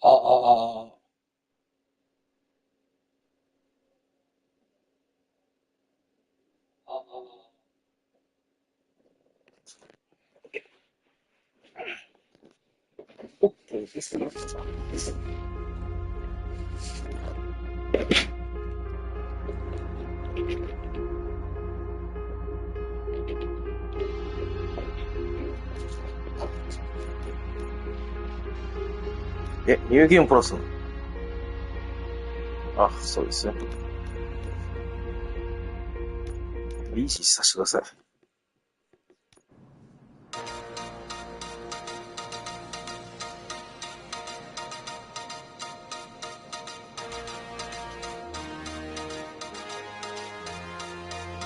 ああ、オッケーですね。ニューゲームプラスの。あ、そうですね。いいしさせてください。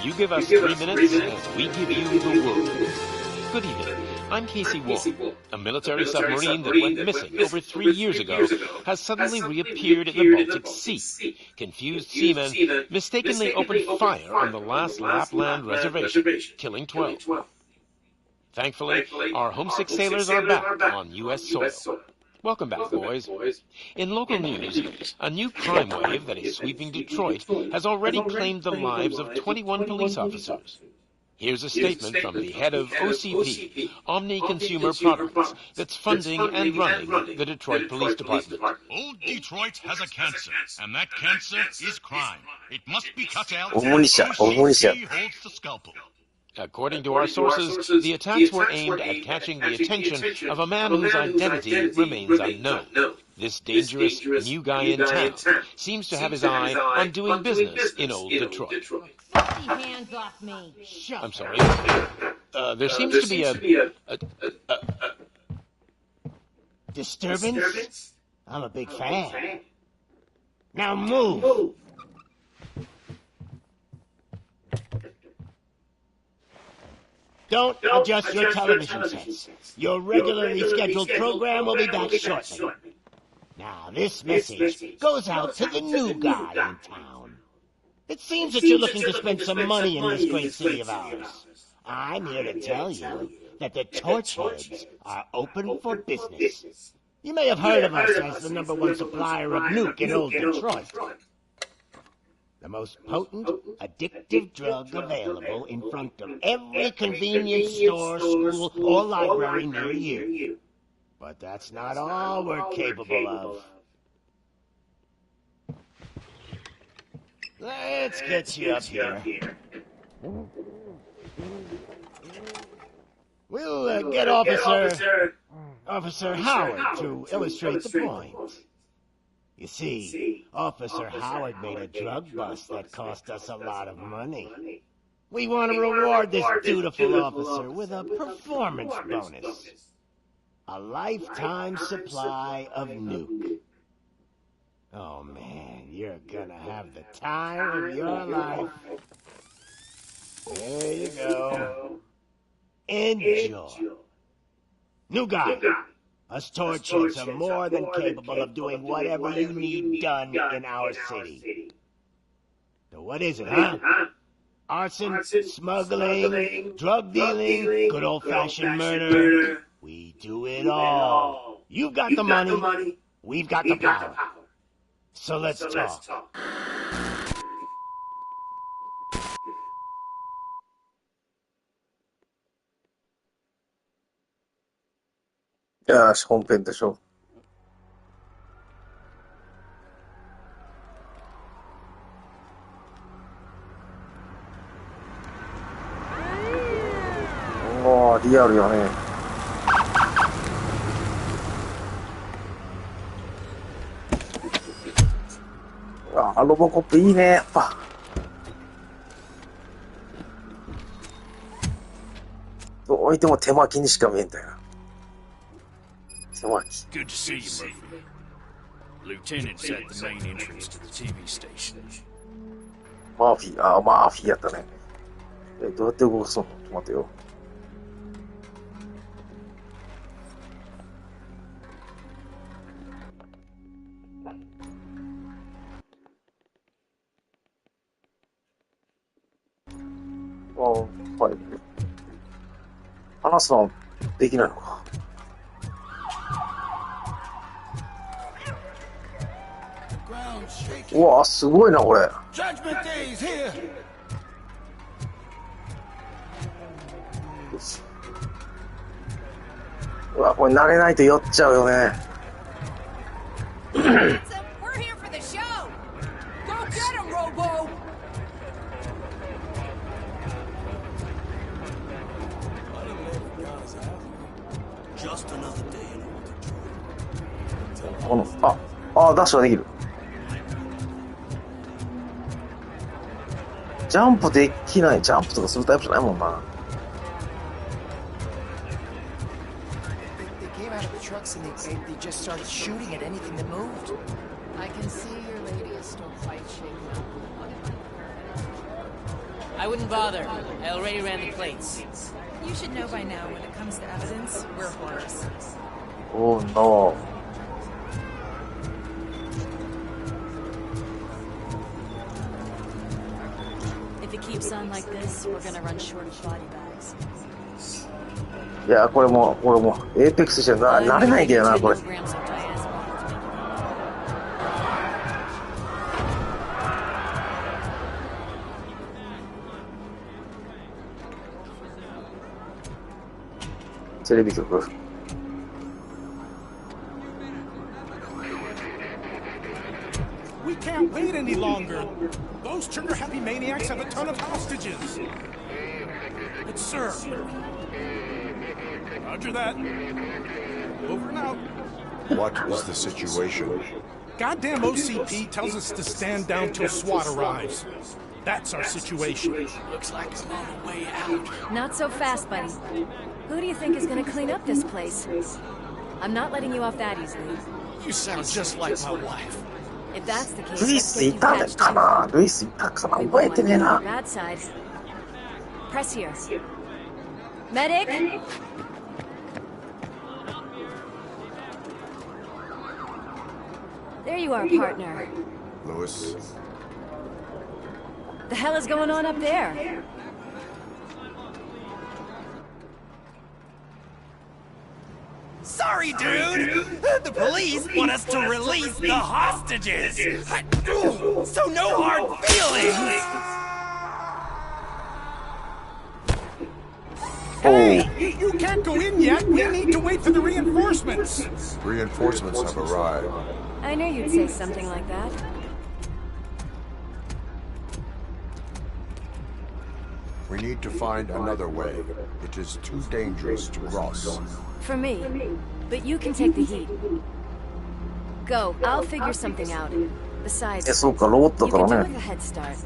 You give us 3 minutes, and we give you the world. Good evening. I'm Casey Wong. A military submarine that went missing over 3 years ago has suddenly reappeared in the Baltic Sea. Confused seamen mistakenly opened fire on the last Lapland reservation, killing 12. Thankfully, our homesick sailors are back on U.S. soil. Welcome back, boys. In local news, a new crime wave that is sweeping Detroit has already claimed the lives of 21 police officers. Here's a statement from the head of OCP, Omni Consumer Products, that's funding and running the Detroit Police Department. Old Detroit has a cancer, and that cancer is crime. It must be cut out, and Omonisha. OCP holds the scalpel. According to our sources, the attacks were aimed at catching the attention of a man whose identity remains unknown. This dangerous new guy in town seems to have his eye on doing business in old Detroit. Get your hands off me. I'm sorry. There seems to be a disturbance? I'm a big fan. Now move! Don't adjust your television sets. Your regularly scheduled program will be back shortly. Now, this message goes out to the new guy in town. It seems that you're looking to spend some money in this great city of ours. I'm here to tell you that the Torchheads are open for business. You may have heard of us as the #1 supplier of nuke in old Detroit. The most potent, addictive drug available in front of every convenience store, school, or library near you. But that's not all we're capable of. Let's get you up here. We'll get Officer Howard to illustrate the point. You see, Officer Howard made a drug bust that cost us a lot of money. We want to reward this dutiful officer with a performance bonus. A lifetime supply of nuke. Oh man, you're gonna have the time of your life. There you go. Enjoy. New guy. Us Torchheads are more than capable of doing whatever you need done in our city. So what is it, huh? Arson, smuggling, drug dealing, good old-fashioned murder. We do it all. You've got the money, we've got the power. So let's talk. Ja, schon bin ich schon. Oh, リアルやね。あ、ロボコップいいね、やっぱ。どういても手巻きにしか見えんだよな。Good to see you, Murphy. Lieutenant's at the main entrance to the TV station. マーフィー、マーフィーやったね。どうやって動かすの？ちょっと待てよ。はい。話すのはできないのか。うわ、すごいな、これ。うわ、これ慣れないと酔っちゃうよね。We're here for the show. Go get him, Robo. Just another day in order. この、ダッシュができる。ジャンプできない。ジャンプとかするタイプじゃないもんな。Trucks and they just started shooting at anything that moved. I can see your lady is still quite shaken up. I wouldn't bother. I already ran the plates. You should know by now when it comes to evidence, we're whores. Oh no. If it keeps on like this, we're gonna run short of body bags. いや、これもエーペックスじゃなれないんだよな、これ。テレビ局。We can't wait any longer. Those trigger-happy maniacs have a ton of hostages. It's Sir. Roger that. Over and out. What is the situation? Goddamn OCP tells us to stand down till SWAT arrives. That's our situation. Looks like I'm on the way out. Not so fast, buddy. Who do you think is gonna clean up this place? I'm not letting you off that easily. You sound just like my wife. If that's the case, ルイスいたかな。ルイスいたかな。覚えてねえな。Bad side. Press here. Medic. There you are, partner. Lewis. The hell is going on up there? Sorry, dude! The police want us to release the hostages! So no hard feelings! Hey! You can't go in yet! We need to wait for the reinforcements! Reinforcements have arrived. I knew you'd say something like that. We need to find another way. It is too dangerous to cross. For me. But you can take the heat. Go. I'll figure something out. Besides, そうか、ロボット you だ can か do ら with ね。 a head start.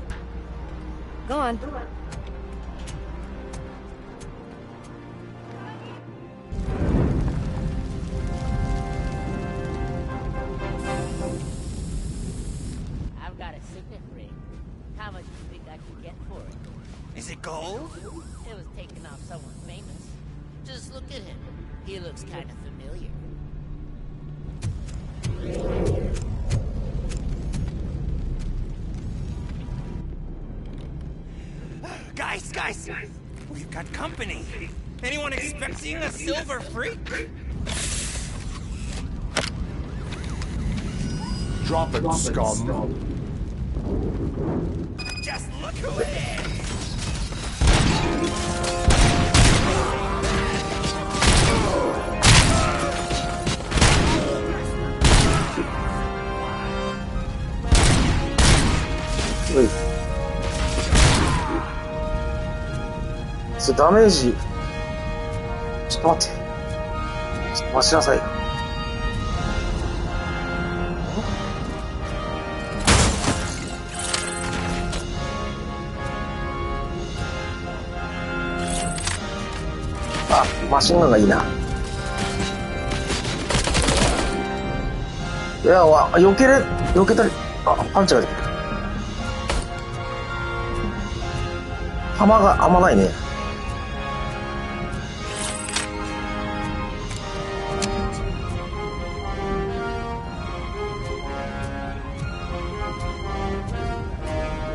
Go on. I've got a signet ring. How much do you think I can get for it? Is it gold? It was taken off someone famous. Just look at him. He looks kind of familiar. Guys! We've got company. Anyone expecting a silver freak? Drop it, scum. Just look who it is! Wait. それダメージ。ちょっと待って。ちょっと待ちなさい。あ、マシンガンがいいな。いや、避けたり、パンチが出てくる。弾があんまないね。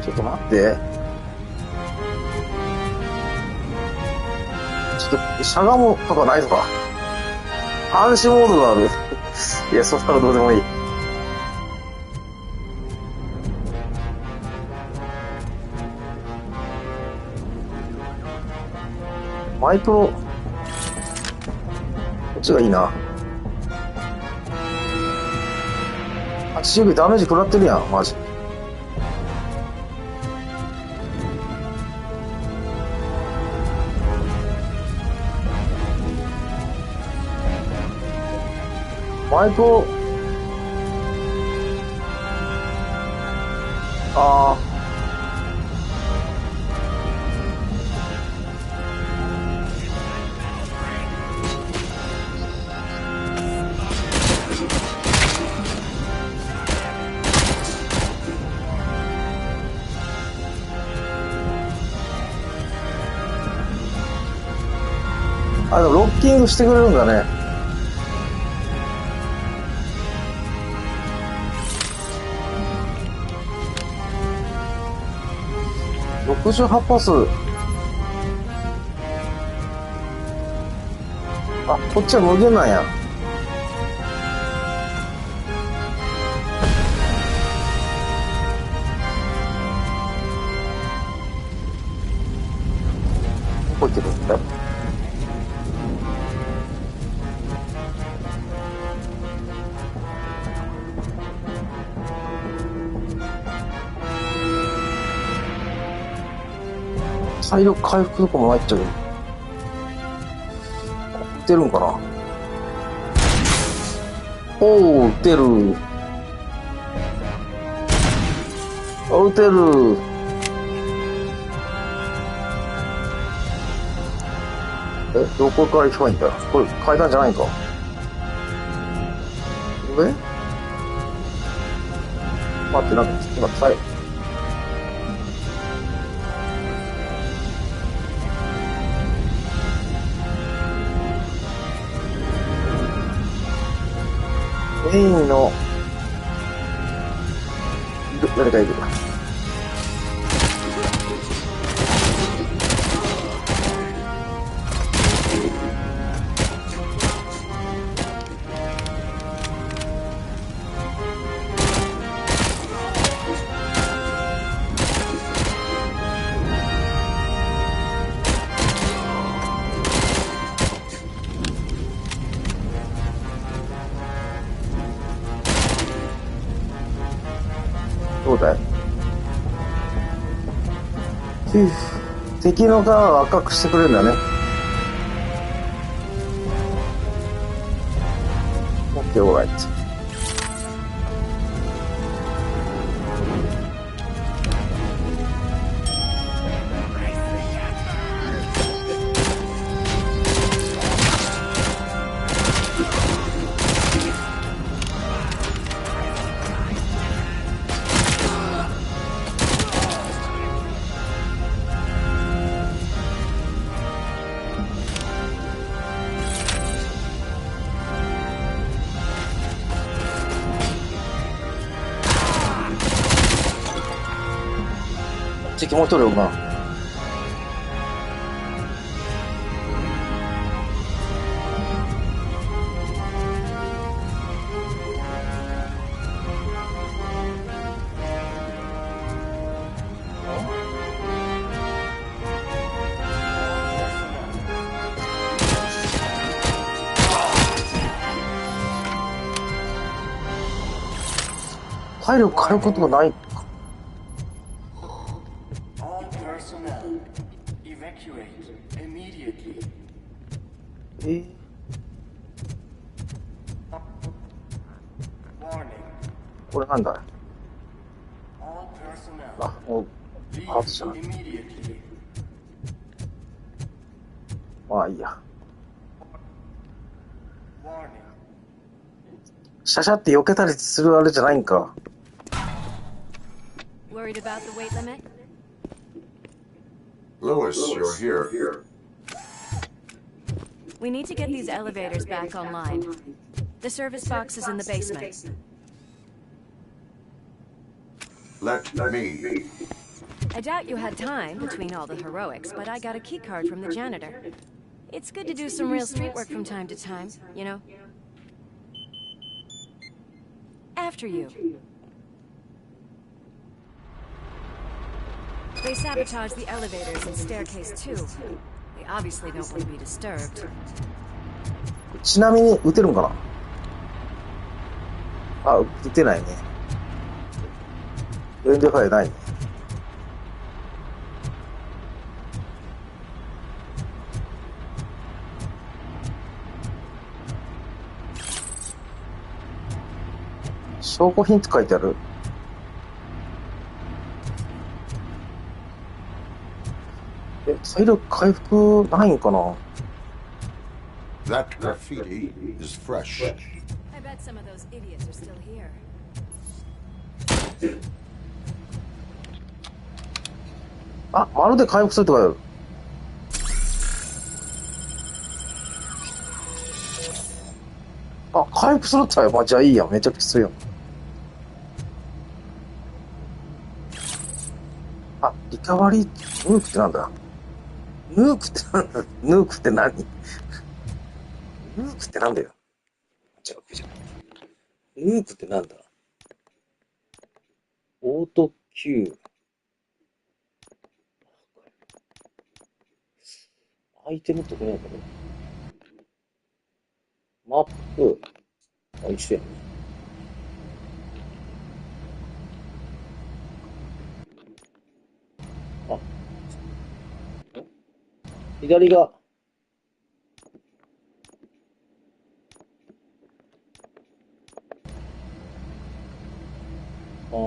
ちょっと待って。ちょっと、しゃがむとかないのか。暗視モードがある。いや、そしたらどうでもいい。マイプロ、こっちがいいな。80ダメージ食らってるやん、マジ。マイプロ、あー。あ、でもロッキングしてくれるんだね。68パス。あ、こっちは無限なんや。どこ行ってるんだよ。体力回復とかもないっちゃうけど。打てるんかな。おー、打てる。あ、打てる。どこから行けばいいんだ。これ階段じゃないんか。上？待って、なんか今メインの誰かいる。どうだい？敵の側を赤くしてくれるんだね。オッケー、オーライト。敵もう一人おるな。体力変えることがない。これなんだ。あ、もうハートじゃない。まあいいや。シャシャって避けたりするあれじゃないんか。Worried about the weight limit? Lewis, you're here. We need to get these elevators back online. The service box is in the basement. Let me. I doubt you had time between all the heroics, but I got a key card from the janitor. It's good to do some real street work from time to time, you know? After you. They sabotaged the elevators and staircase too. They obviously don't want to be disturbed. ちなみに撃てるんかな。あ、撃てないね。レンジャーファイアないね。証拠品って書いてある。体力回復ないんかな。 That graffiti is fresh. I bet some of those idiots are still here. あ、まるで回復するって書いてある。あ、回復するって言ったら、じゃあいいやん。めちゃくちゃ強いやん。あ、リカバリー、ヌークってなんだ。ヌークってなんだ。ヌークって何。ヌークってなんだよ。じゃあ、ヌークってなんだ。オート Q。アイテムってこれなんだろう。マップ。あ、一緒やね。あ。左が。ああ。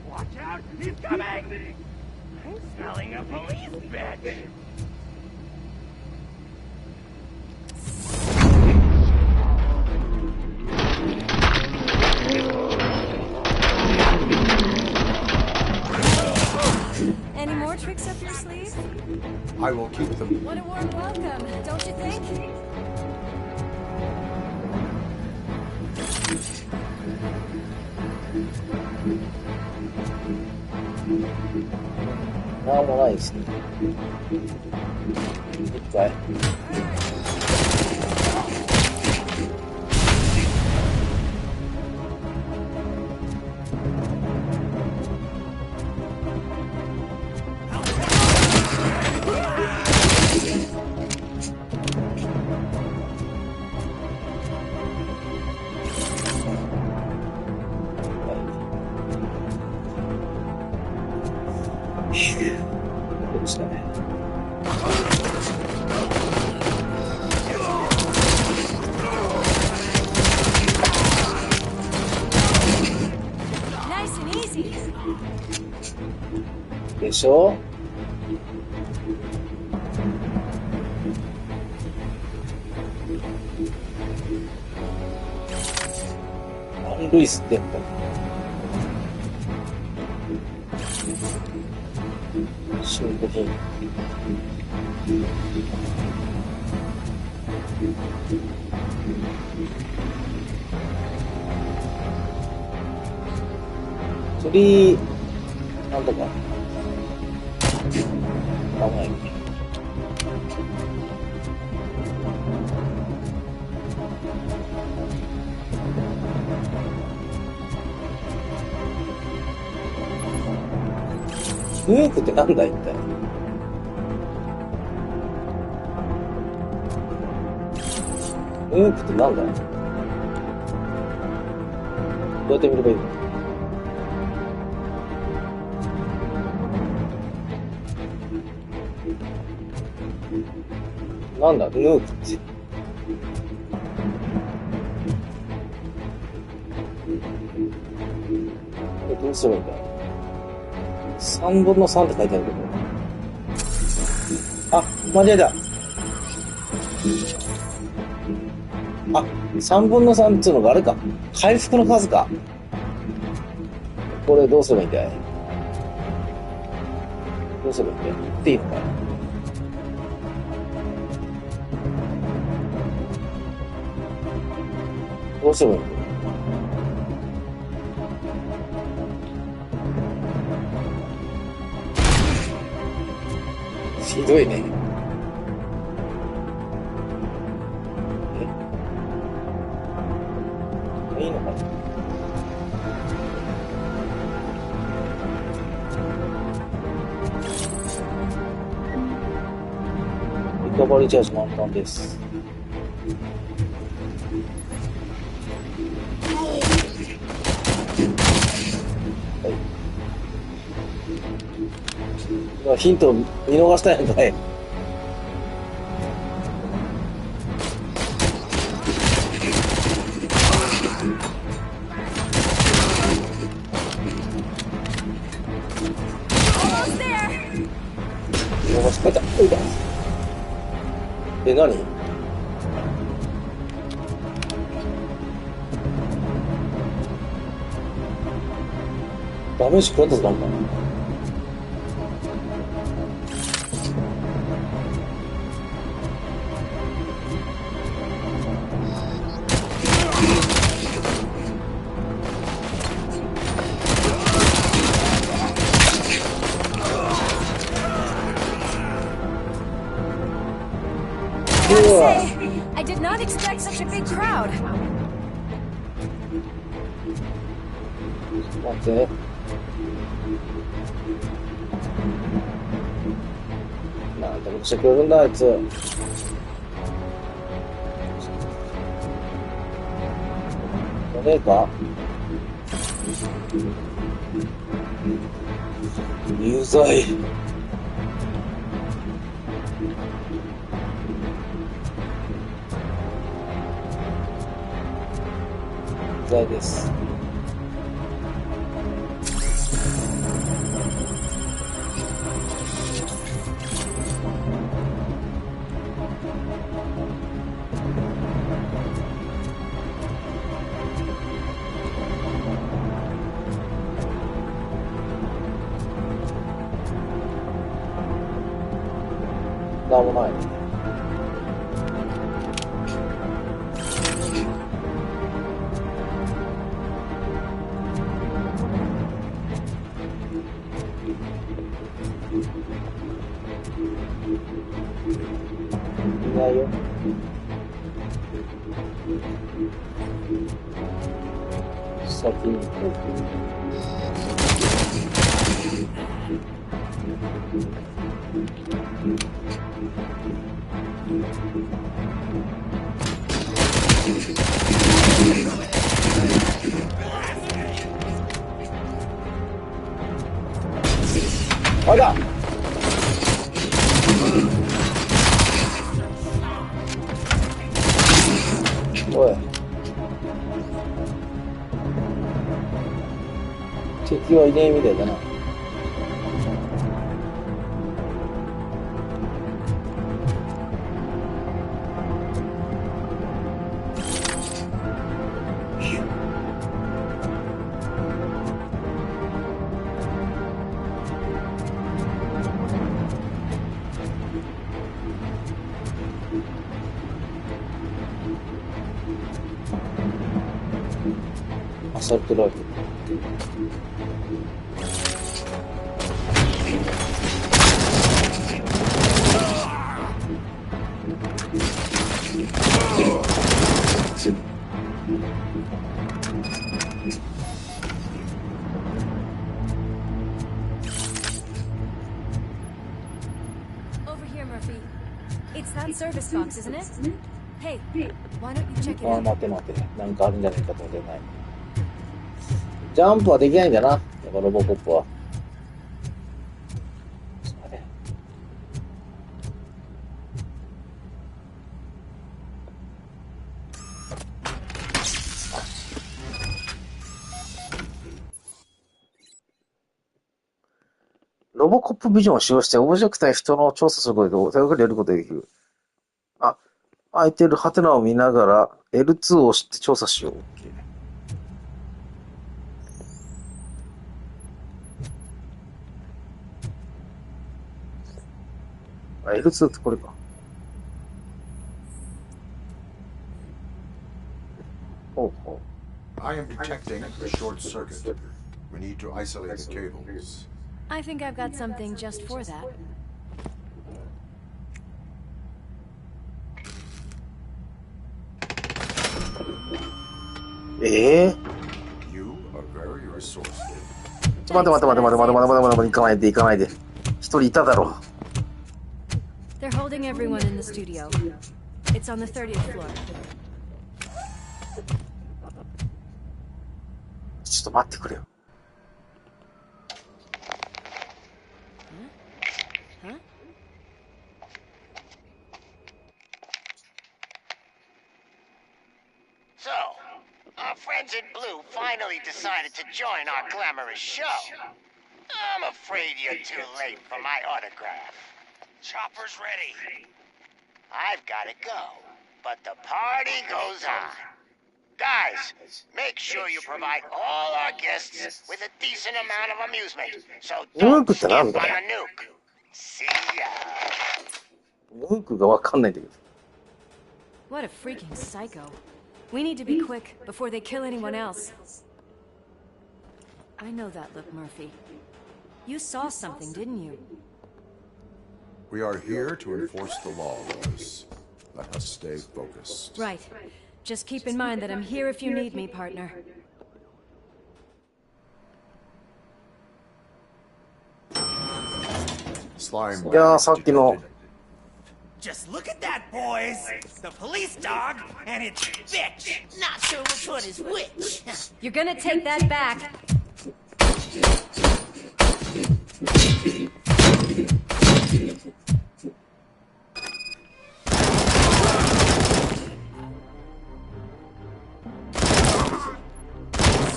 Watch out! He's coming! I'm smelling a police bitch! Any more tricks up your sleeve? I will keep them. What a warm welcome, don't you think? Not nice. Good guy. Nice and easy. でしょ。アン・ルイスってんだ。証拠品。釣りなんとかあ、ない。ヌークってなんだ一体。ヌークってなんだ。どうやって見ればいいの。なんだ、ヌークって。これどうすればいいんだ。3分の3って書いてあるけど。あ、間違えた。あ、3分の3っていうのがあれか。回復の数か。これどうすればいいんだい。どうすればいいんだい。言っていいのか。どうすればいいんだよ。ひどいね。え？いいのかな？カバリーチャージ満タンです。はい。ヒント見逃したやんかい。え、何？ダメージ食らったぞ、なんか。I did not expect such a big crowd. 待って。なんてことしてくれるんだ、あいつ。誰か？有罪。です。なんもない。いないよ。先に行く。あれだ。おい。敵はいねえみたいだな。アサルトライフル。Over here, Murphy. It's that service box, isn't it? Hey, why don't you check it out? 待て待て。なんかあるんじゃないかと思ってない。ジャンプはできないんだな。やっぱロボコップは。ロボコップビジョンを使用してオブジェクトや人の調査することで手がかりやることができる。あ、空いてるハテナを見ながら L2 を押して調査しよう。あ、L2 ってこれか。ほうほう。I am detecting a short circuit. We need to isolate the cables. I think I've got something just for that. You are very resourceful. 待て行かないで。一人いただろう。They're holding everyone in the studio. It's on the 30th floor. ちょっと待ってくれよ。Huh? So, our friends in blue finally decided to join our glamorous show. I'm afraid you're too late for my autograph. Chopper's ready. I've got to go, but the party goes on. Guys, make sure you provide all our guests with a decent amount of amusement, so don't skip on a nuke. See ya. ヌークがわかんないんだけど。 What a freaking psycho. We need to be quick before they kill anyone else. I know that look, Murphy. You saw something, didn't you? We are here to enforce the law, Lois. Let us stay focused. Right. Just keep in mind that I'm here if you need me, partner. Slime. いやー、さっきの Just look at that, boys! The police dog and its bitch! Not sure which one is which. You're gonna take that back.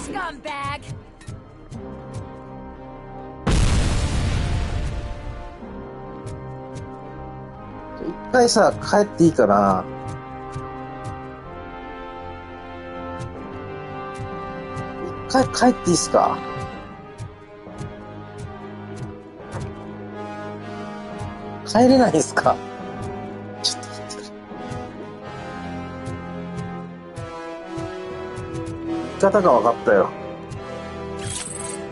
Scumbag! 一回さ、帰っていいかな。一回帰っていいっすか。帰れないんすか。ちょっと待ってくれ。言い方が分かったよ。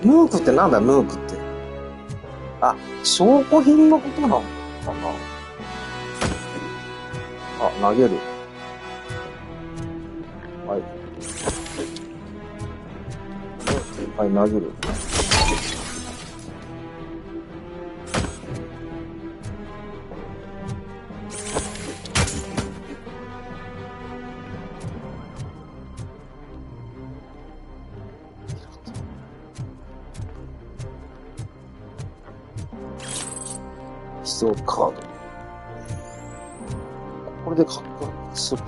ヌークってなんだ、ヌークって。あ、証拠品のことなのかな。あ、投げる。はい。はい、投げる。必要カード。これで書くする。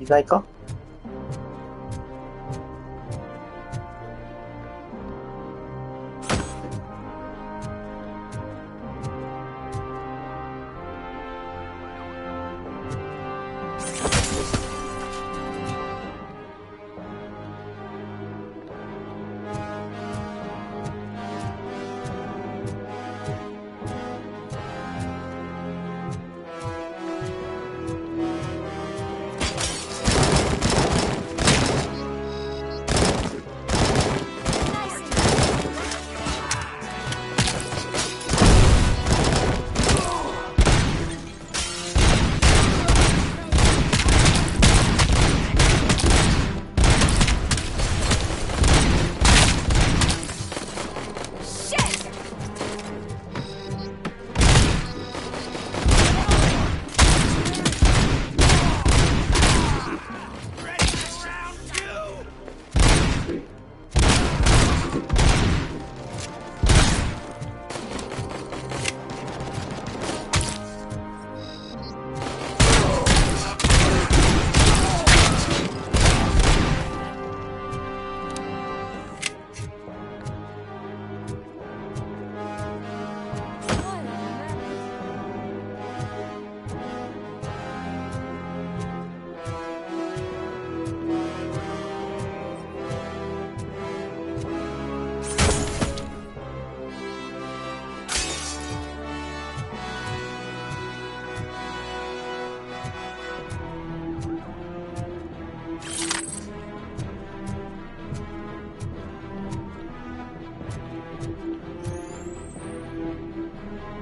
いないか？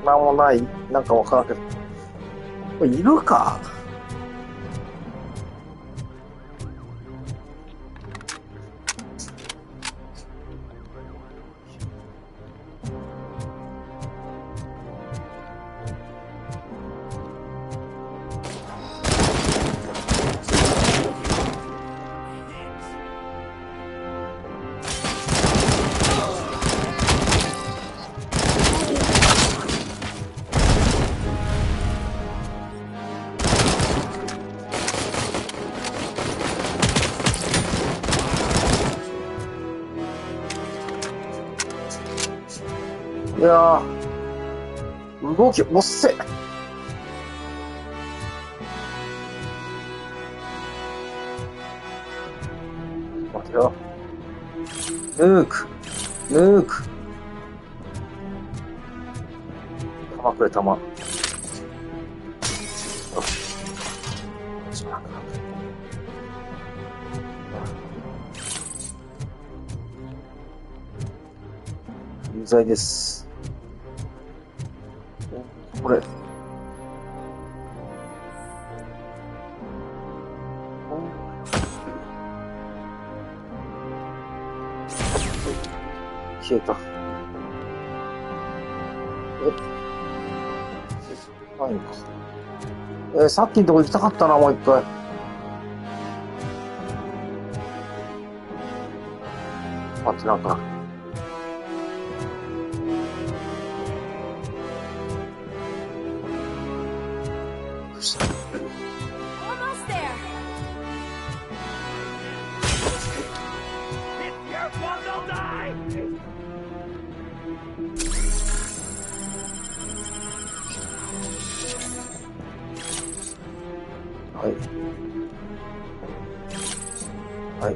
なんもない。なんかわからんけど。これいるか？いやー、動きおっせ。待てよ。ヌーク。弾くれ、弾。有罪です。これ。消えた。ないのか。さっきのとこ行きたかったな、もう一回。待って、なんか。はい。はい。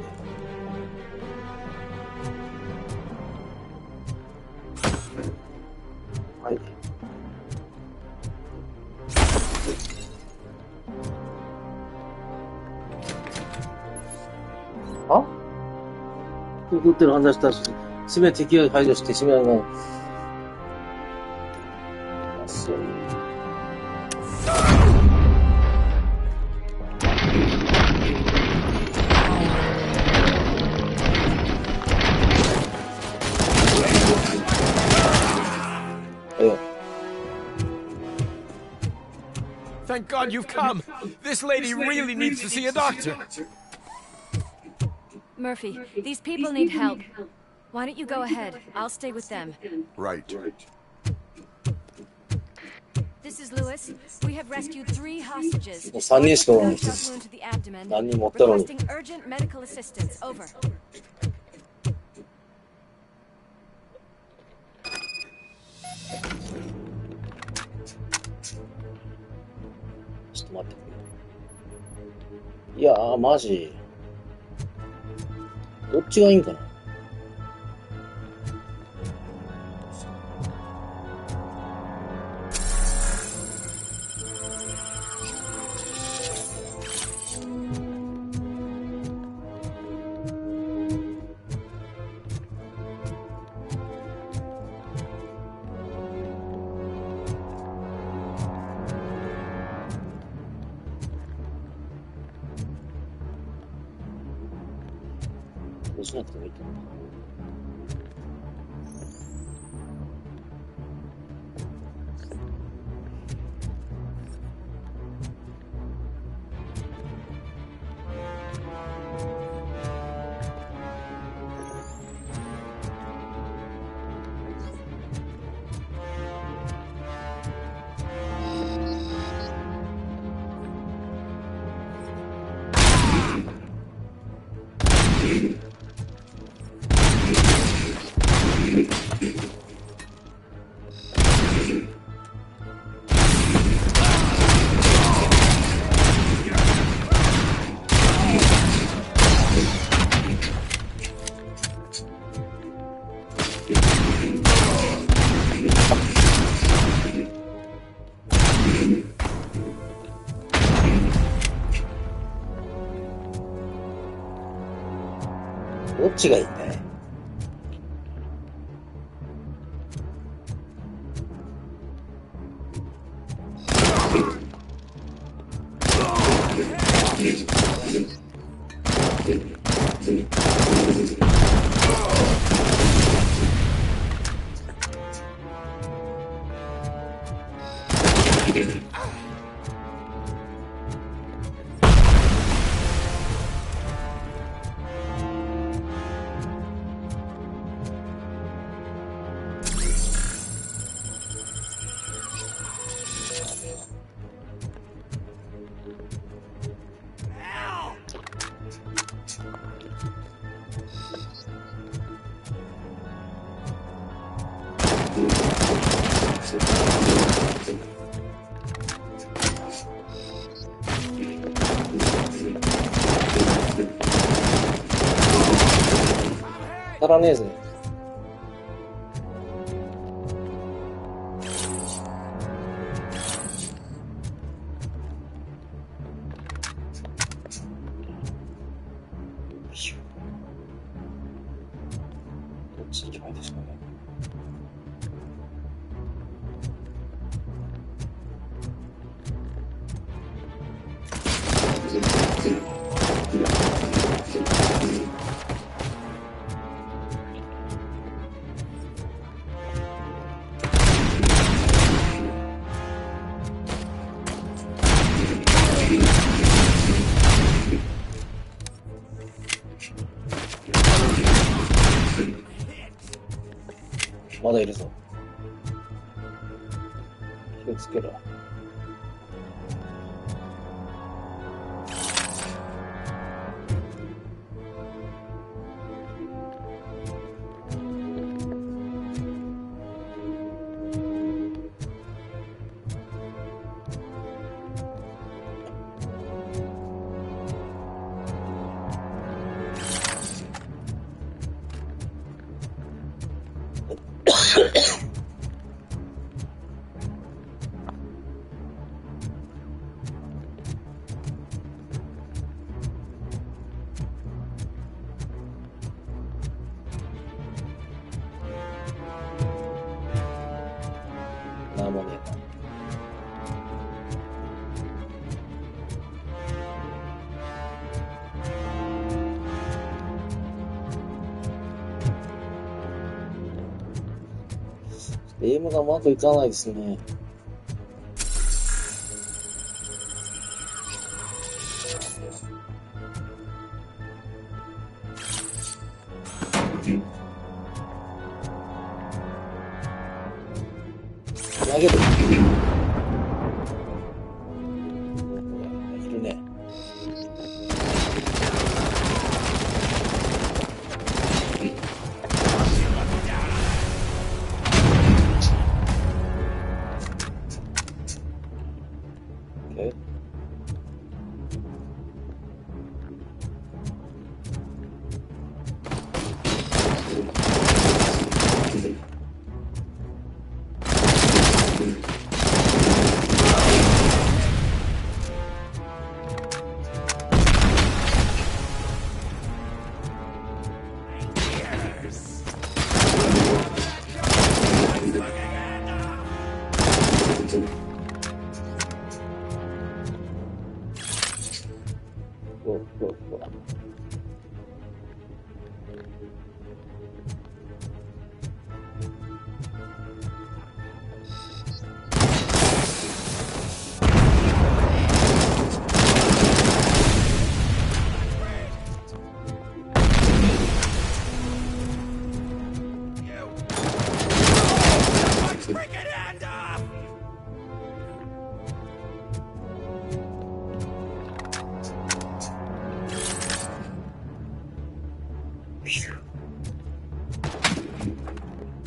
はい。あ？くぐってる判断したし、締め敵を排除して締めの。あ、そう。Thank God you've come. This lady really needs to see a doctor. Murphy, these people need help. Why don't you go ahead? I'll stay with them. Right. This is Lewis. We have rescued 3 hostages. 3人しかおらん。 Gunshot wound to the abdomen. 何人持ったのに。 Requesting urgent medical assistance. Over. ちょっと待ってくれ。いやー、マジ。どっちがいいんかな。どうしなくてもいいと思う。どっちがいいんだい？当たらねえぜ。どっち行けばいいですかね。まだいるぞ。気をつけろ。なんもねえな。エイムがうまくいかないですね。投げる。いるね。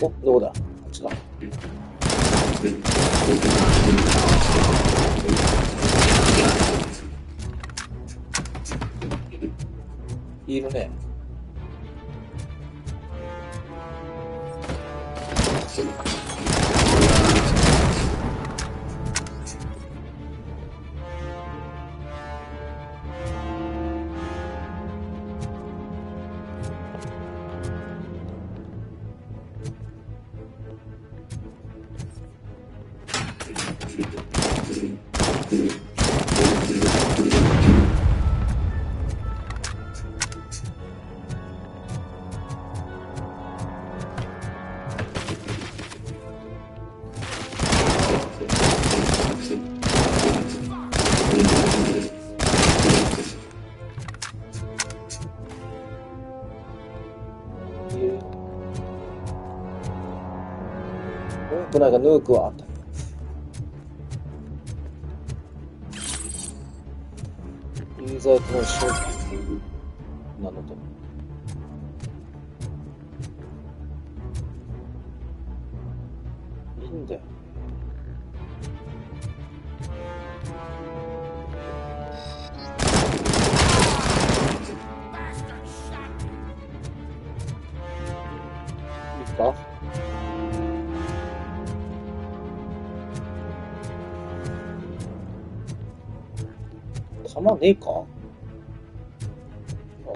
お、どこだ？こっちか。いるね。くないがヌークはあった。ユーザーとの勝負なのと。いいんだよ。いいか？弾ねえか？ああ。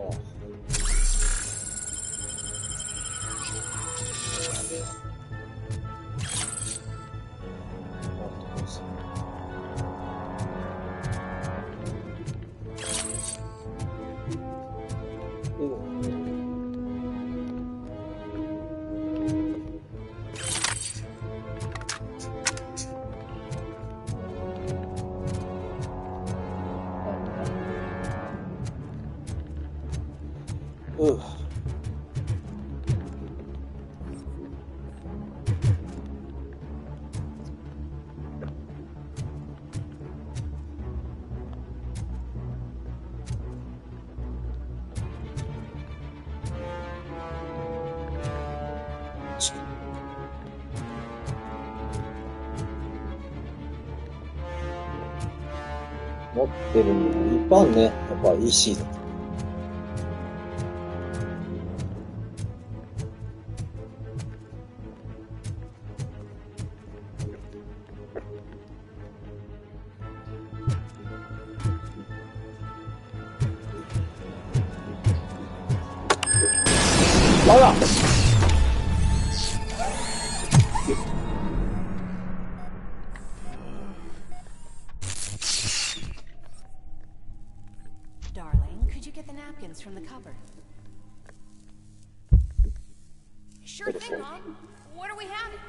持ってるのいっぱいあるね。やっぱ EC だと。あらFrom the cupboard. Sure thing, Mom. What are we having?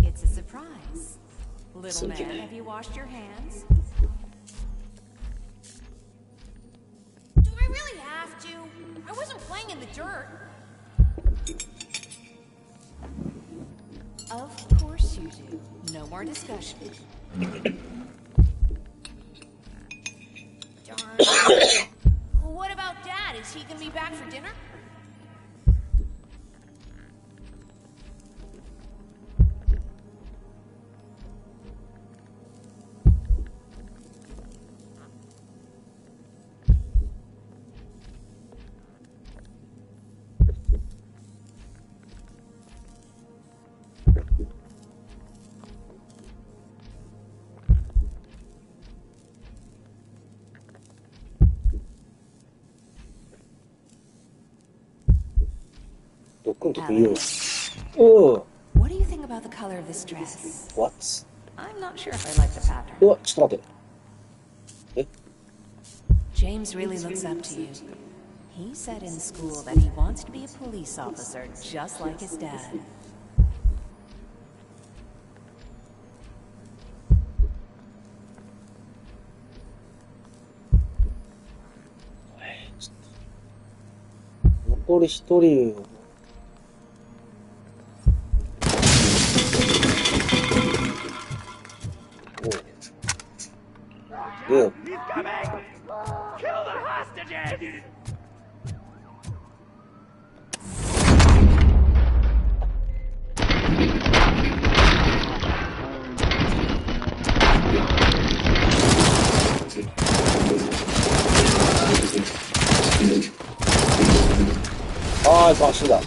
It's a surprise. Little man, have you washed your hands? Do I really have to? I wasn't playing in the dirt. Of course you do. No more discussion. What about Dad? Is he gonna be back for dinner? What do you think about the color of this dress? What? I'm not sure if I like the pattern. うわ、ちょっと待って。え? James really looks up to you. He said in school that he wants to be a police officer just like his dad.残り一人。He's coming! Kill the hostages! Ah, 死んだ。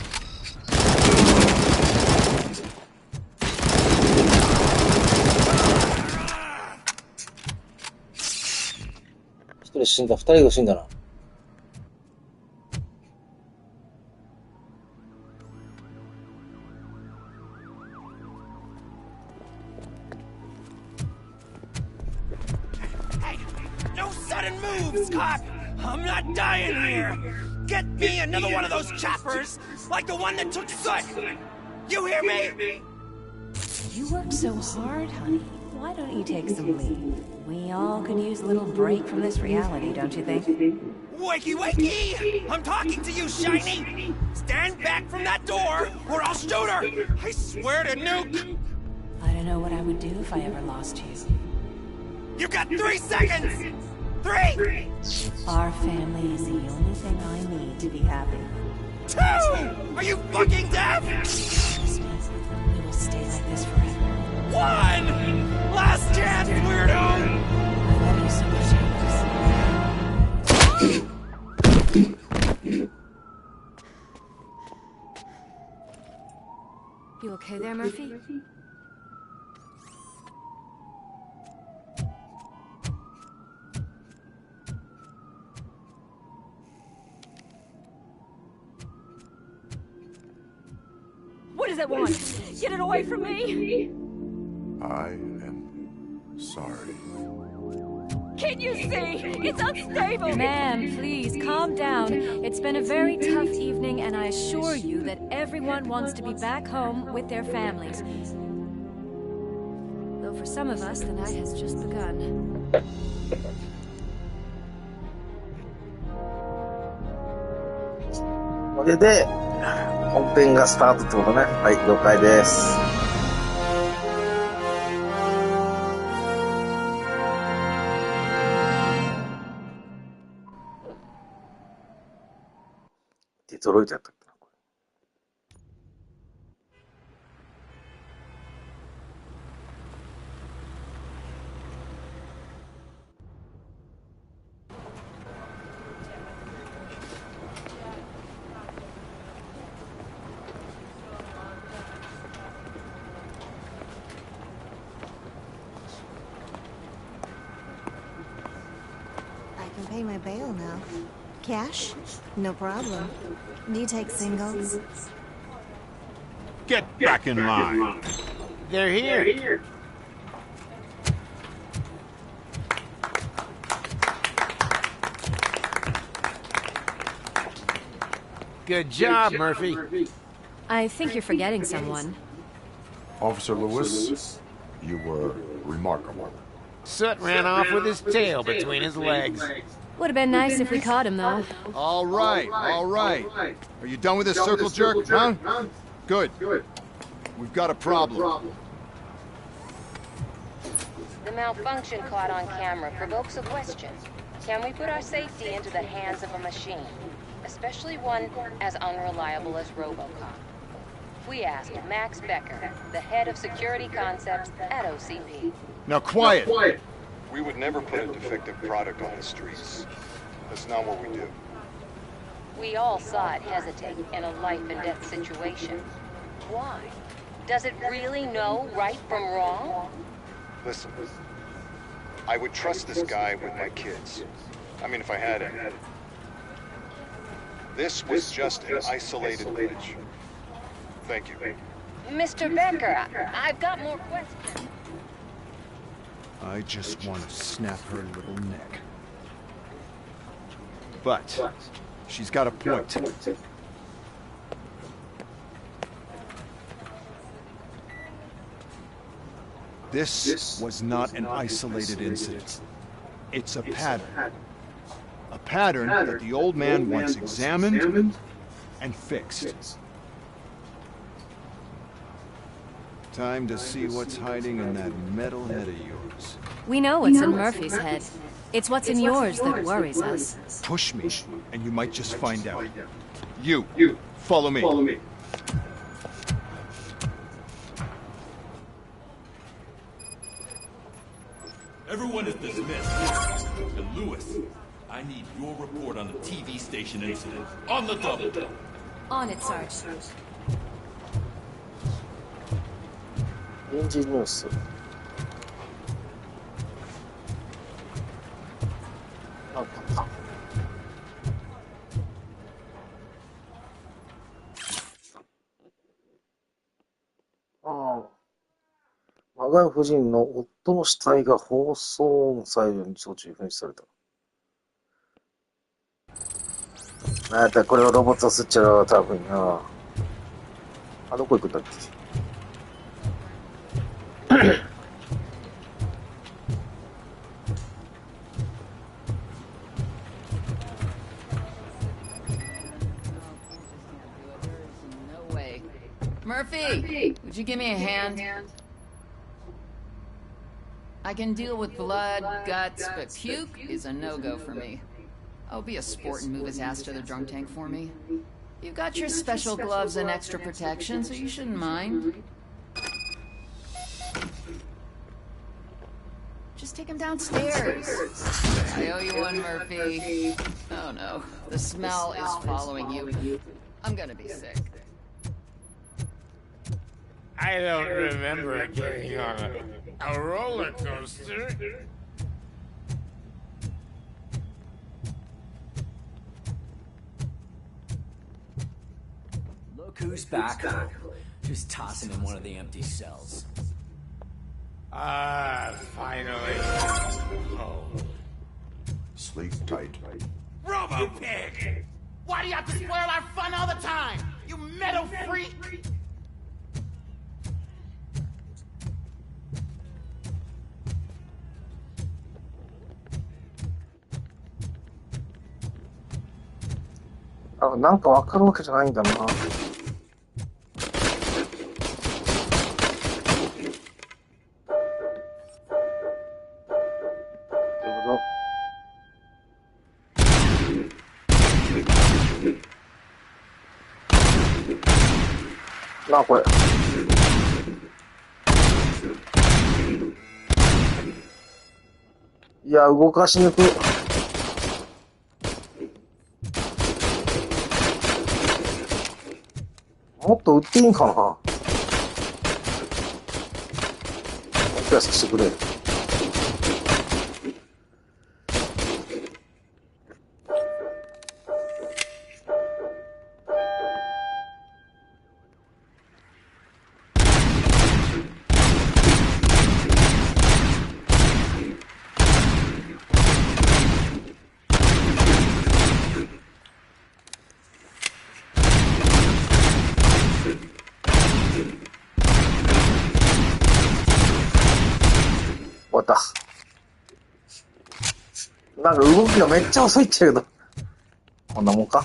一人死んだ、二人が死んだな。Hey, no sudden moves, cop! I'm not dying here! Get me another one of those choppers, like the one that took Soot! You hear me? You worked so hard, honey. Why don't you take some leave? We all could use a little break from this reality, don't you think? Wakey, wakey! I'm talking to you, Shiny! Stand back from that door, or I'll shoot her! I swear to nuke! I don't know what I would do if I ever lost you. You got 3 seconds! 3! Our family is the only thing I need to be happy. 2! Are you fucking deaf? Trust me, we will stay like this forever. 1! Last chance, weirdo! I love you so much, Alex. You okay there, Murphy? What does it want? Get it away from me! I am sorry. Can't you see? It's unstable! Ma'am, please, calm down. It's been a very tough evening, and I assure you that everyone wants to be back home with their families. Though for some of us, the night has just begun.これで、本編がスタートってことね。はい、了解です。デトロイトやったっけな、これ。I can pay my bail now. Cash? No problem. Do you take singles? Get back in line. They're here. Good job, Murphy. I think you're forgetting someone. Officer Lewis, you were remarkable. Soot ran off with his tail between his legs. Would have been nice if we caught him, though. All right. Are you done with this circle jerk, huh? Good. We've got a problem. The malfunction caught on camera provokes a question. Can we put our safety into the hands of a machine? Especially one as unreliable as RoboCop. We asked Max Becker, the head of security concepts at OCP. Now quiet! We would never put a defective product on the streets. That's not what we do. We all saw it hesitate in a life-and-death situation. Why? Does it really know right from wrong? Listen, I would trust this guy with my kids. I mean, if I had any. This was just an isolated glitch. Thank you. Mr. Becker, I've got more questions. I just want to snap her little neck. But she's got a point. This was not an isolated incident. It's a pattern. A pattern that the old man once examined and fixed. Time to see what's hiding in that metal head of yours. We know what's in Murphy's head. It's what's in yours that worries us. Push me, and you might just find out. You, follow me. Everyone is dismissed. And Lewis, I need your report on the TV station incident. On the double. On it, Sarge. 臨時ニュース。なんかマガイ夫人の夫の死体が放送音作用に装置紛失された。なんだこれをロボットすっちゃう多分な。どこ行くんだっけ。Murphy, would you give me a hand? I can deal with blood, guts, but puke is a no-go for me. Oh, be a sport and move his ass to the drunk tank for me. You've got your special gloves and extra protection, so you shouldn't mind. Just take him downstairs. I owe you one, Murphy. Oh no, the smell is following you. I'm gonna be sick. I don't remember getting on a roller coaster. Look who's back. Just toss him in one of the empty cells. Finally. Oh. Sleep tight. Robo-Pig! Why do you have to spoil our fun all the time? You metal freak!あ、なんかわかるわけじゃないんだな。どうぞ。なあ、これ。いや、動かし抜く。もっと売っていいんかな。もっと安くしてくれ。終わった。なんか動きがめっちゃ遅いっちゃうけど。こんなもんか。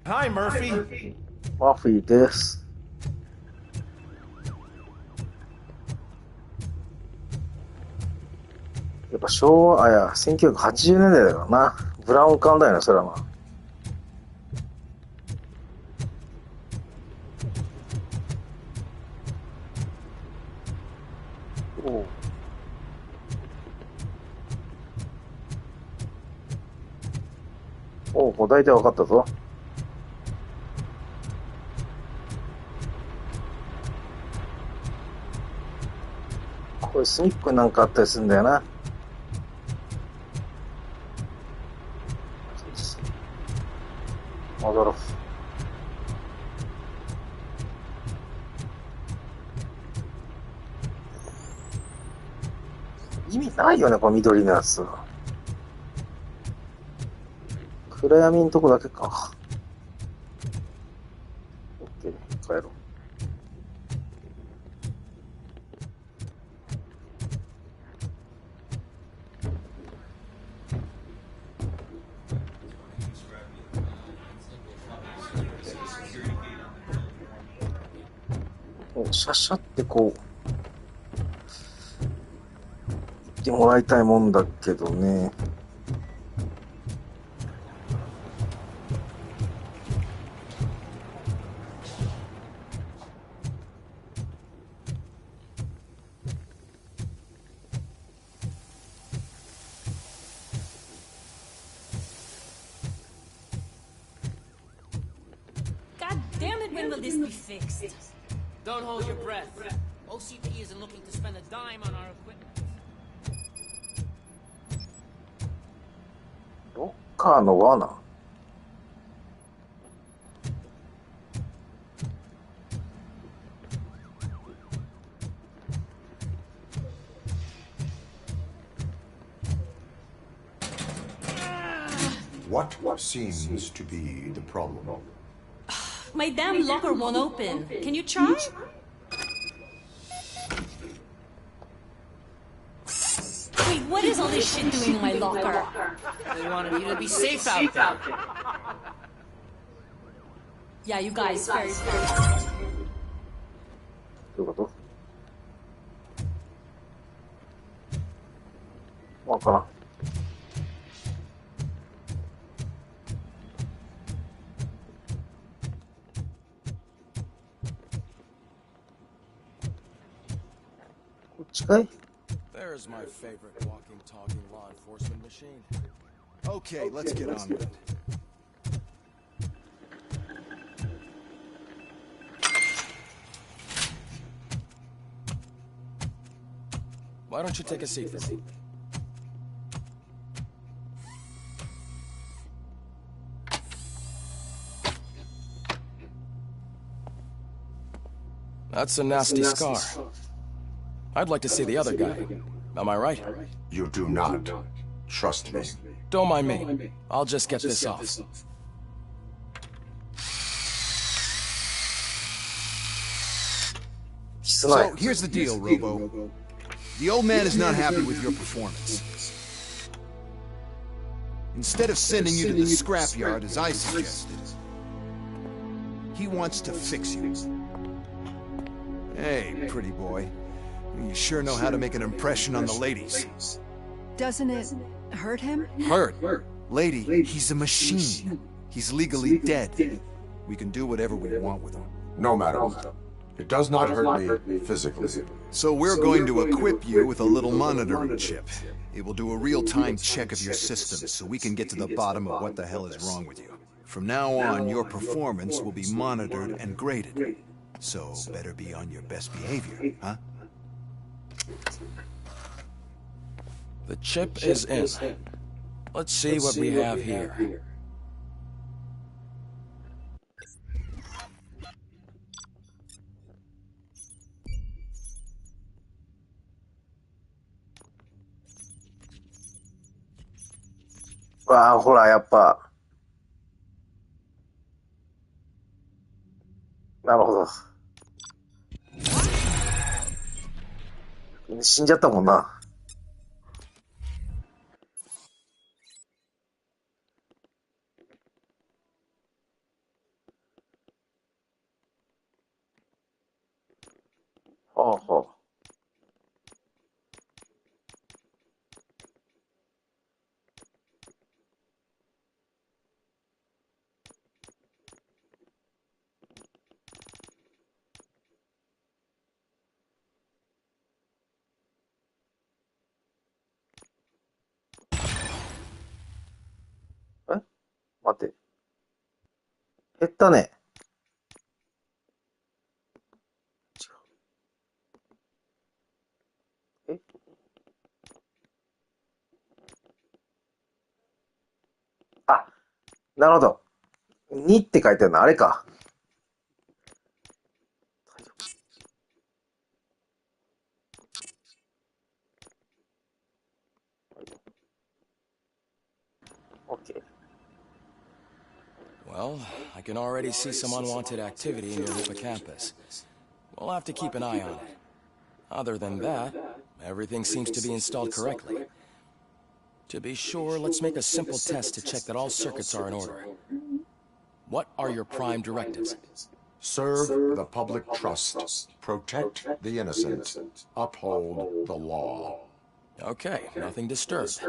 Hi, Murphy. マフィーです。やっぱ昭和、あ、いや、1980年代だからな。ブラウン管だよね、それはな。おう、もう大体分かったぞ。これ隅っこになんかあったりするんだよな。戻ろう。意味ないよね、この緑のやつ。暗闇のとこだけか。オッケー、帰ろう。シャシャってこう言ってもらいたいもんだけどね。God damn it, when will this be fixed? Don't hold your breath. OCP isn't looking to spend a dime on our equipment. ロッカーの罠。What seems to be the problem? My damn locker won't open. Can you try? Wait, what is all this this shit doing in my locker? They wanted you to be safe out there. Yeah, you guys, very fair. どういうことわからん。こっちかい？ There's my favorite walking, talking law enforcement machine. Okay, let's get on with it. Why don't you take a seat for me? That's a nasty scar. I'd like to see the other guy. Am I right? You do not. Trust me. Don't mind me. I'll just get this off. So, here's the deal, Robo. The old man is not happy with your performance. Instead of sending you to the scrapyard as I suggested, he wants to fix you. Hey, pretty boy. You sure know how to make an impression on the ladies. Doesn't it hurt him? Hurt? Lady, he's a machine. He's legally dead. We can do whatever we want with him. No, madam. It does not hurt me physically. So we're going to equip you with a little monitoring chip. It will do a real-time check of your system so we can get to the bottom of what the hell is wrong with you. From now on, your performance will be monitored and graded. So better be on your best behavior, huh? The chip is in. Let's see what we have here.わあ、ほら、やっぱ。なるほど。死んじゃったもんな。はあはあ。待って。減ったね。違う。え？あ、なるほど。2って書いてあるのあれか。OK。Well, I can already see some unwanted activity in your hippocampus. We'll have to keep an eye on it. Other than that, everything seems to be installed correctly. To be sure, let's make a simple test to check that all circuits are in order. What are your prime directives? Serve the public trust. Protect the innocent. Uphold the law. Okay, nothing disturbed.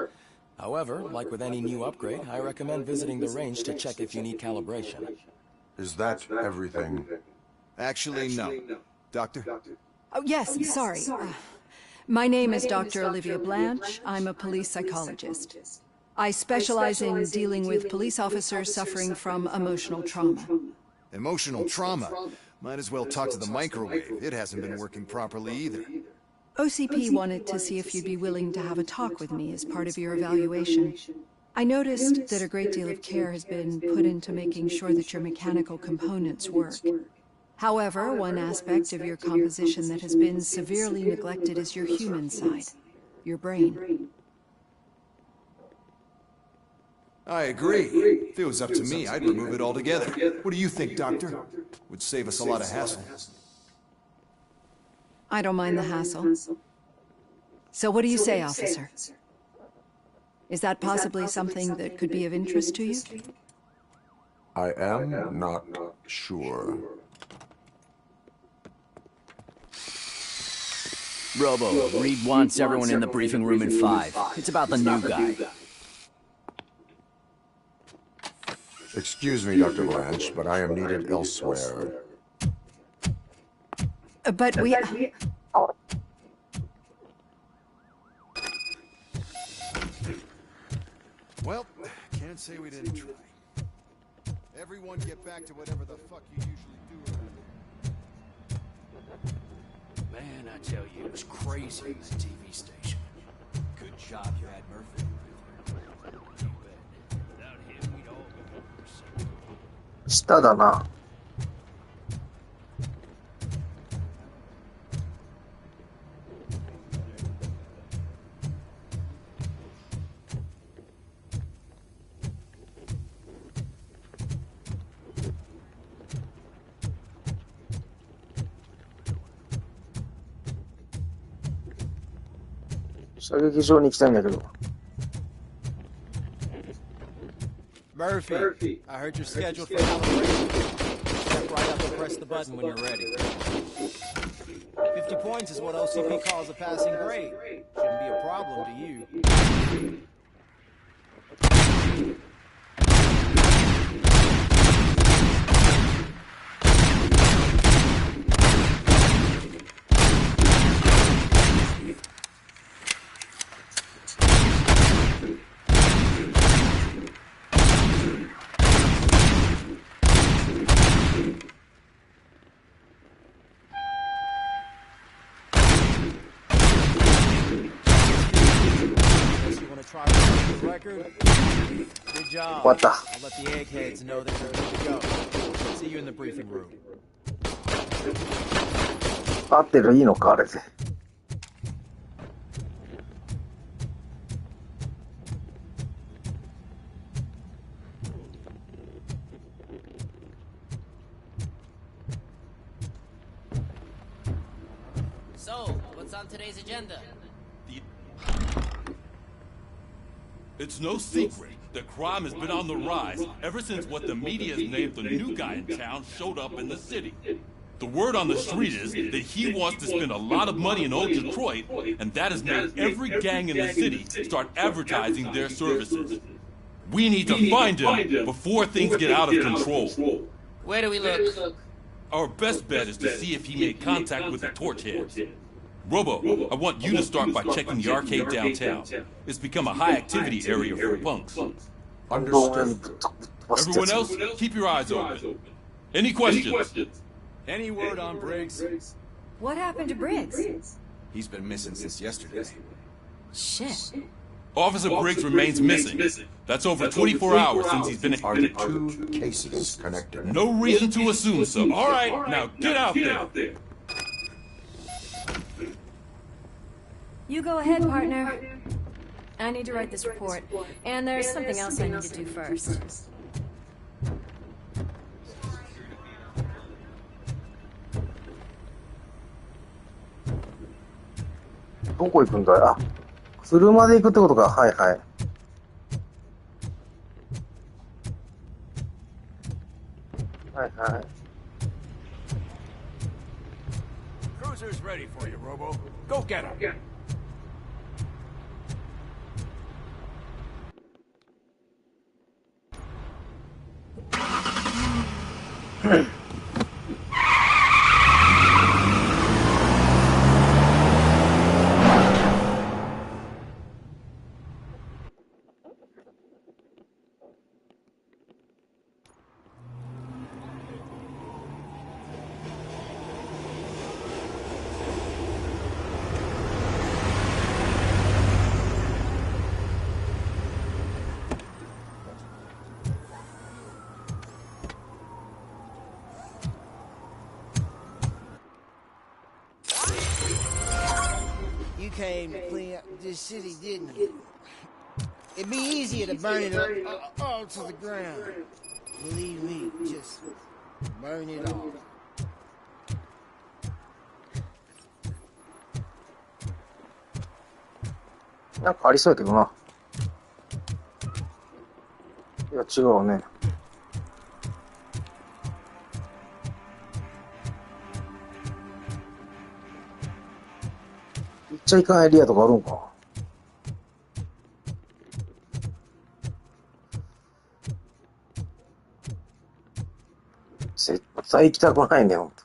However, like with any new upgrade, I recommend visiting the range to check if you need calibration. Is that everything? Actually, no. Doctor? Oh, yes, sorry. My name is Dr. Olivia Blanche. I'm a police psychologist. I specialize in dealing with police officers suffering from emotional trauma. Emotional trauma? Might as well talk to the microwave. It hasn't been working properly either. OCP wanted to see if you'd be willing to have a talk with me as part of your evaluation. I noticed that a great deal of care has been put into making sure that your mechanical components work. However, one aspect of your composition that has been severely neglected is your human side, your brain. I agree. If it was up to me, I'd remove it altogether. What do you think, Doctor? Would save us a lot of hassle. I don't mind the hassle. So what do you say, officer? Is that possibly something that could be of interest to you? I am not sure. Robo, Reed wants everyone in the briefing room in 5. It's about the new guy. Excuse me, Dr. Blanche, but I am needed elsewhere. But we... Well, can't say we didn't try. Everyone get back to whatever the fuck you usually do around here. Man, I tell you, it was crazy in the TV station. Good job you had Murphy. You bet. Without him, we'd all be homeless. 下だな。射撃場に行きたいんだけど。Murphy, I heard you're scheduled for celebration. Step right up and press the button when you're ready. 50 points is what OCP calls a passing grade. Shouldn't be a problem to you. Good job. What the? I'll let the eggheads know that you're ready to go. See you in the briefing room. 合ってるいいのかあれで。So, what's on today's agenda? It's no secret that crime has been on the rise ever since what the media has named the new guy in town showed up in the city. The word on the street is that he wants to spend a lot of money in old Detroit, and that has made every gang in the city start advertising their services. We need to find him before things get out of control. Where do we look? Our best bet is to see if he made contact with the torch heads. Robo, I want you to start by checking the arcade downtown. It's become a high-activity area for punks. Understood. Everyone else, keep your eyes open. Any questions? Any word on Briggs? What happened to Briggs? He's been missing since yesterday. Shit. Officer Briggs remains missing. That's over 24 hours since he's been... Are the two cases connected? No reason to assume so. All right, now get out there. You go ahead, partner. I need to write this report, and there's something else I need to do first.どこ行くんだい？あ、車で行くってことか。はいはい。はいはい。Cruiser's ready for you, Robo. Go get him. Hmm. You came to clean up this city, didn't you? It'd be easier to burn it all to the ground. Believe me, just burn it all. Like ありそうやけどな。いや、違うね。行っちゃいかんエリアとかあるんか。絶対行きたくないね、ほんと。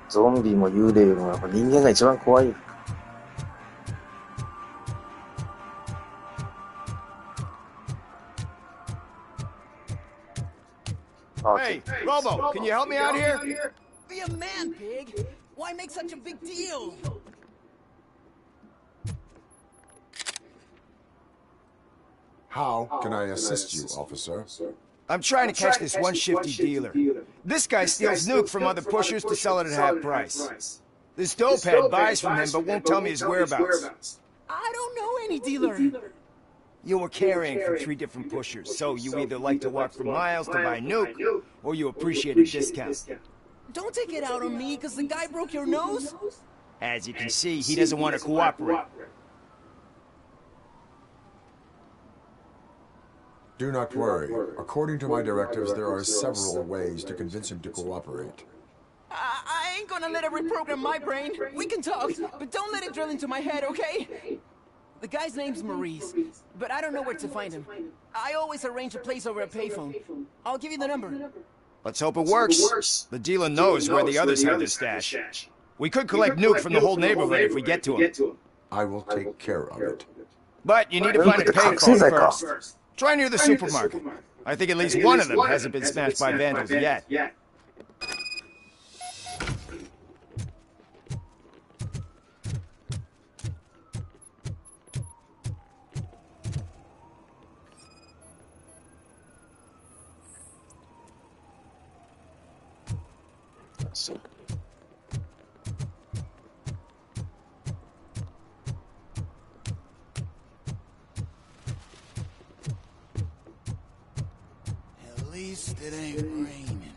ゾンビも幽霊もやっぱ人間が一番怖い。Hey, Robo, can you help me out here? Be a man, pig. Why make such a big deal? How can I assist you, officer? I'm trying to catch this one shifty dealer. This guy steals nuke from other pushers to sell it at half price. This dopehead buys from him but won't tell me his whereabouts. I don't know any dealer. You were carrying from 3 different pushers, so you either like to walk for miles to buy nuke, or you appreciate a discount. Don't take it out on me, because the guy broke your nose? As you can see, he doesn't want to cooperate. Do not worry. According to my directives, there are several ways to convince him to cooperate. I ain't gonna let it reprogram my brain. We can talk, but don't let it drill into my head, okay? The guy's name's Maurice, but I don't know where to find him. I always arrange a place over a payphone. I'll give you the number. Let's hope it works. The dealer knows where the others have their stash. We could collect nuke from the whole neighborhood if we get to him. I will take care of it. But you need to find a payphone first. Try near the supermarket. I think at least one of them hasn't been smashed by vandals yet. At least it ain't raining.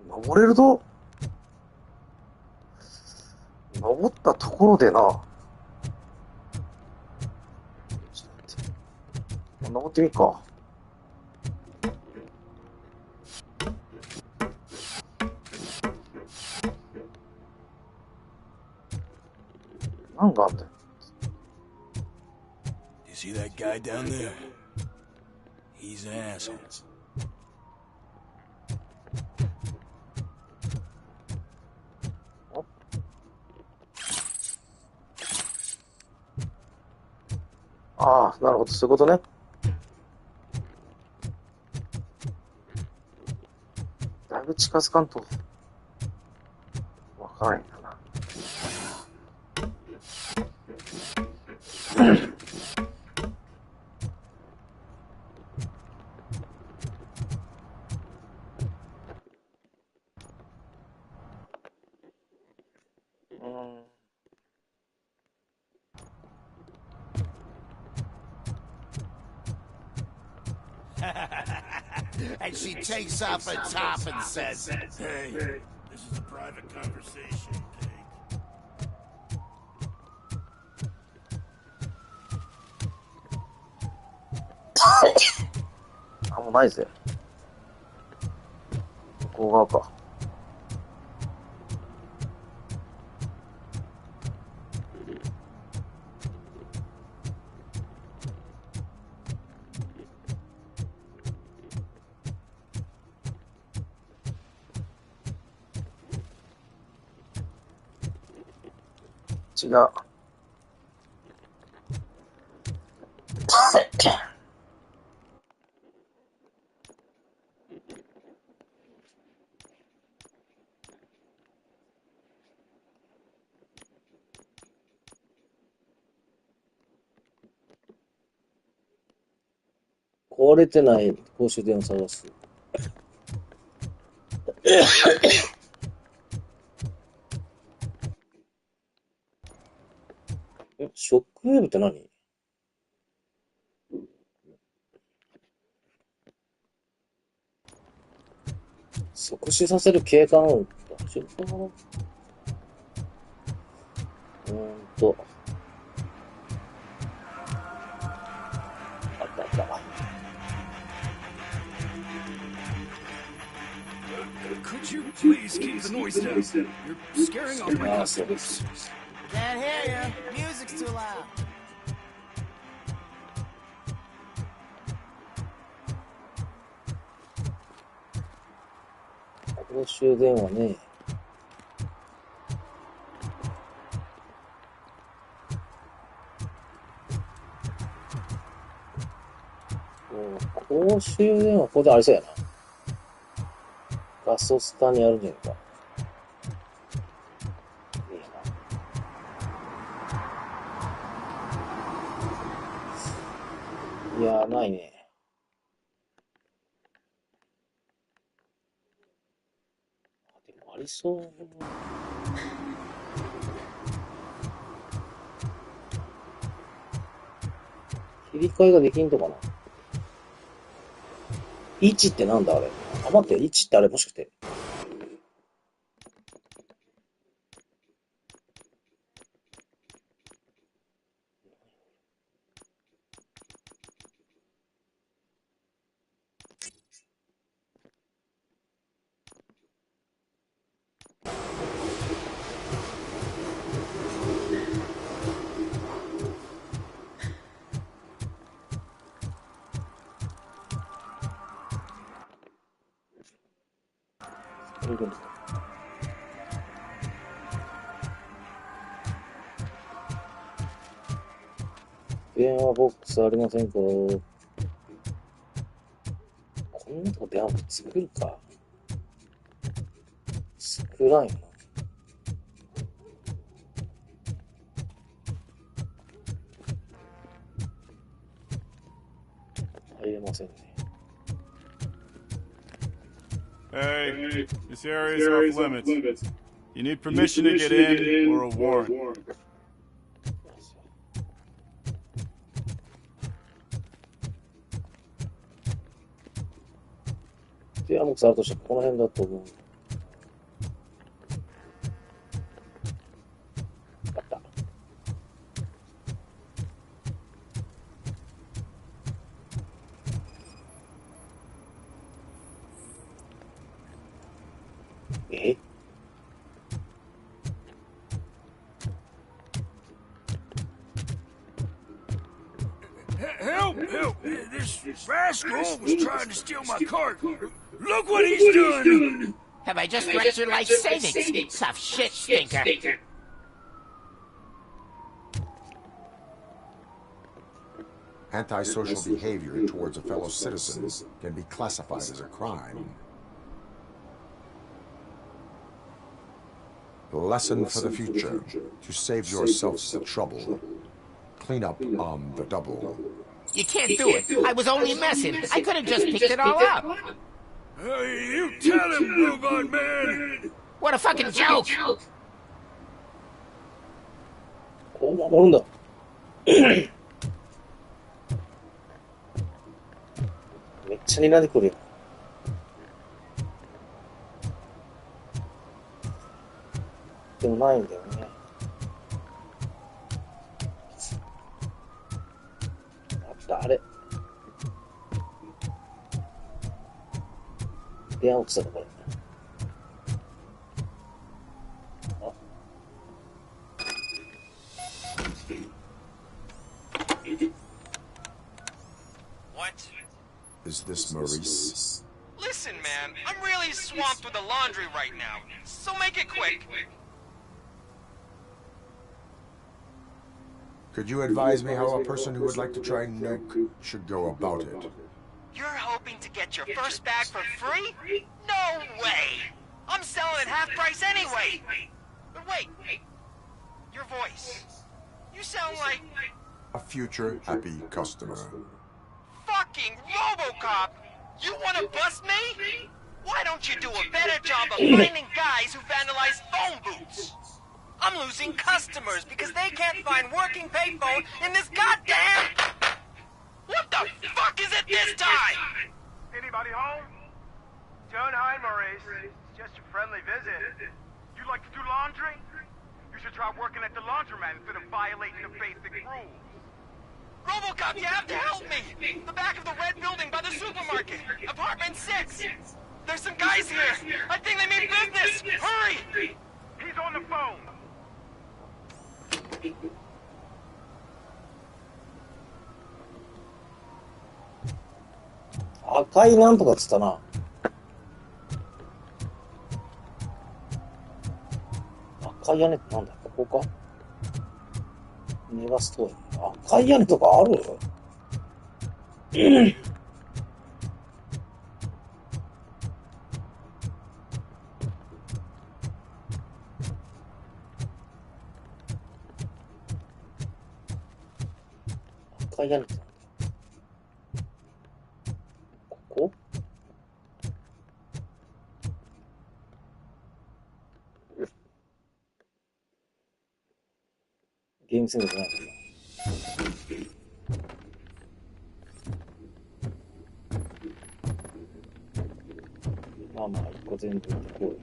登れると登ったところでな。登ってみっか。なんかあんだよ。You see that guy down there? He's an asshole.ああ、なるほど、そういうことね。だいぶ近づかんとわからないんだな。And she takes off her top and says, Hey, this is a private conversation, Pig. あ、もうないぜ。向こう側か。違う。壊れてない公衆電話探す。ショックウェーブって何？即死させる警官を大丈夫かな。あったあった。Could you please keep the noise down? You're scaring off my customers. Can't hear you. Music's too loud. 公衆電話ね。公衆電話ここでありそうやな。ガソスタにあるんじゃないか。いやー、ないね。でもありそう。切り替えができんとかな。1ってなんだあれ。あ、待って、1ってあれもしかして。電話ボックスありませんか？こんなとこ電話ボックス作るか。作らんよな。入れませんね。Hey, this area is off limits. You need permission to get in or a warrant. 電話ボックスあるとしたらこの辺だと思う。あった。え？Help! Help! This rascal was trying to steal my cart. Look what he's done! Have I just wrecked your life savings? Tough shit, stinker. Antisocial behavior towards a fellow citizen can be classified as a crime. Lesson for the future: to save yourself the trouble. Clean up on the double. You can't do it. I was only messing. I could have just picked it all up. You tell him, Robot Man! What a fucking joke! こう守るんだ。めっちゃ睨んでくるよ。でもないんだよね。あった、あれ。電話ボックスだ、これ。あ。What? Is this Maurice? Listen, man, I'm really swamped with the laundry right now, so make it quick. Could you advise me how a person who would like to try nuke should go about it? You're hoping to get your first bag for free? No way! I'm selling at half price anyway! But wait, your voice. You sound like... A future happy customer. Fucking RoboCop! You wanna bust me? Why don't you do a better job of finding guys who vandalize phone booths? I'm losing customers because they can't find working payphone in this goddamn... What the fuck is it this time? Anybody home? Don't hide, Maurice. It's just a friendly visit. You like to do laundry? You should try working at the laundromat instead of violating the basic rules. RoboCop, you have to help me! The back of the red building by the supermarket. Apartment 6. There's some guys here. I think they mean business. Hurry! He's on the phone.赤いなんとかっつったな。赤い屋根ってなんだ？ここか？ネバストーリー。赤い屋根とかある？赤い屋根ってなんだ？ここ？ゲームセンターじゃないかな。まあまあ、一個全部行こうよ。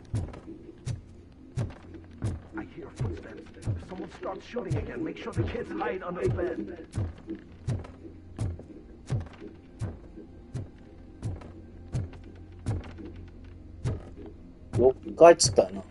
I hear footsteps. If someone starts shooting again, make sure the kids hide under the bed. 6回っつったよな。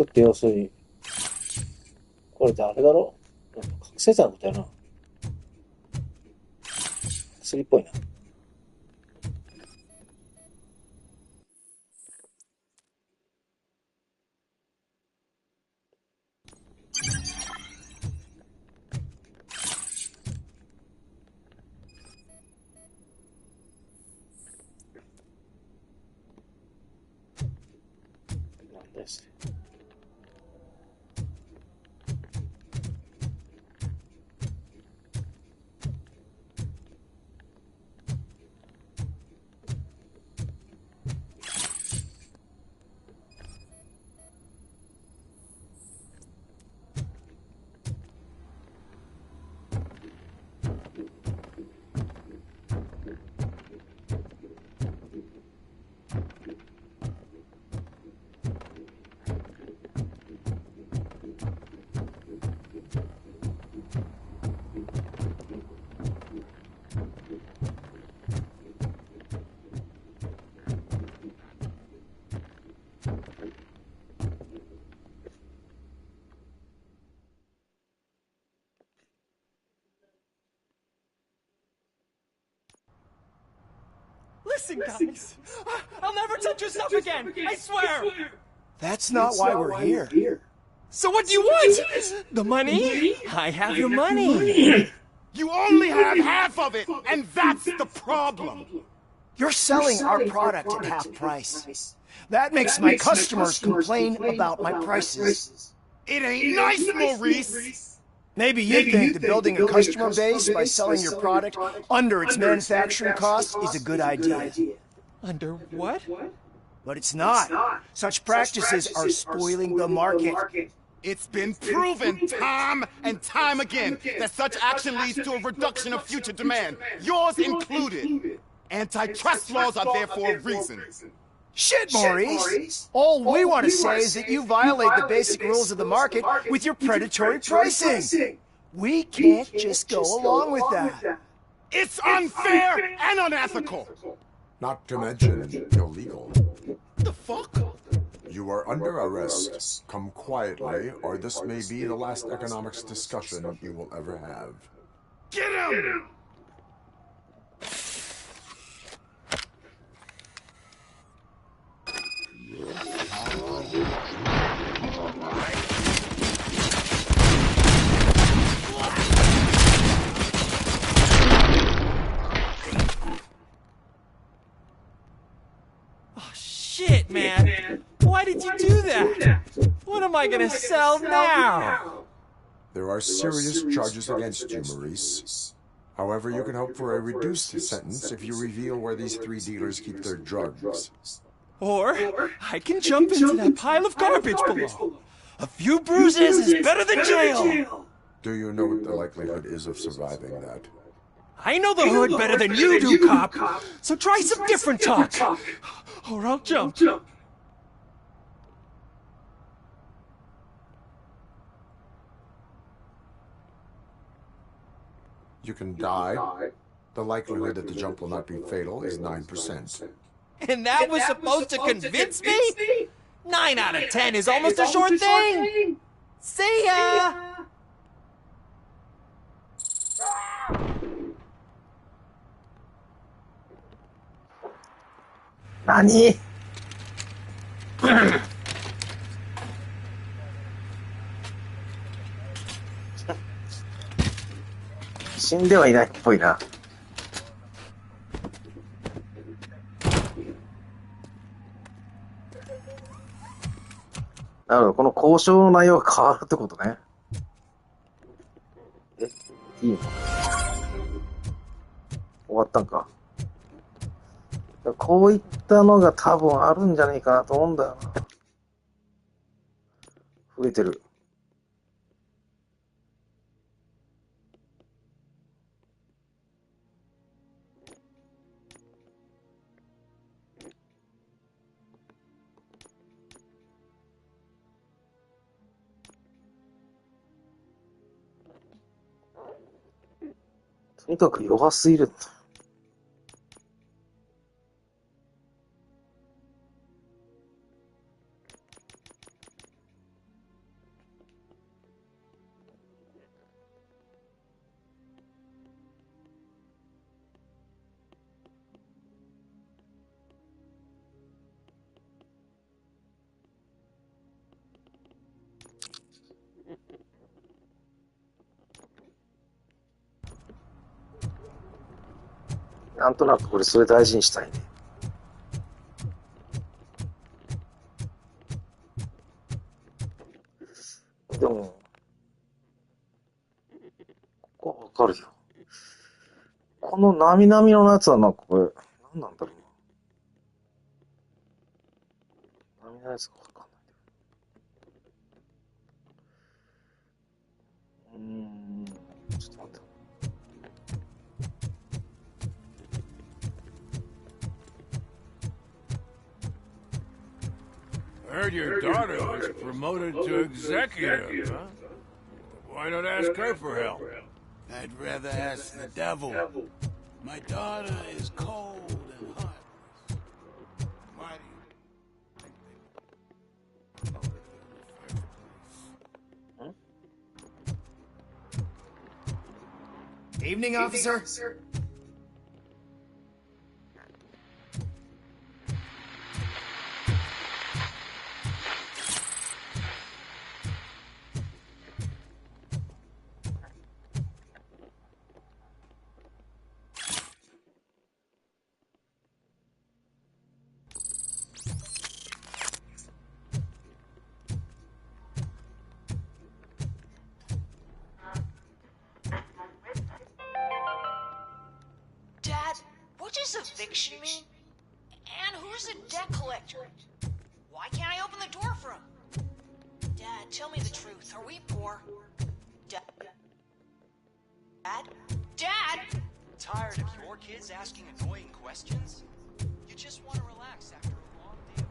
って要するに、これ誰だろう？覚醒剤のことやな。薬っぽいな。なんですね。Listen, guys, I'll never touch your stuff again, I swear! That's not why we're here. So what do you want? The money? I have your money. You only have half of it, and that's the problem. You're selling our product at half price. That makes my customers complain about my prices. It ain't nice, Maurice. Maybe you think that building a customer base by selling your product under its manufacturing costs is a good idea. Under what? But it's not. Such practices are spoiling the market. It's been proven time and time again that such action leads to a reduction of future demand, yours included. Antitrust laws are there for a reason. Shit, Maurice! All we want to say is that you violate the basic rules of the market with your predatory pricing. We can't just go along with that. It's unfair and unethical! Not to mention illegal. The fuck? You are under arrest. Come quietly, or this may be the last economics discussion you will ever have. Get him! man. Why did you do that? What am I gonna sell now? There are serious charges against you, Maurice. However, you can hope for a reduced sentence if you reveal where these 3 dealers keep their drugs. Or I can jump into that pile of garbage below. A few bruises is better than jail. Do you know what the likelihood is of surviving that? I know the hood better than you do, cop. So try some different talk. Or I'll jump. You can die. The likelihood that the jump will not be fatal is 9%. And that was supposed to convince me? 9 out of 10 is almost a sure thing. See ya! NANI?死んではいないっぽいな。なるほど、この交渉の内容が変わるってことね。いいの？終わったんか。こういったのが多分あるんじゃないかなと思うんだよな。増えてる。とにかく弱すぎる。なんとなくこれそれ大事にしたいね。でも、ここはわかるよ。このなみなみのやつはなんかこれ、何なんだろうな。なみのやつがわかんない。ちょっと待って。I heard your daughter was promoted to executive, huh? Why not ask her for help? I'd rather ask the devil. My daughter is cold and heartless. Why do you... Evening, officer. Eviction mean? And who's the debt collector? Why can't I open the door for him? Dad, tell me the truth. Are we poor? Dad? Tired of your kids asking annoying questions? You just want to relax after a long day.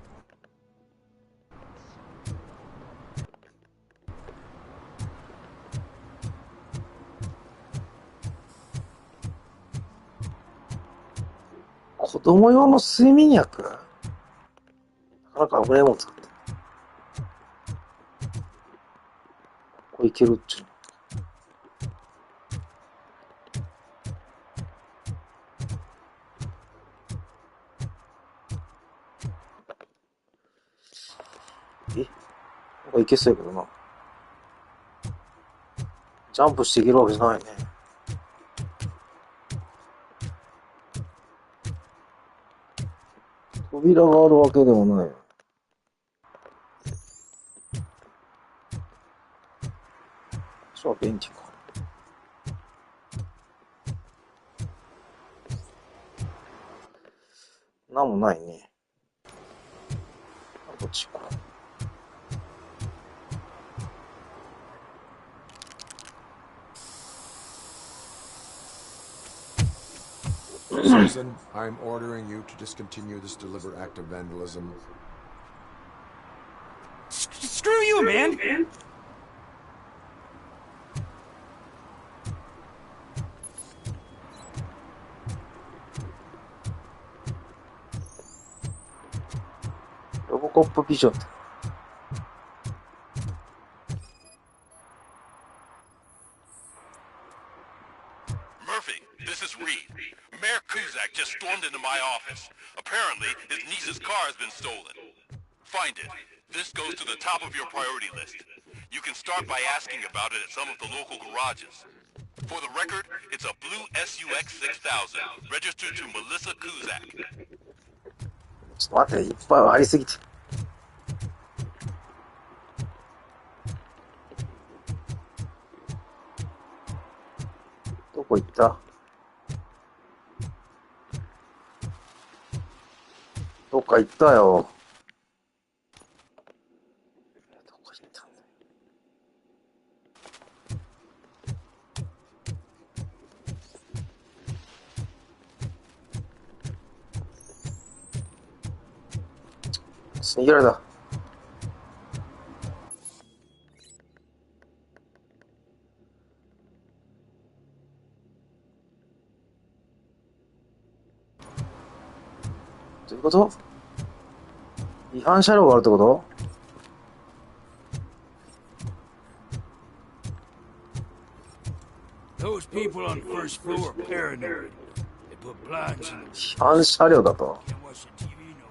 子供用の睡眠薬？なかなか危ないもん作って。これいけるっちゅう。なんかいけそうやけどな。ジャンプしていけるわけじゃないね。扉があるわけでもない。は便利か。なんもないね。こっちか。Susan, I'm ordering you to discontinue this deliberate act of vandalism. Screw you, man! 로보코프 비전. Murphy, this is Reed. Mayor Kuzak just stormed into my office. Apparently, his niece's car has been stolen. Find it. This goes to the top of your priority list. You can start by asking about it at some of the local garages. For the record, it's a blue SUX 6000, registered to Melissa Kuzak. ちょっと待って、いっぱいありすぎて。どこ行った？どっか行ったよ。どこ行ったんだよ。逃げられた。どういうこと？違反車両があるってこと？ Those people on first floor are paranoid. They put blinds in them. 違反車両だと。 Can't watch the TV no.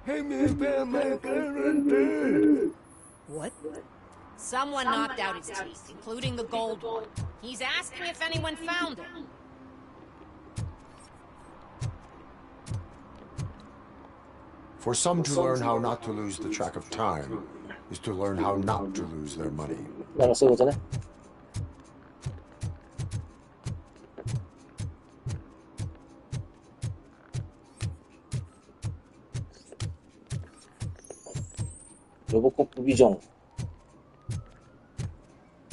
Hey man, Batman. What? Someone knocked out his teeth, including the gold one. He's asking if anyone found it. For some to learn how not to lose the track of time is to learn how not to lose their money. なんかそういうことね。ロボコップビジョン。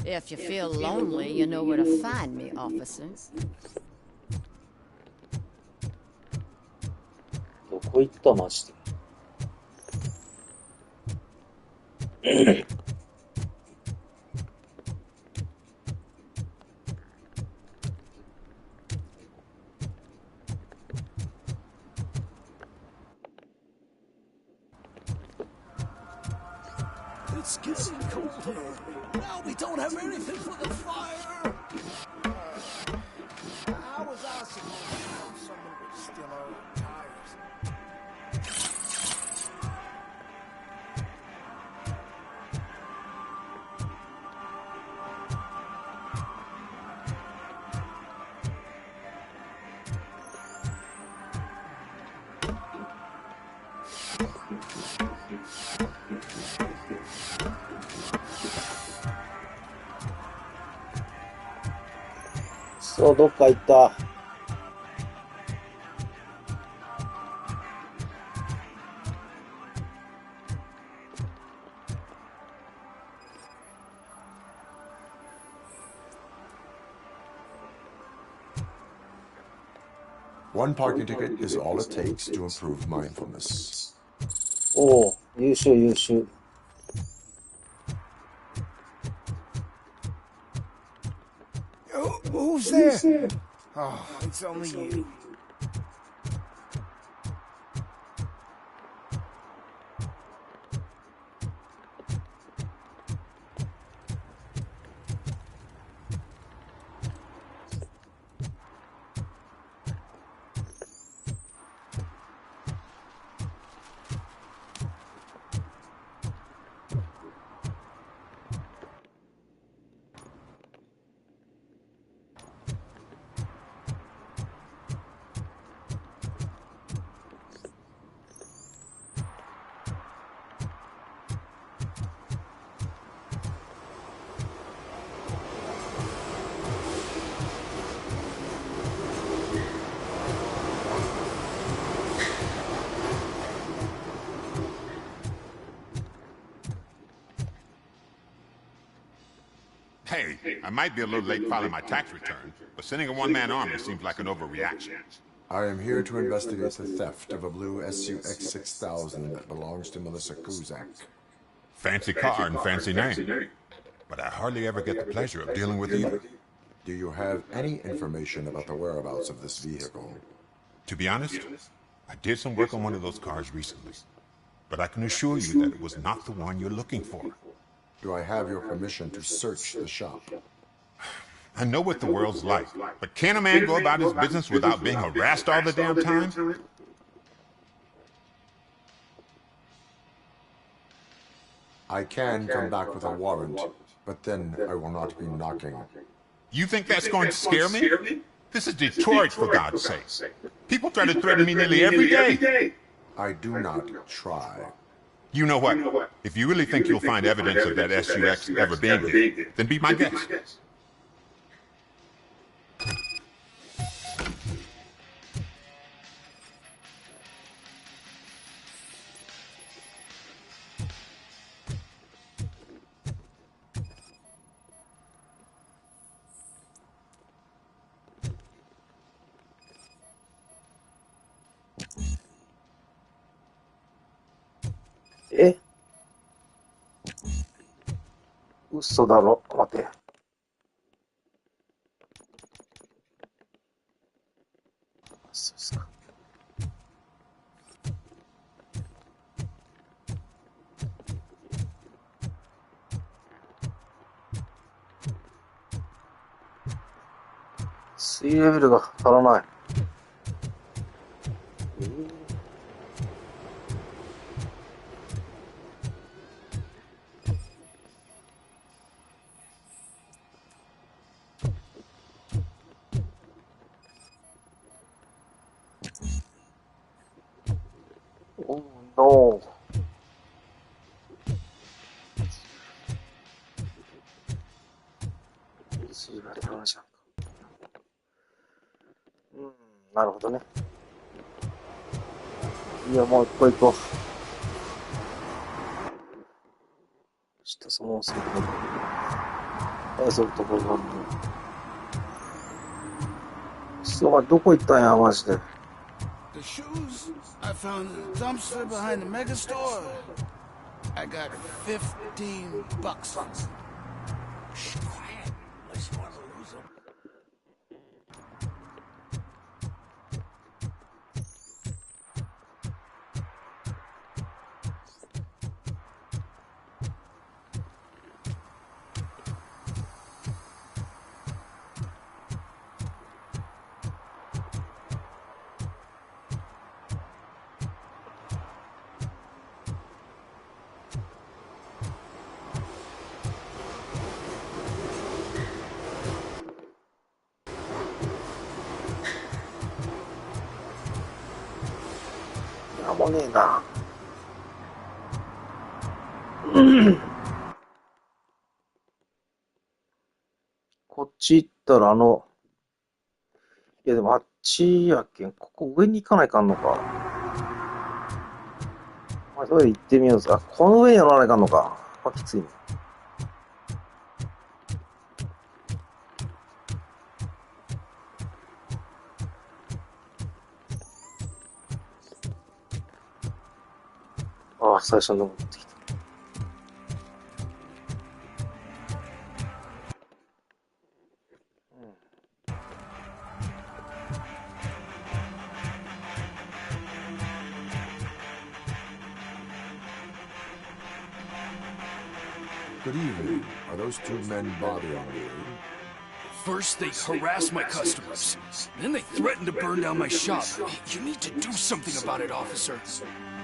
If you feel lonely, you know where to find me, officers. どこ行ったマジで。It's getting colder. Now we don't have anything for the fire. How was I supposed to know someone would steal our tires?そう、どっか行った。One parking ticket is all it takes to improve mindfulness. おお、優秀優秀。Who's there? Oh, it's only you. Hey, I might be a little late filing my tax return, but sending a one-man army seems like an overreaction. I am here to investigate the theft of a blue SUX 6000 that belongs to Melissa Kuzak. Fancy car and fancy name. But I hardly ever get the pleasure of dealing with either. Do you have any information about the whereabouts of this vehicle? To be honest, I did some work on one of those cars recently. But I can assure you that it was not the one you're looking for. Do I have your permission to search the shop? I know what the world's like, but can a man go about his business without being harassed all the damn time? I can come back with a warrant, but then I will not be knocking. You think that's going to scare me? This is Detroit, for God's sake. People try to threaten me nearly every day. I do not try. You know what? If you really think you'll find evidence of that SUX ever being here, then be my guest.え？嘘だろ。待て。そうですか。水レベルが足らない。Oh no. 水が足らないじゃんか。なるほどね。いや、もう一個行こう。下その先に遊ぶところがあるの。そう、どこ行ったんや、マジで。The shoes I found in the dumpster behind the mega store. I got $15 on them. Shh, quiet. Unless you want to lose them.なんもねえな。こっち行ったらいやでもあっちやけん、ここ上に行かないかんのか。まあ、それで行ってみようぜ。この上に乗らないかんのか。きついね。ああ、最初に登ってきた。Good evening. Are those two men bothering you? First, they harass my customers. Then they threaten to burn down my shop. You need to do something about it, officer.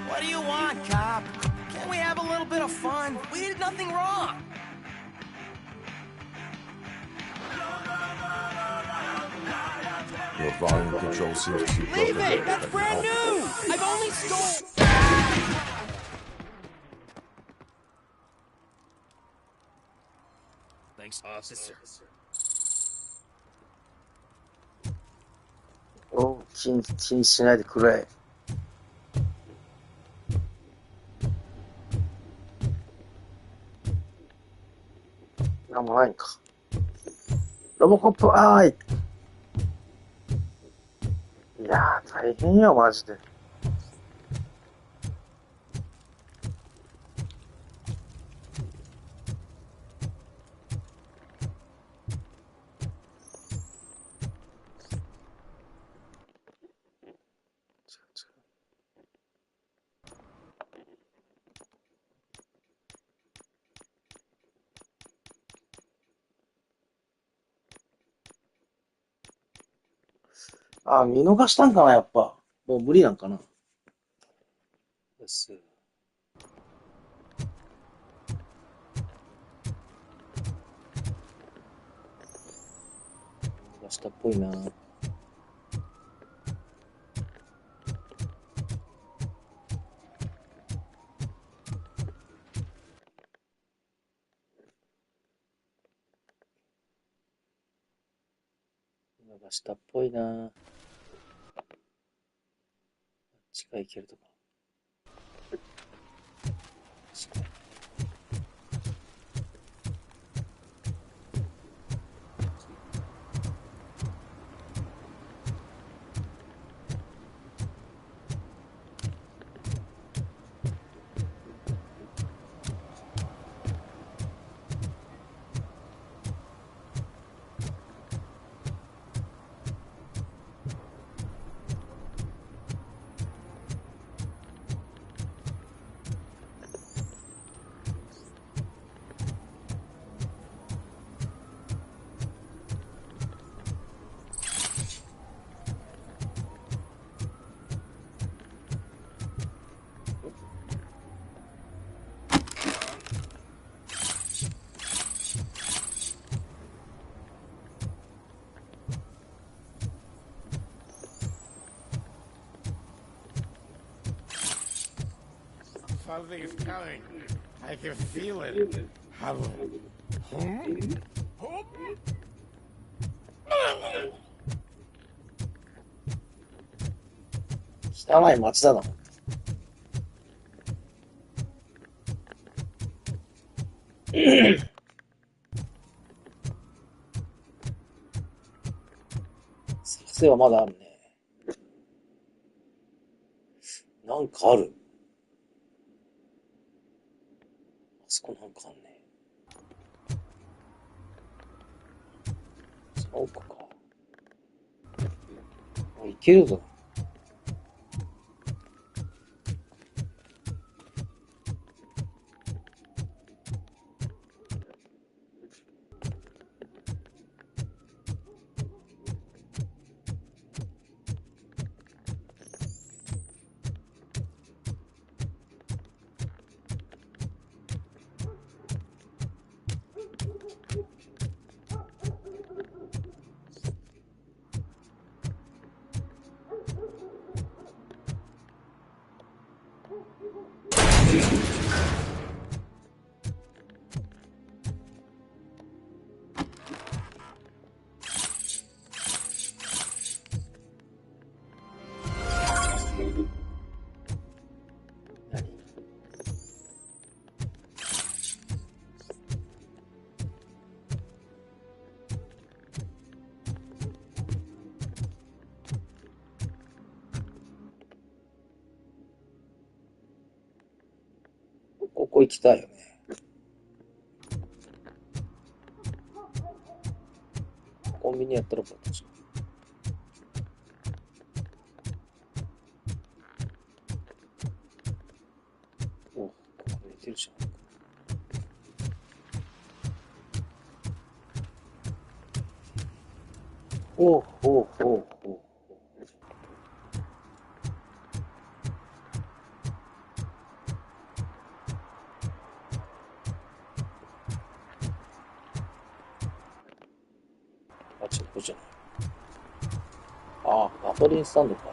What do you want, cop? Can't we have a little bit of fun? We did nothing wrong. Your volume control seems to be broken. Leave it! That's brand new! I've only stole... Thanks, officer. おう、気にしないでくれ。なんもないんか。ロボコップ、いやー、大変よ、マジで。見逃したんかな、やっぱ。もう無理なんかな。です。見逃したっぽいな。見逃したっぽいな。近いけるとか。近い。Something's coming. I can feel it.汚い街だな。先生はまだあるね。なんかある。あそこなんかあんね。その奥か。いけるぞ。ここ行きたいよね。コンビニやったらこっち。お、ここ寝てるじゃん。おうおうおうおう。ちょっとじゃない。ガソリンスタンドか。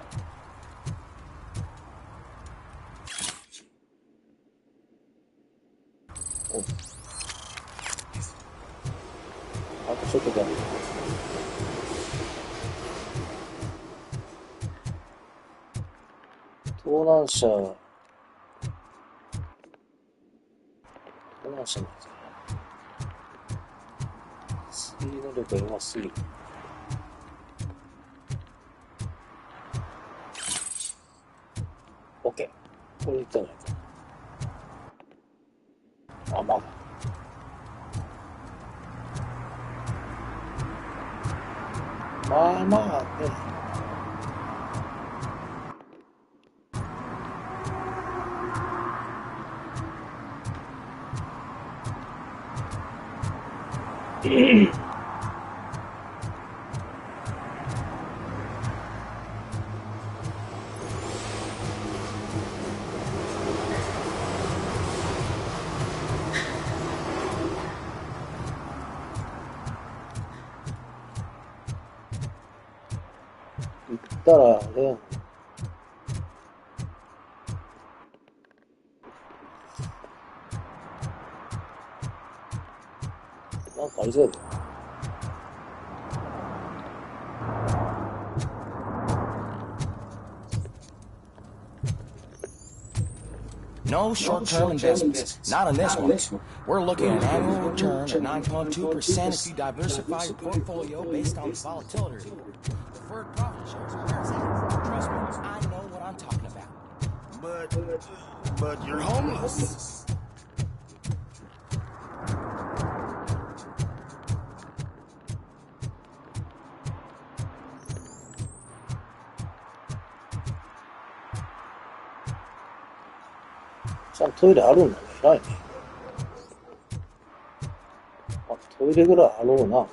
お。あとちょっとだ。盗難車なんですか。推理能力が弱すぎる。OK。これいったんじゃないか。あ、まだ。まあまあね。行ったらね、なんかありそうだよ。No short-term investments. Not on this one. We're looking at an annual return of 9.2% if you diversify your portfolio based on the volatility. Deferred profit shares are where it's at. Trust me, I know what I'm talking about. But you're homeless.ちゃんとトイレあるんだね。偉いね。あ、トイレぐらいあろうな。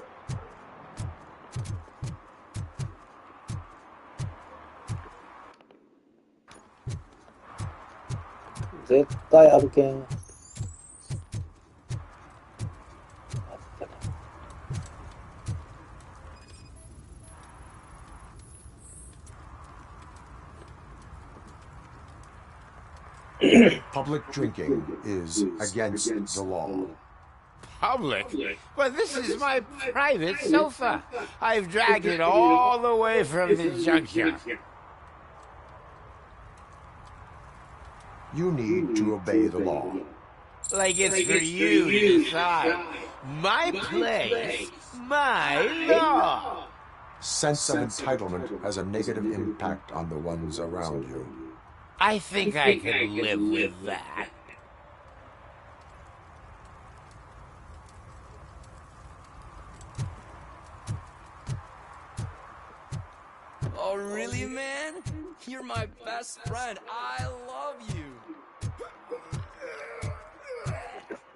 絶対あるけん。Public drinking is against the law. Public? But this is my private sofa. I've dragged it all the way from the junkyard. You need to obey the law. Like it's for you to decide. My place, my law. Sense of entitlement has a negative impact on the ones around you. I think I could live with that. Oh, really, man? You're my best friend. I love you.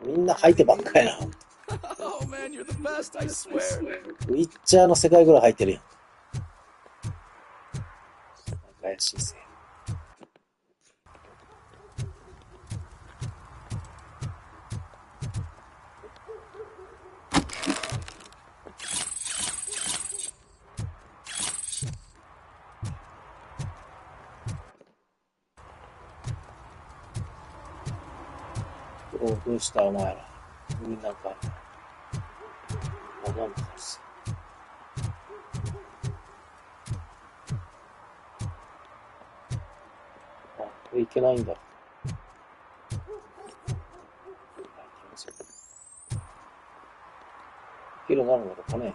みんな入ってばっかりな。Oh, man, you're the best, I swear. ウィッチャーの世界ぐらい入ってるやん。怪しいぜ。どうしたお前ら。みんなか。あ、なんかです。あ、これいけないんだ。いけるようになるのかね。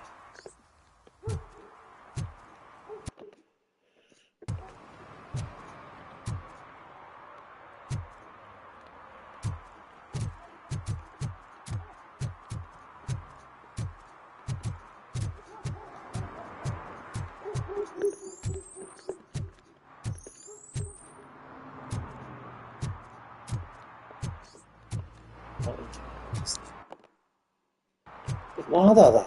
まだだ。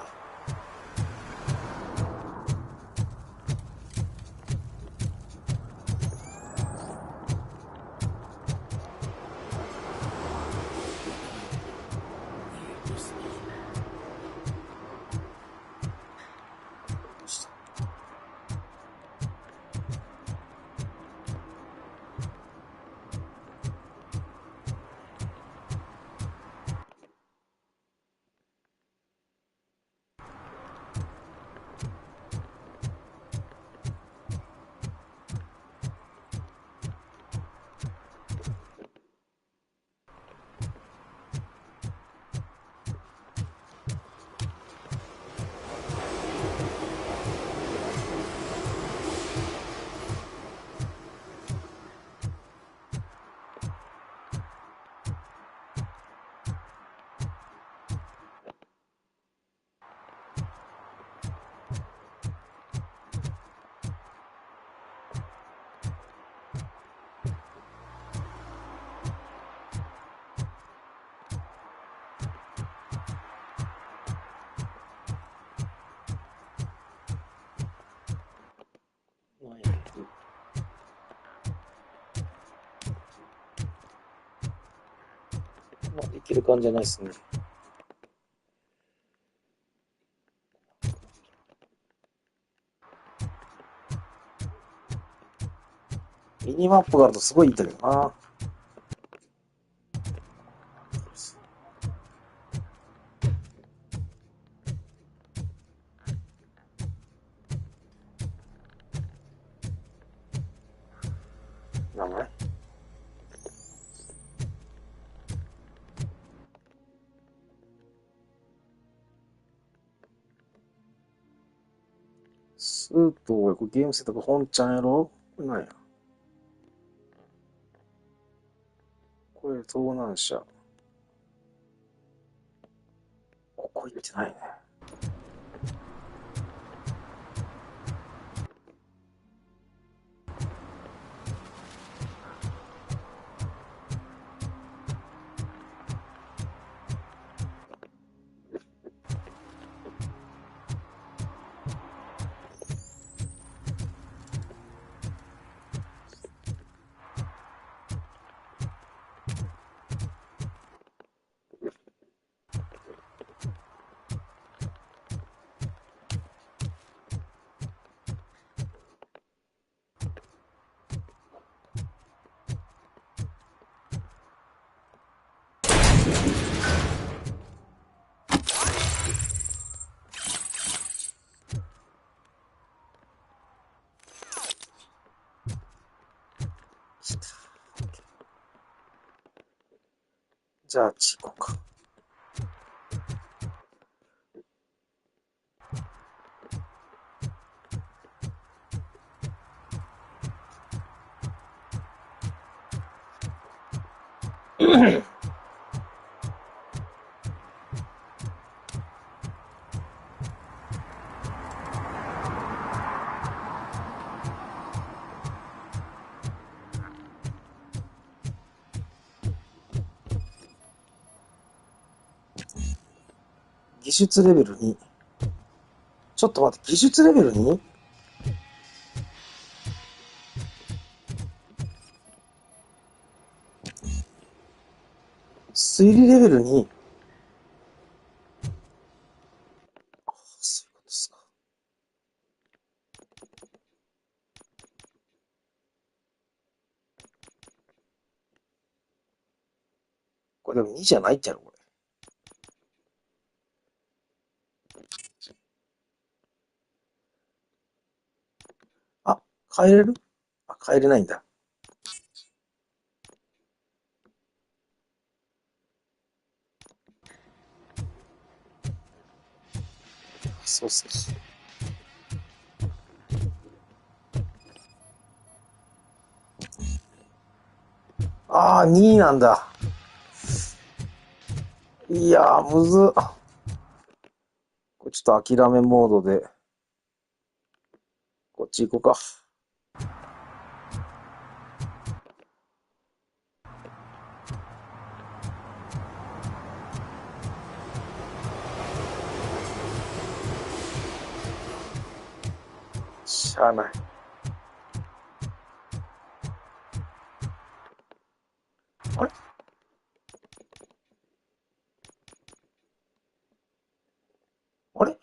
ける感じじゃないですね。ミニマップがあるとすごいいいんだけどな。名前スーと、これゲームセットが本ちゃんやろ？これ何や？これ盗難車。ここ行ってないね。じゃあ、あっち行こうか。技術レベル2。ちょっと待って、技術レベル 2？ 推理レベル 2？ あ、そういうことですか。これでも2じゃないってやろ、これ。あ、変えれる？あ、変えれないんだ。そうっすね。ああ、2なんだ。いやー、むずっ。これちょっと諦めモードで。こっち行こうか。しゃあない。あれ？あれ？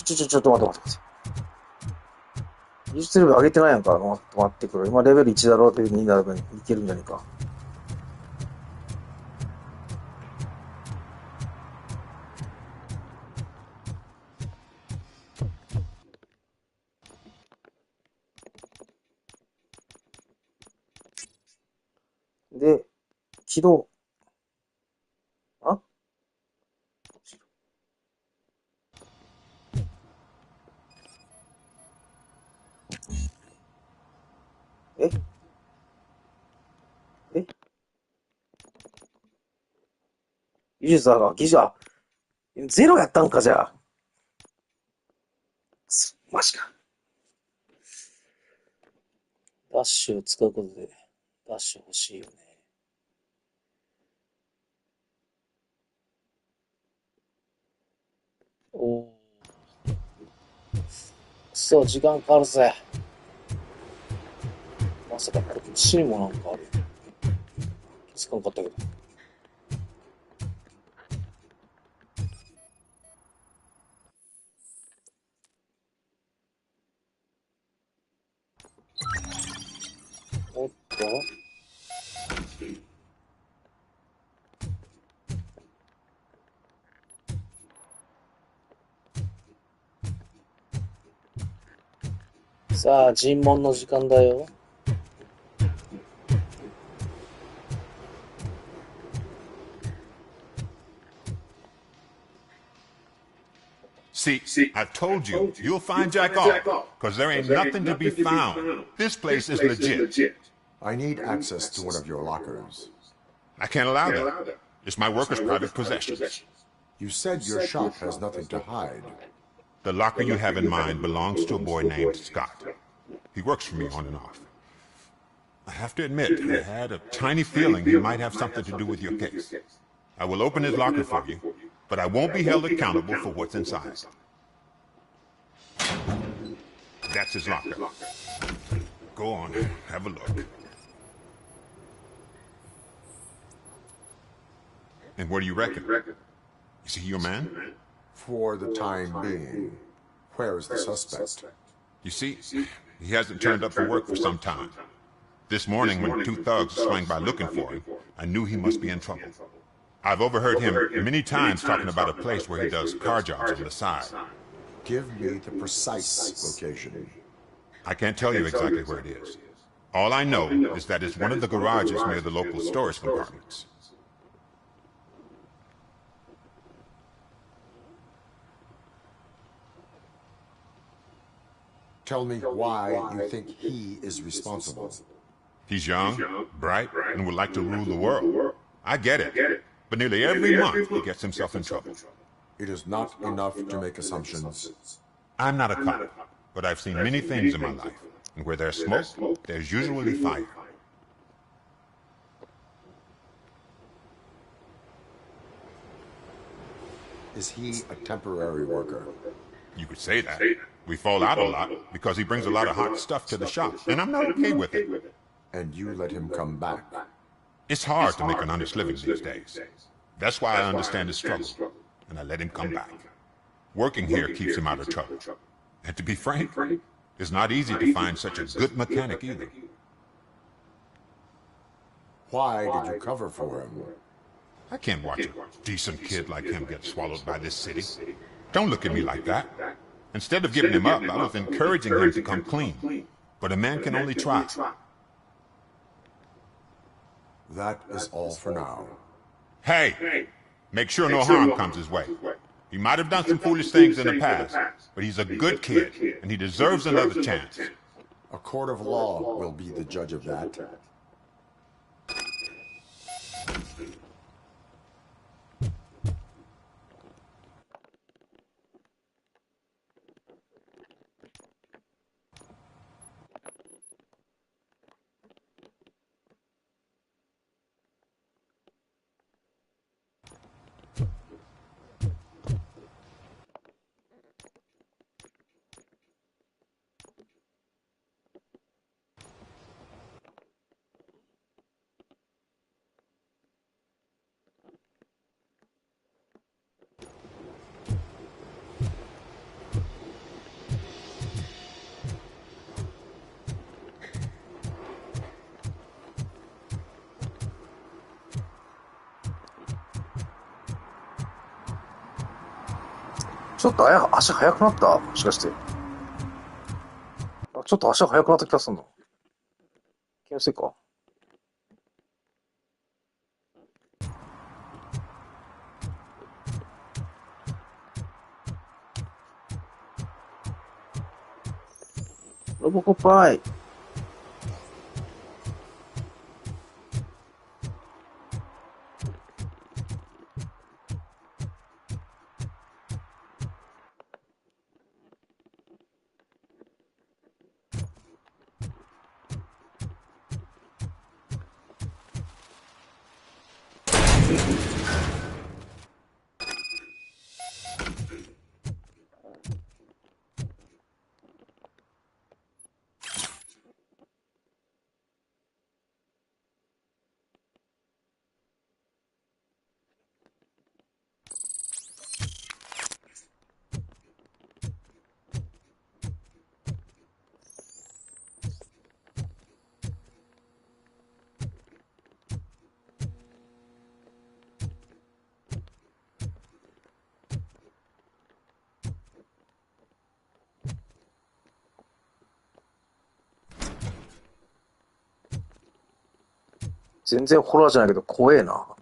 ちょっと待って。技術レベル上げてないやんか。待ってくれ。今レベル1だろう、レベル2だろう、いけるんじゃねえか。で、起動。あ？え？ゼロやったんか、じゃあ。マジか。ダッシュを使うことで、ダッシュ欲しいよね。おー。そう、時間かかるぜ。まさかこっちにもなんかある。つかんかったけど。おっと。さあ、尋問の時間だよ。See, I told you, you'll find Jack off, because there ain't nothing to be found. This place is legit. I need access to one of your lockers. I can't allow that. It's my workers' private possessions. You said your shop has nothing to hide. The locker you have in mind belongs to a boy named Scott. He works for me on and off. I have to admit, I had a tiny feeling he might have something to do with your case. I will open his locker for you, but I won't be held accountable for what's inside. That's his locker. Go on, have a look. And what do you reckon? Is he your man? For the time being. Where is the suspect? You see, he hasn't turned up for work for some time. This morning, when two thugs swang by looking for him, I knew he must be in trouble. I've overheard him many times talking about a place where he does car jobs on the side. Give me the precise location. I can't tell you exactly where it is. All I know is that it's one of the garages near the local storage compartments. Tell me why you think he is responsible. He's young, bright, and would like to rule the world. I get it. But nearly every month he gets himself in trouble. It is not enough to make assumptions. I'm not a cop, but I've seen many things in my life. And where there's smoke, there's usually fire. Is he a temporary worker? You could say that. We fall out a lot because he brings a lot of hot stuff to the shop, and I'm not okay with it. And you let him come back? It's hard to make an honest living these days. That's why I understand his struggle, and I let him come back. Working here keeps him out of trouble. And to be frank, it's not easy to find such a good mechanic either. Why did you cover for him? I can't watch a decent kid like him get swallowed by this city. Don't look at me like that. Instead of giving him up, I was encouraging him to come clean. But a man can only try. That is all for now. Hey! Make sure no harm comes his way. He might have done some foolish things in the past, but he's a good kid, and he deserves another chance. A court of law will be the judge of that.ちょっと足速くなったもしかして。ちょっと足速くなった気がするの。気のせいか。ロボコップアイ。全然ホラーじゃないけど怖えな。犯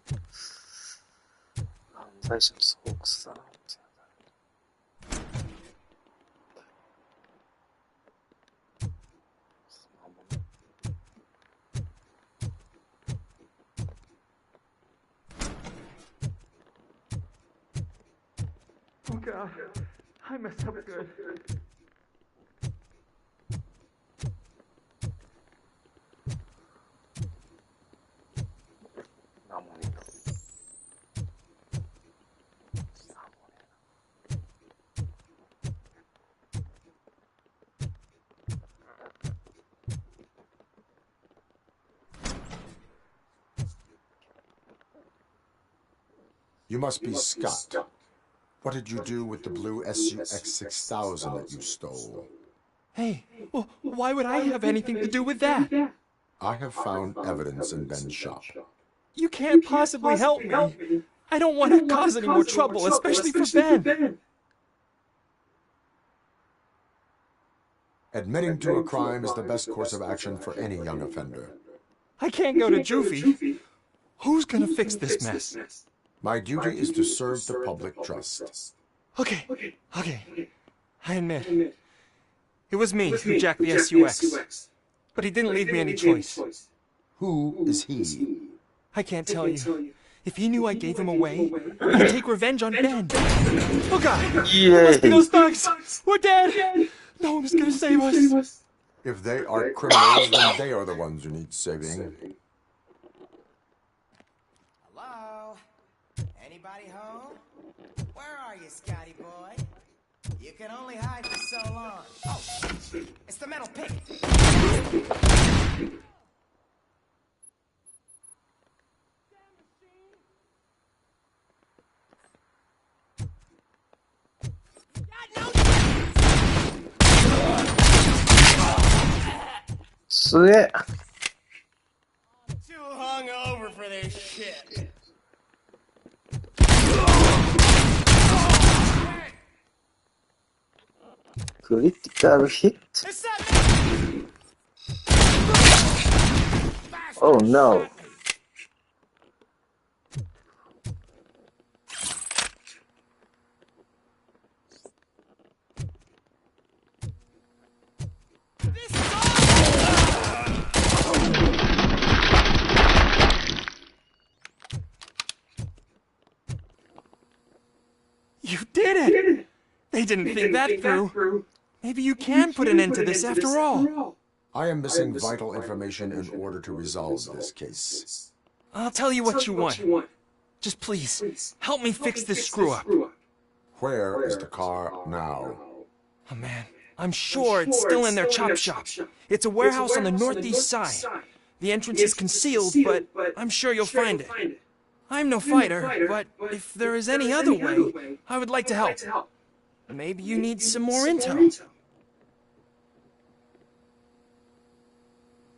罪者の巣窟だな。Oh God, I messed up good. You must be Scott. What did you do with the blue SUX 6000 that you stole? Hey, well, why would I have anything to do with that? I have found evidence in Ben's shop. You can't possibly help me. I don't want to cause any more trouble, especially for Ben. Admitting to a crime is the best course of action for any young offender. I can't go to juvie. Who's gonna fix this mess? My duty is to serve the public trust. Okay. I admit. It was me who jacked the SUX. But he didn't leave me any choice. Who is he? I can't tell you. If he knew I gave him away, he'd take revenge on Ben. Oh God! It must be those thugs! We're dead! No one was gonna save us. If they are criminals, then they are the ones who need saving. Hello? Anybody home? Where are you, Scotty boy? You can only hide for so long. Oh, it's the metal pig. Sweet. Too hungover for this shit. Critical hit. Oh no. You did it! They didn't think that through. Maybe you can put an end to this after all. I am missing vital information in order to resolve this case. I'll tell you what you want. Just please, help me fix this screw-up. Where is the car now? Oh man, I'm sure it's still in their chop shop. It's a warehouse on the northeast side. The entrance is concealed, but I'm sure you'll find it. I'm no fighter, but if there is any other way, I would like to help. Maybe you need some more intel.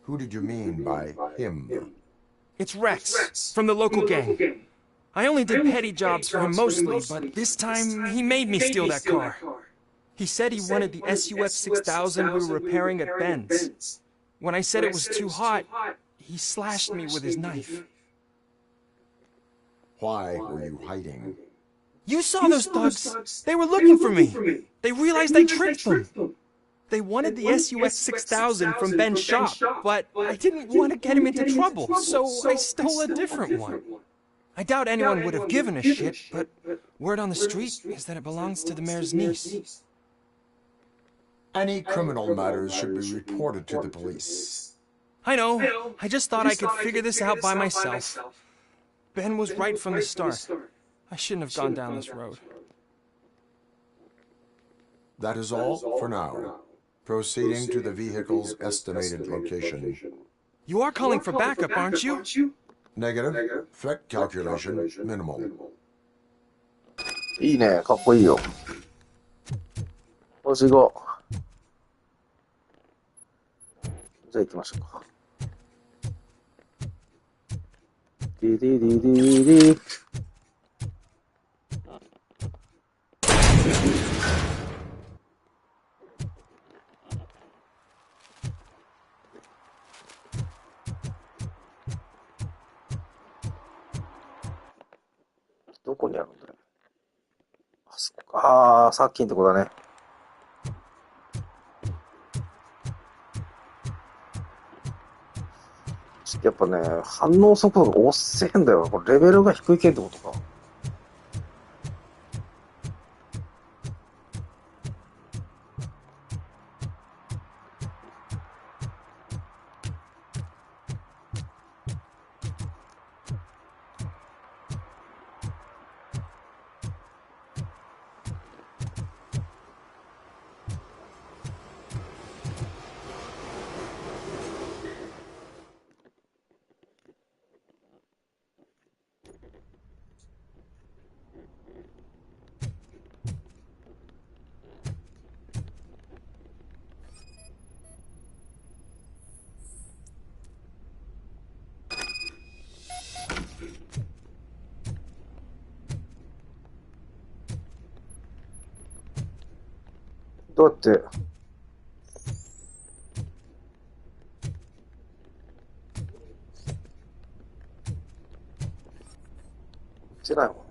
Who did you mean by him? It's Rex, from the local gang. I only did petty jobs for him mostly, but this time he made me steal that car. He said he wanted the SUX 6000 we were repairing at Ben's. When I said it was too hot, he slashed me with his knife. Why were you hiding? You saw those thugs. They were looking for me. They realized I tricked them. They wanted the SUX 6000 from Ben's shop, but I didn't want to get him into trouble, so I stole a different one. I doubt anyone would have given a shit, but word on the street is that it belongs to the mayor's niece. Any criminal matters should be reported to the police. I know. I just thought I could figure this out by myself. Ben was right from the start. I shouldn't have gone down this road. That is all for now. Proceeding to the vehicle's estimated location. You are calling for backup, aren't you? Negative. Threat calculation minimal. いいね、かっこいいよ。星5。じゃあ行きましょうか。ディディディディディ。どこにあるんだよ。ああ、さっきのとこだね。やっぱね、反応速度が遅いんだよ。これレベルが低いけんってことか。どうやって、打てないもんね。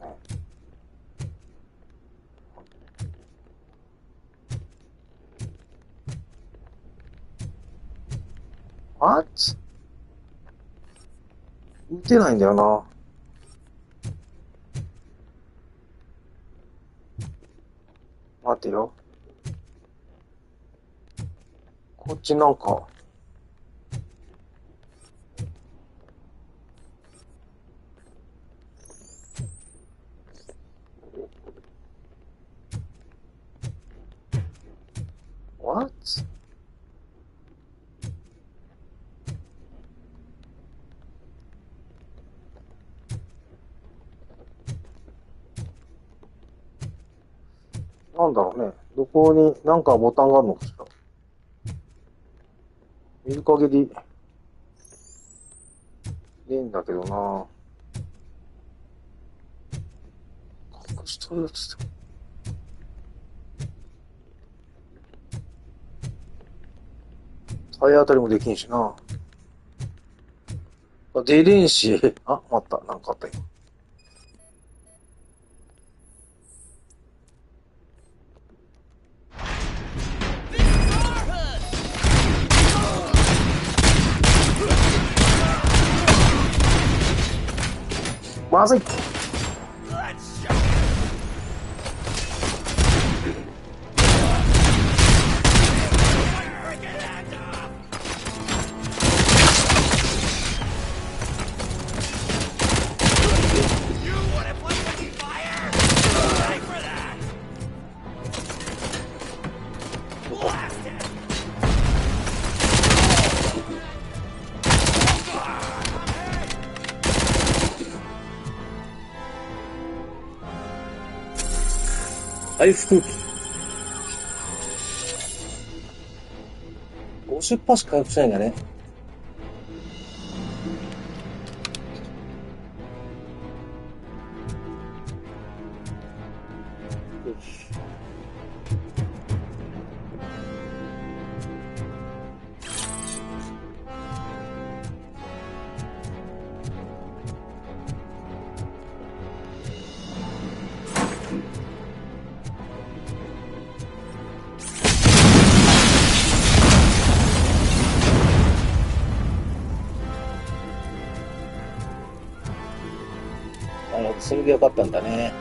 What？ 打てないんだよな。待てよ。こっちなんか。What？ なんだろうね。どこになんかボタンがあるのかしら。見る限り、ねえんだけどな。隠しとるやつって。体当たりもできんしな。出れんし。あ、待った。なんかあったよ。まずい。回復。50%しか回復しないんだね。それでよかったんだね。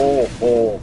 ほ。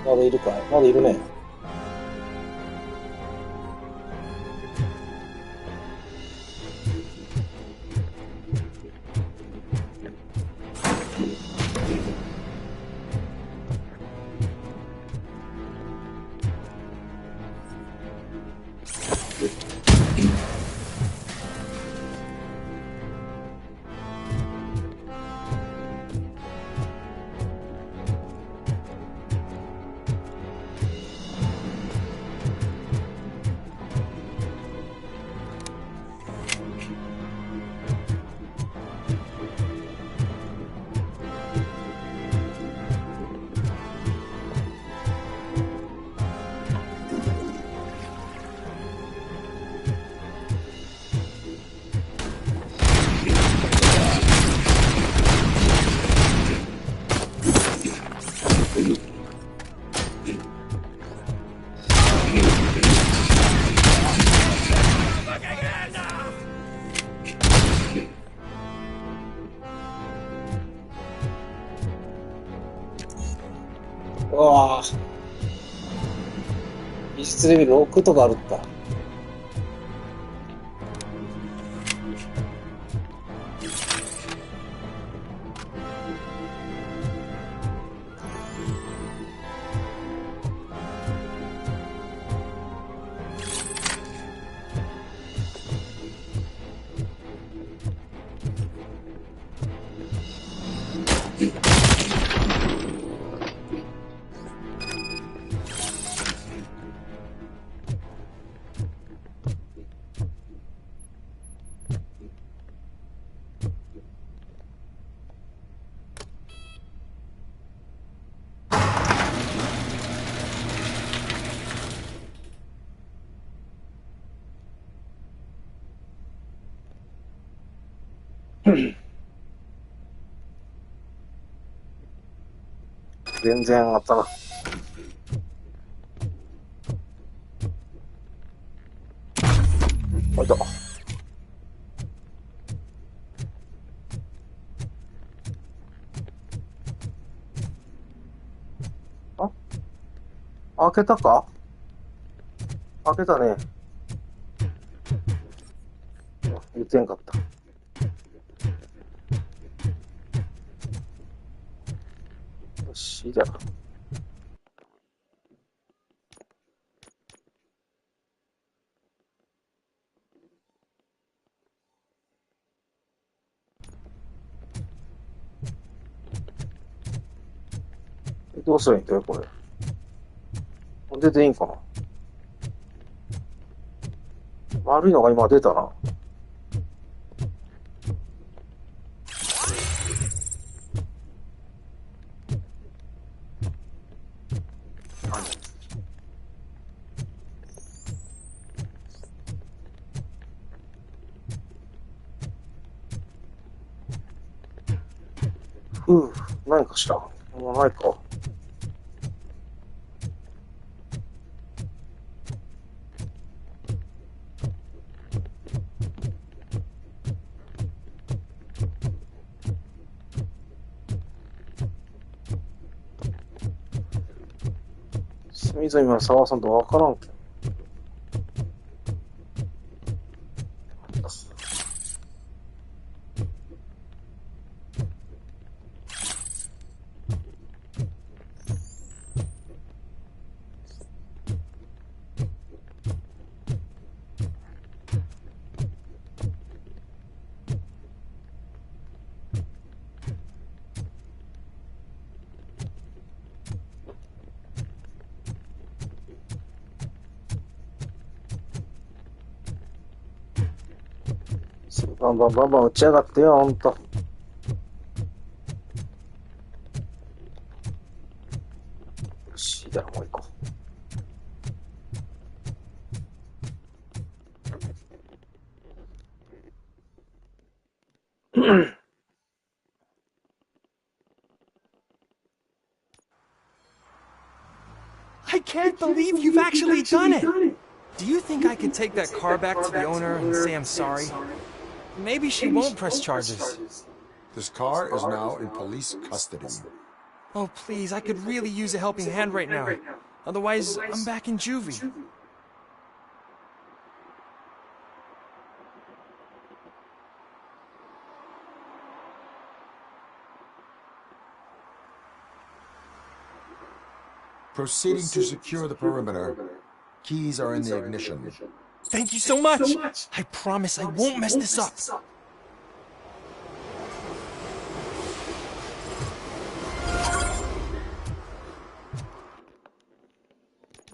まだいるかい？まだいるね。うわぁ。技術レベル6とかあるった。全然あったな。あいた。あ、開けたか？開けたね。言ってんかった。よし、じゃあ。どうすりゃいいんだよ、これ。出ていいんかな？悪いのが今出たな。何かしら？もうないか。隅々は沢さんとわからんけど。バンバンバンバン打ち上がってよ、ほんと。よし、いいだろ、もう行こう。I can't believe you've actually done it! Do you think I could take that car back to the owner and say I'm sorry? Maybe she won't press charges. This car is now in police custody. Oh, please, I could really use a helping hand right now. Otherwise, I'm back in juvie. Proceeding to secure the perimeter. Keys are in the ignition. Thank you so much! I promise I won't mess this up.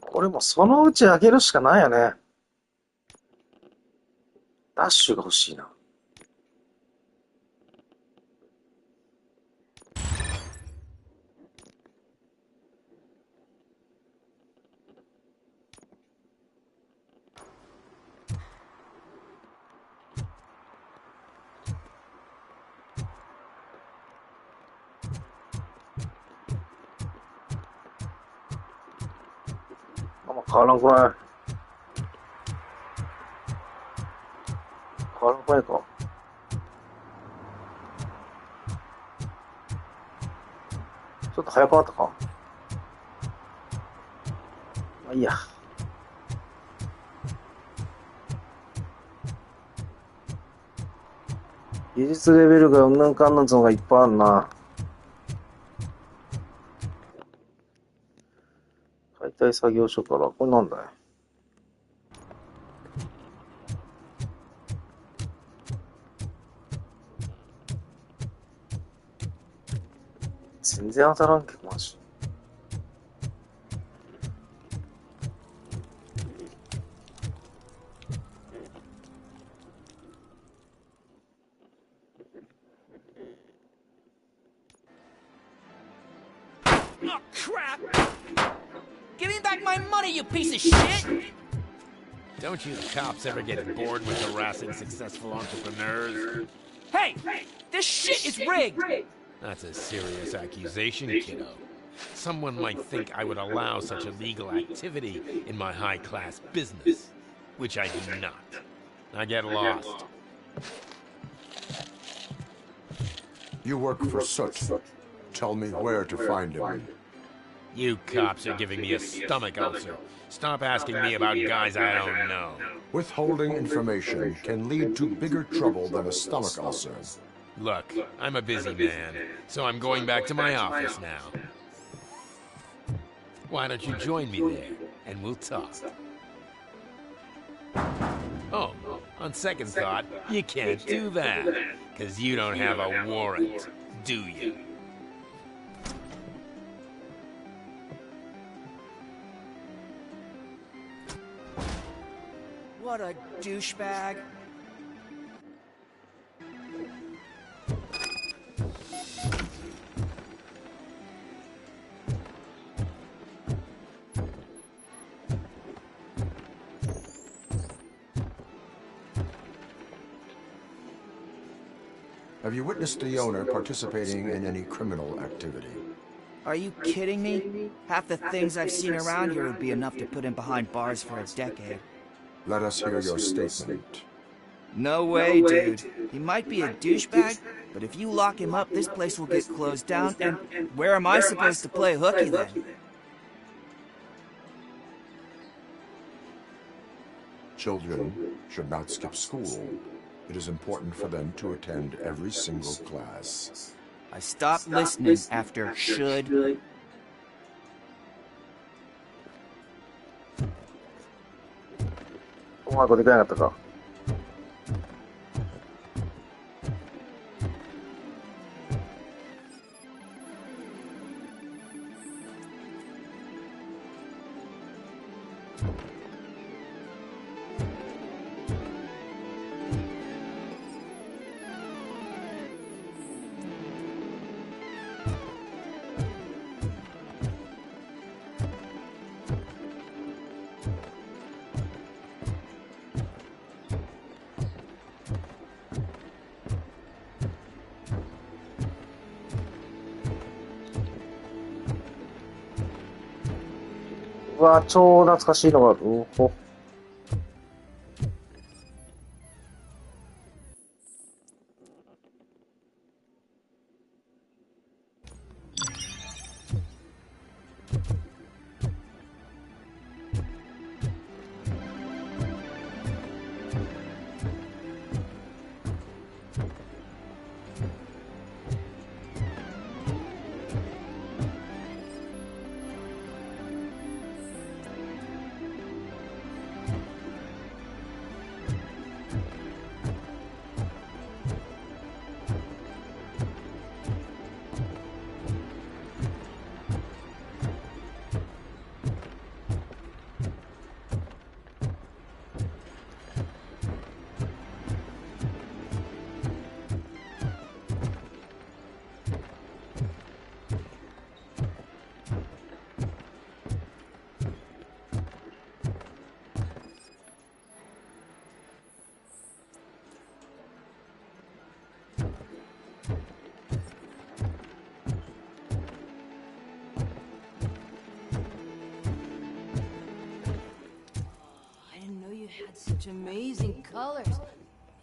これもそのうち上げるしかないよね。ダッシュが欲しいな。変わらんくない？変わらんくないか？ちょっと早くなったか？まあいいや。技術レベルがうんぬんかんぬんつのがいっぱいあるな。解体作業所から、これなんだい？全然当たらんけど、マジ。Oh, crap! Give me back my money, you piece of shit! Don't you cops ever get bored with harassing successful entrepreneurs? Hey! This shit is rigged! That's a serious accusation, kiddo. Someone might think I would allow such illegal activity in my high-class business, which I do not. I get lost. You work for Soot. Tell me where to find him. You cops are giving me a stomach ulcer. Stop asking me about guys I don't know. Withholding information can lead to bigger trouble than a stomach ulcer. Look, I'm a busy man, so I'm going back to my office now. Why don't you join me there, and we'll talk. Oh, on second thought, you can't do that, because you don't have a warrant, do you? What a douchebag. Have you witnessed the owner participating in any criminal activity? Are you kidding me? Half the things I've seen around here would be enough to put him behind bars for a decade. Let us hear your statement. No way, dude. He might be a douchebag, but if you lock him up, this place will get closed down, and where am I supposed to play hooky then? Children should not skip school. It is important for them to attend every single class. I stopped listening after should. Oh, これでかいなかったか。うわ、超懐かしいのがある。うほ。Had such amazing colors.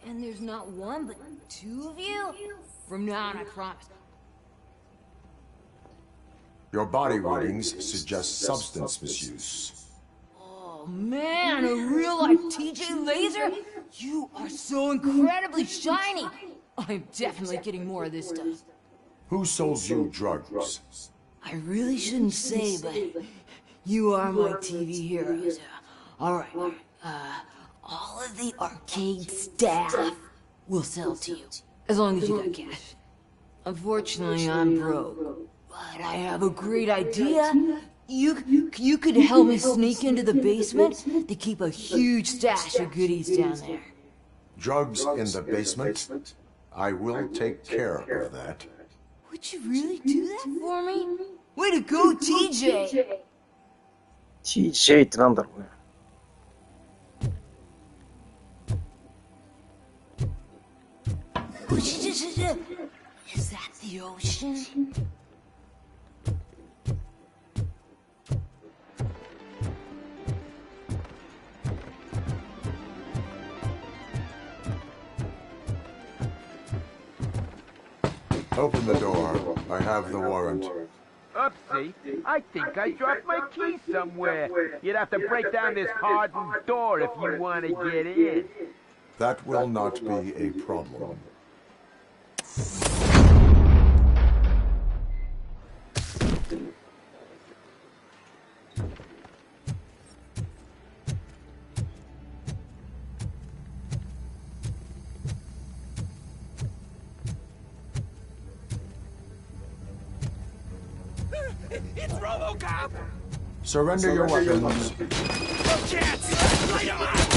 And there's not one, but two of you? From now on, I promise. Your body readings suggest substance misuse. Oh man, a real-life TJ laser? You are so incredibly shiny. I'm definitely getting more of this stuff. Who sold you drugs? I really shouldn't say, but you are my TV heroes. Alright, all of the arcade staff will sell to you, as long as you got cash. Unfortunately, I'm broke, but I have a great idea. You could help me sneak into the basement. They keep a huge stash of goodies down there. Drugs in the basement? I will take care of that. Would you really do that for me? Way to go, TJ! TJ ってなんだろうね。Is that the ocean? Open the door. I have the warrant. Oopsie. I think I dropped my key somewhere. You'd have to break down this hardened door if you want to get in. That will not be a problem. It's RoboCop! Surrender your weapons. No chance! Light 'em up!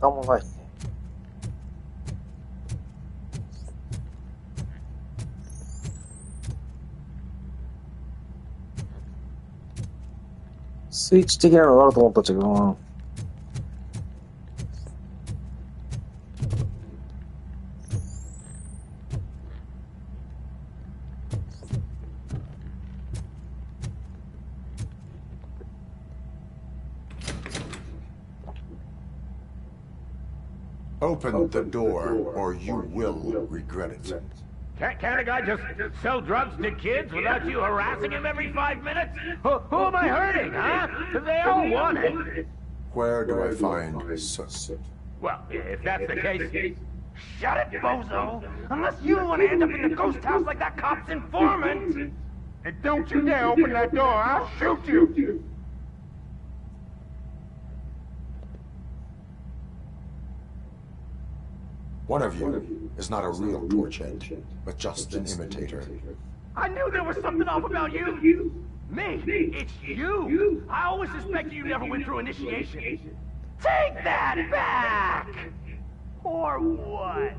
なんもないね。スイッチ的なのがあると思ったんだけどな。Open the door, or you will regret it. Can't a guy just sell drugs to kids without you harassing him every 5 minutes? Who am I hurting, huh? They all want it. Where do I find soot? Well, if that's the case, shut it, bozo! Unless you want to end up in the ghost house like that cop's informant! And don't you dare open that door, I'll shoot you! One of you is not a real torchhead, but just an imitator. I knew there was something off about you! Me? It's you! I always suspected you never went through initiation. Take that back! Or what?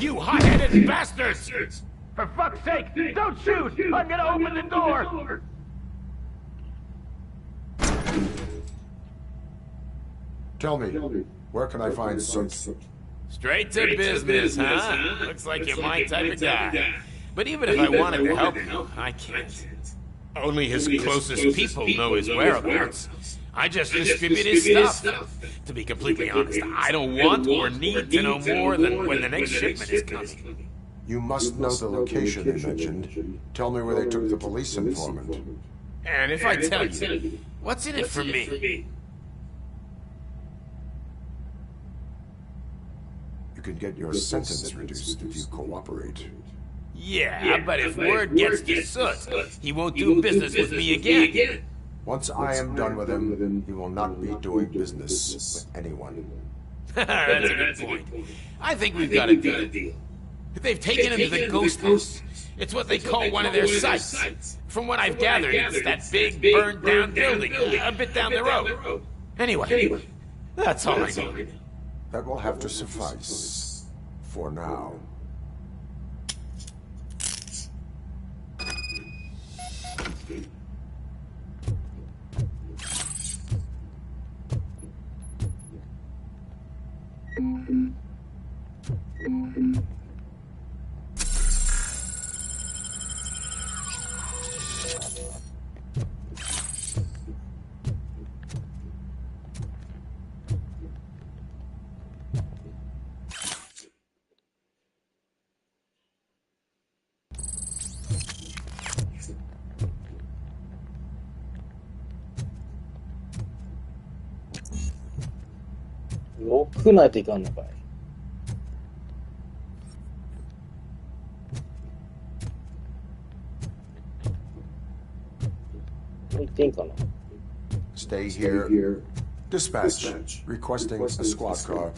You hot-headed bastards! For fuck's sake, don't shoot! I'm gonna open the door! Tell me, where can I find soot? Straight to business, huh? Looks like you're my type of guy. But even if I wanted to help you, I can't. Only his closest people know his whereabouts. I just distribute his stuff. To be completely honest, I don't want or need to know more than when the next shipment is coming. You must know the location they mentioned. Tell me where they took the police informant. And if I tell you, what's in it for me? You can get your sentence reduced if you cooperate. Yeah, but if word gets to Soot, he won't do business with me again. Once I am done with him, he will not be doing business with anyone. That's a good point. I think we've got a deal. They've taken him to the ghost house. It's what they call one of their sites. From what I've gathered, it's that big burned-down building a bit down the road. Anyway, that's all I know. That will have to suffice. For now.6ないといかんのかい。行っていいんかな。 Stay here. Dispatch. Requesting a squad car.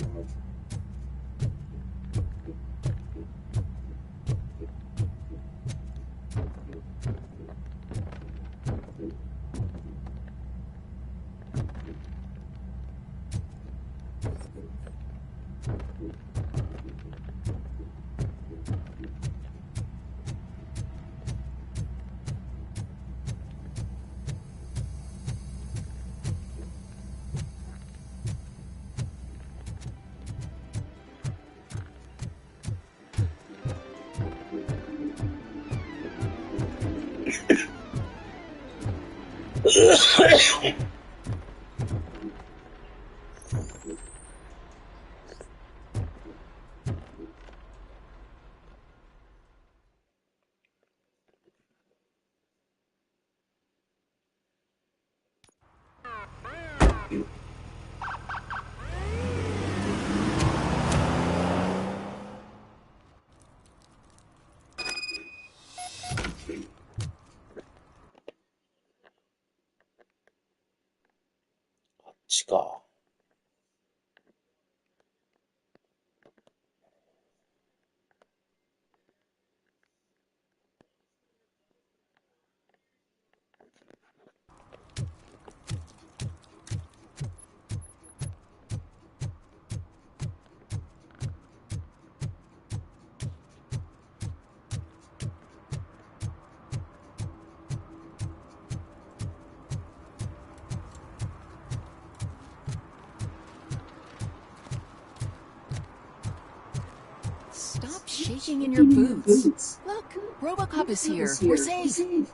か。shaking in your boots. Look, Robocop is here. We're safe.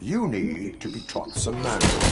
You need to be taught some manners.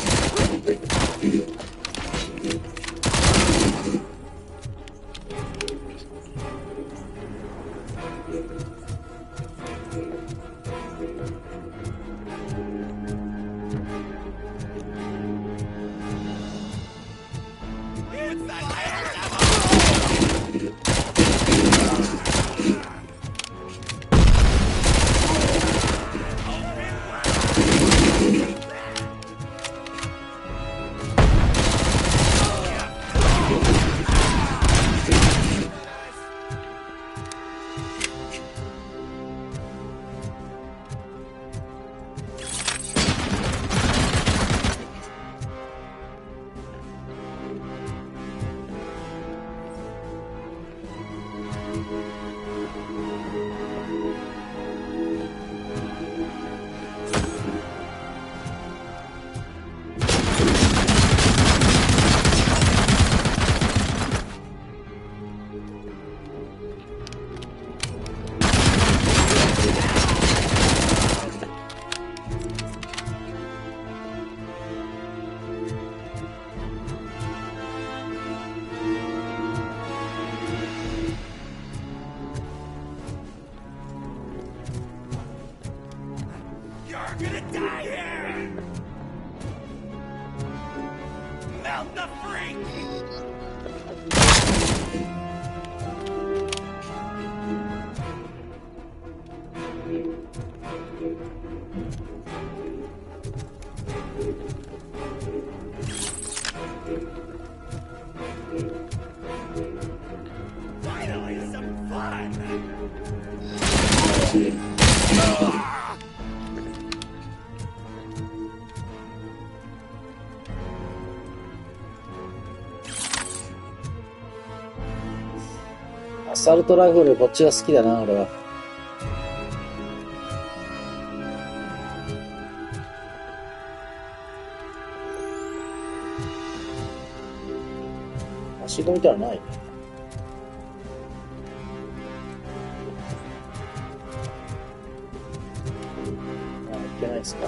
アサルトライフル、こっちが好きだな、俺は。足込みたらないね。あ、いけないですか。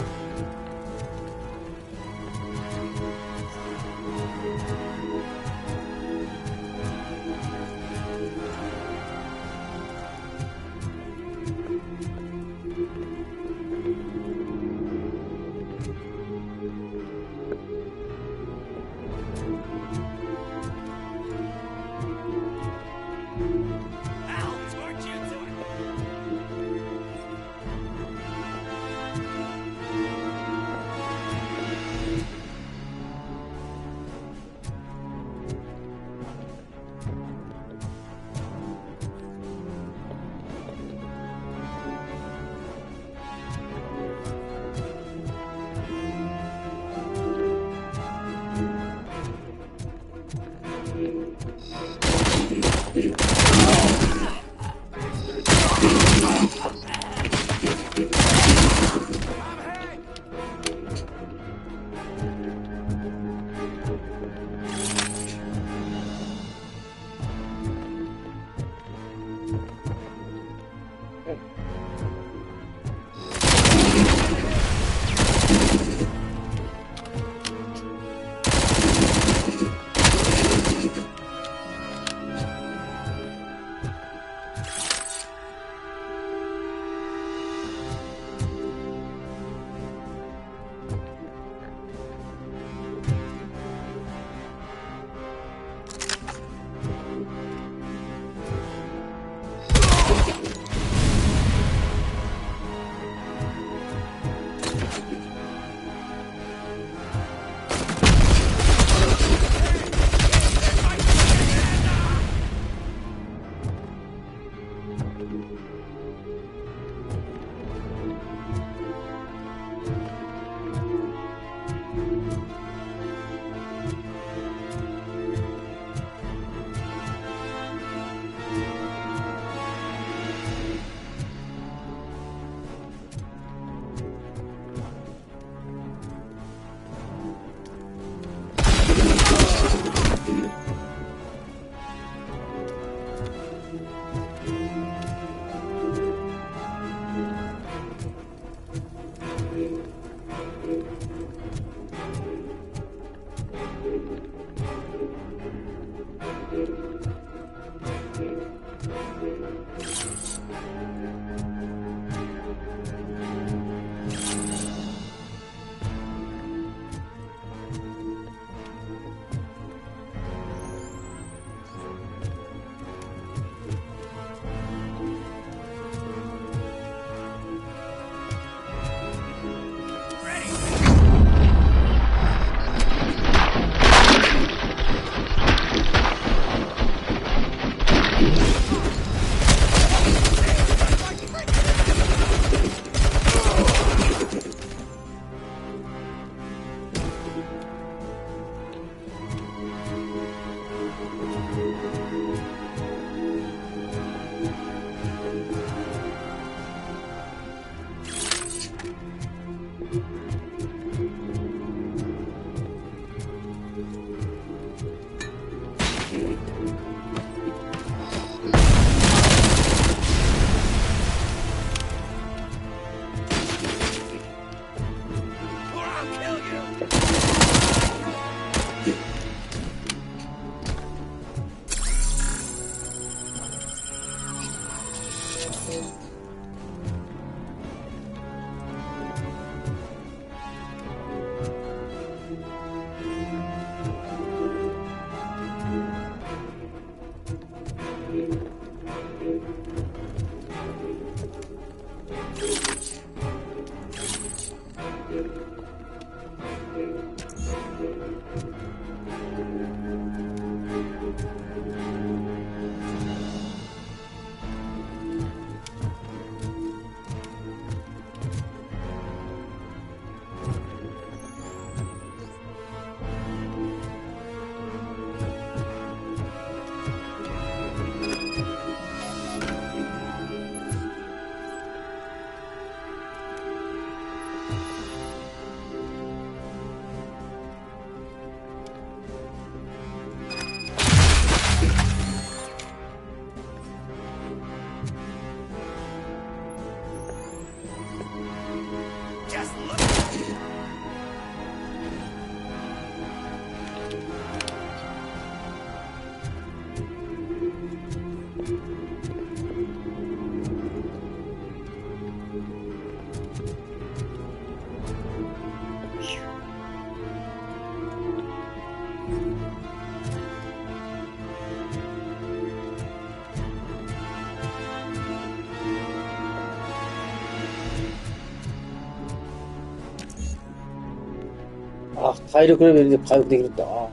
あ、体力レベルで回復できるって。あ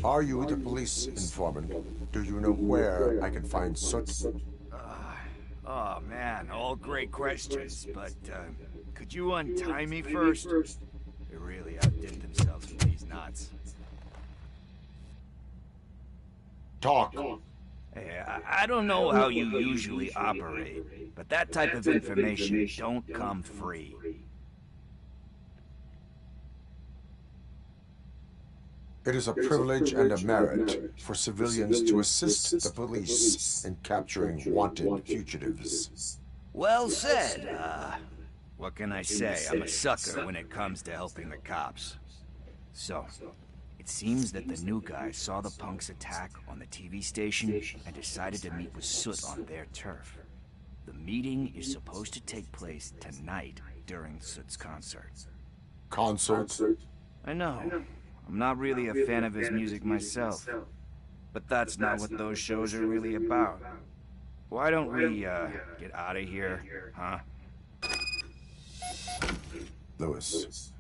Are you the police informant? Do you know where I can find Soot? Oh man, all great questions, but could you untie me first? They really outdid themselves with these knots. Talk. Hey, I don't know how you usually operate, but that type of information don't come free. It is a privilege and a merit for civilians to assist the police in capturing wanted fugitives. Well said. What can I say? I'm a sucker when it comes to helping the cops. So, it seems that the new guy saw the punks attack on the TV station and decided to meet with Soot on their turf. The meeting is supposed to take place tonight during Soot's concert. Concert? I know. I'm not really a fan of his music myself. But that's not what those shows are really about. Why don't we, get out of here, huh? Lewis,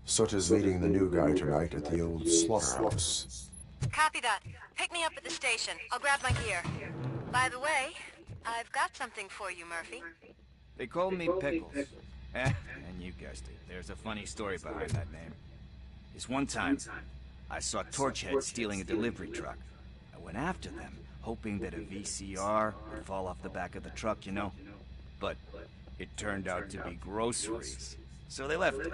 Soot is meeting the new guy tonight at the old slaughterhouse. Copy that. Pick me up at the station. I'll grab my gear. By the way, I've got something for you, Murphy. They call me Pickles. And you guessed it. There's a funny story behind that name. This one time, I saw Torchhead stealing a delivery truck. I went after them, hoping that a VCR would fall off the back of the truck, you know? But it turned out to be groceries. So they left it.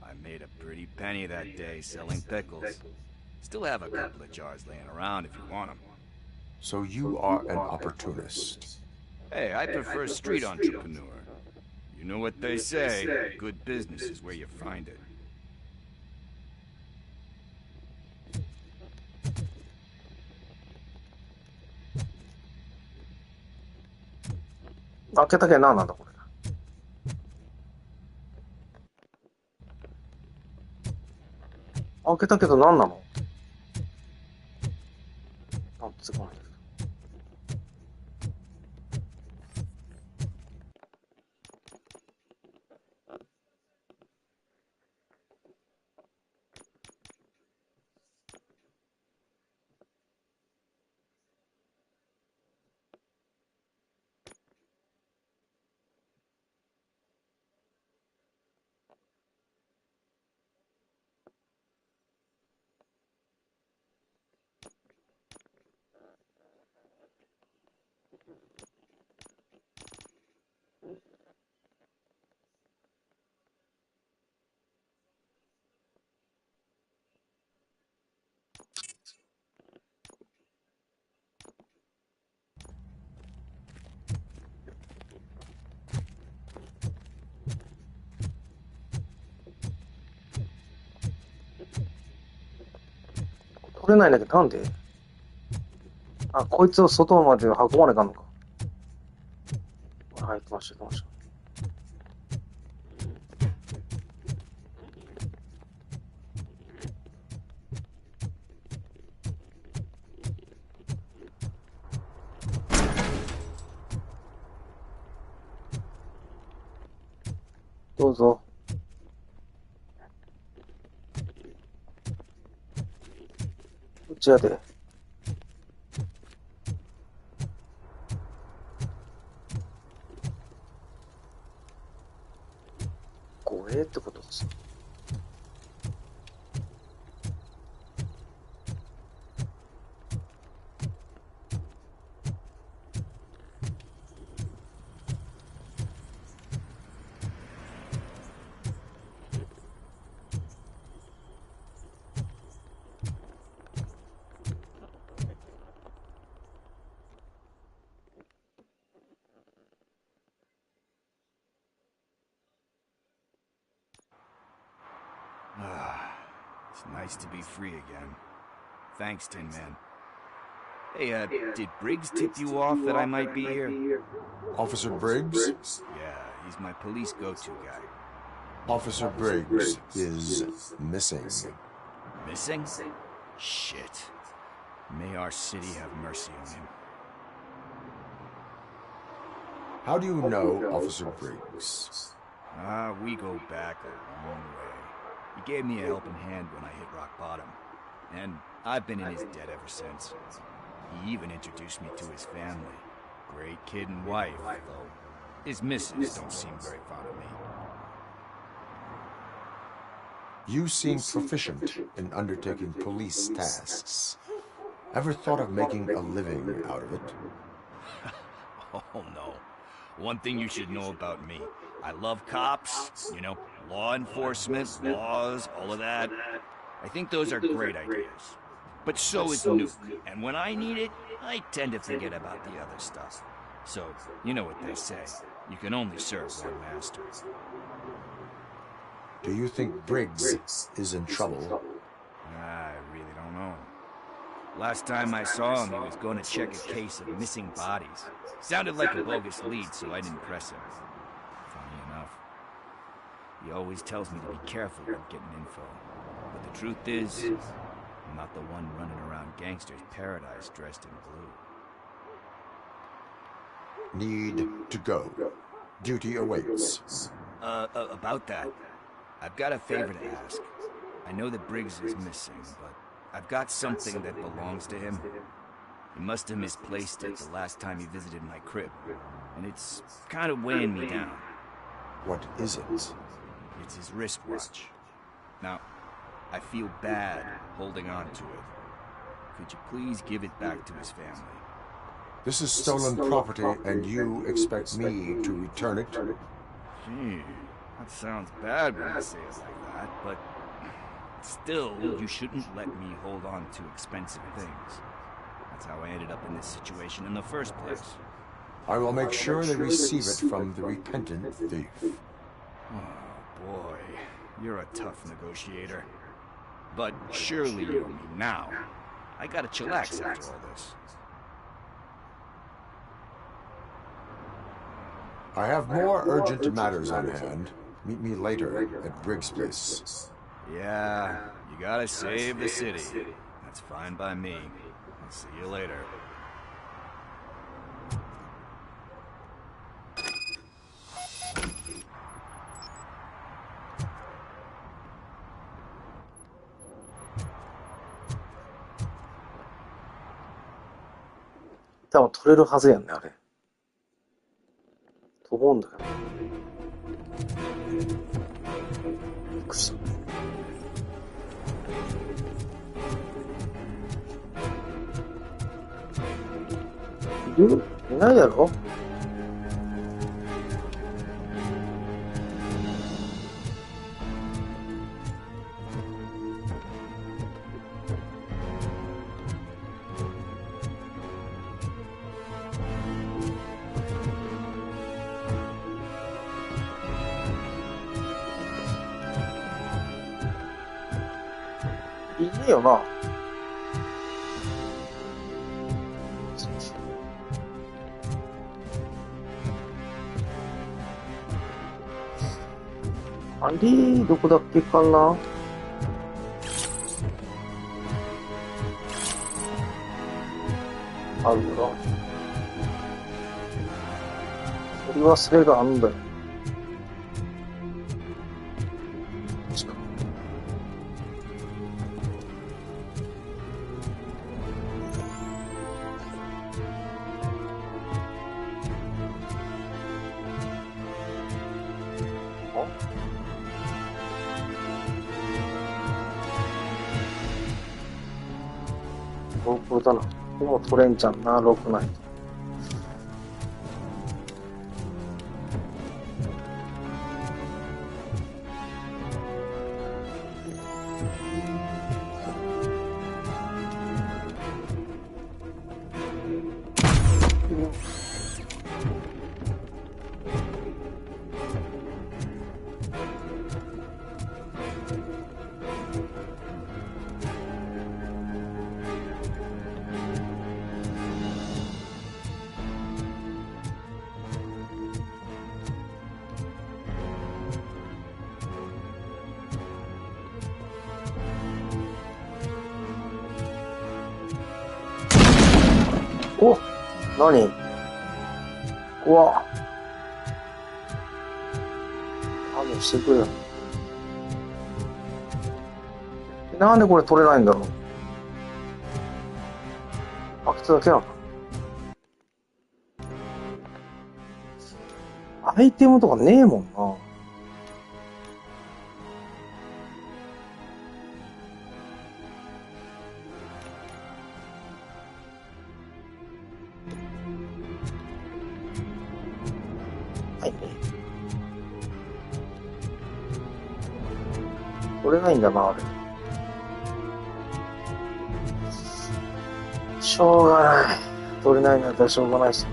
I made a pretty penny that day selling pickles. Still have a couple of jars laying around if you want them. So you are an opportunist. Hey, I prefer street entrepreneur. You know what they say, good business is where you find it.開けたけど何なんだこれ。開けたけど何なの？あ、つかない。取れないんだけど、なんで？あ、こいつを外まで運ばないかんのか。はい、来ました、来ました。どうぞ。こちらで。護衛ってことです。It's nice to be free again. Thanks, Tin Man. Hey, did Briggs tip you off that I might be here? Officer Briggs? Yeah, he's my police go-to guy. Officer Briggs is missing. Missing? Shit. May our city have mercy on him. How do you know Officer Briggs? We go back a long way. He gave me a helping hand when I hit rock bottom. And I've been in his debt ever since. He even introduced me to his family. Great kid and wife, though his missus don't seem very fond of me. You seem proficient in undertaking police tasks. Ever thought of making a living out of it? Oh, no. One thing you should know about me. I love cops, you know, law enforcement, laws, all of that. I think those are great ideas. But so is Nuke, and when I need it, I tend to forget about the other stuff. So, you know what they say, you can only serve one master. Do you think Briggs is in trouble? I really don't know. Last time I saw him, he was going to check a case of missing bodies. Sounded like a bogus lead, so I didn't press him. Funny enough. He always tells me to be careful when getting info. But the truth is, I'm not the one running around gangsters' paradise dressed in blue. Need to go. Duty awaits. About that, I've got a favor to ask. I know that Briggs is missing, but I've got something that belongs to him. He must have misplaced it the last time he visited my crib, and it's kind of weighing me down. What is it? It's his wristwatch. Now, I feel bad holding on to it. Could you please give it back to his family? This is stolen property, and you expect me to return it? Gee, that sounds bad when I say it like that, but still, you shouldn't let me hold on to expensive things. That's how I ended up in this situation in the first place. I will make sure they receive it from the repentant thief. Oh, boy. You're a tough negotiator. But surely you owe me now. I gotta chillax after all this. I have more urgent matters on hand. Meet me later at Briggs' place. Yeah, you gotta save the city. That's fine by me. I'll see you later.多分取れるはずやんね、あれ。と思うんだけど。びっくりした。いる？いないやろ？いいよな。あれ、どこだっけかな。あるな。取り忘れがあんだよ。これだな。でも取れんじゃんな、6ないと。お、何？うわ。勘弁してくれよ。なんでこれ取れないんだろう。開けただけなの？アイテムとかねえもんな。取れないんだな、あれ。しょうがない。取れないんだったらしょうがないしね。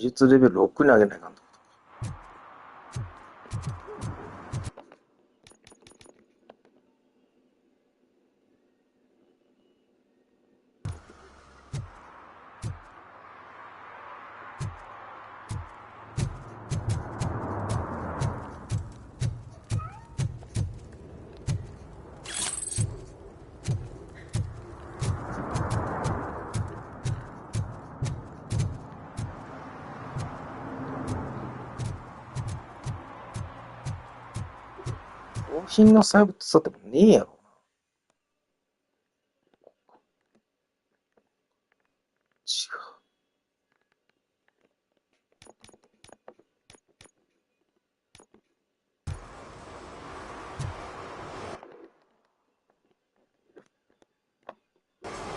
術レベル6に上げないかんと。商品の細部ってさってもねえやろ。違う。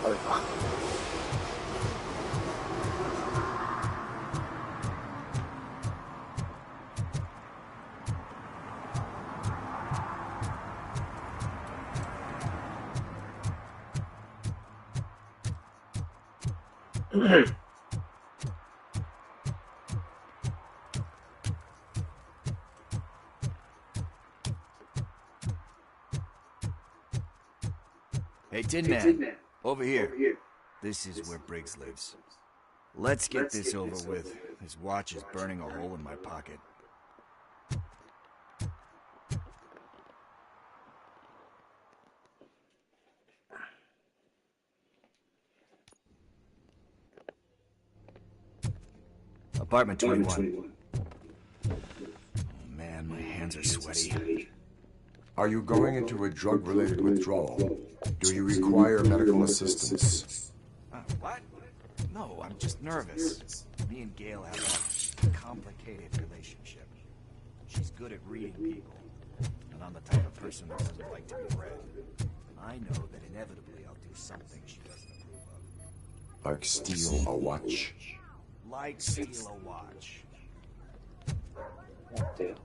あれか。Hey, Tin Man, over here. This is where Briggs lives. Let's get this over with. His watch is burning a hole in my pocket. Apartment 21. Oh man, my hands are sweaty. Are you going into a drug-related withdrawal? Do you require medical assistance? What? No, I'm just nervous. Me and Gail have a complicated relationship. She's good at reading people, and I'm the type of person that doesn't like to be read. I know that inevitably I'll do something she doesn't approve of. Like steal a watch? Like steal a watch. Damn.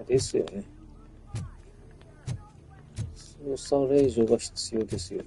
ですよね。捜査令状が必要ですよ。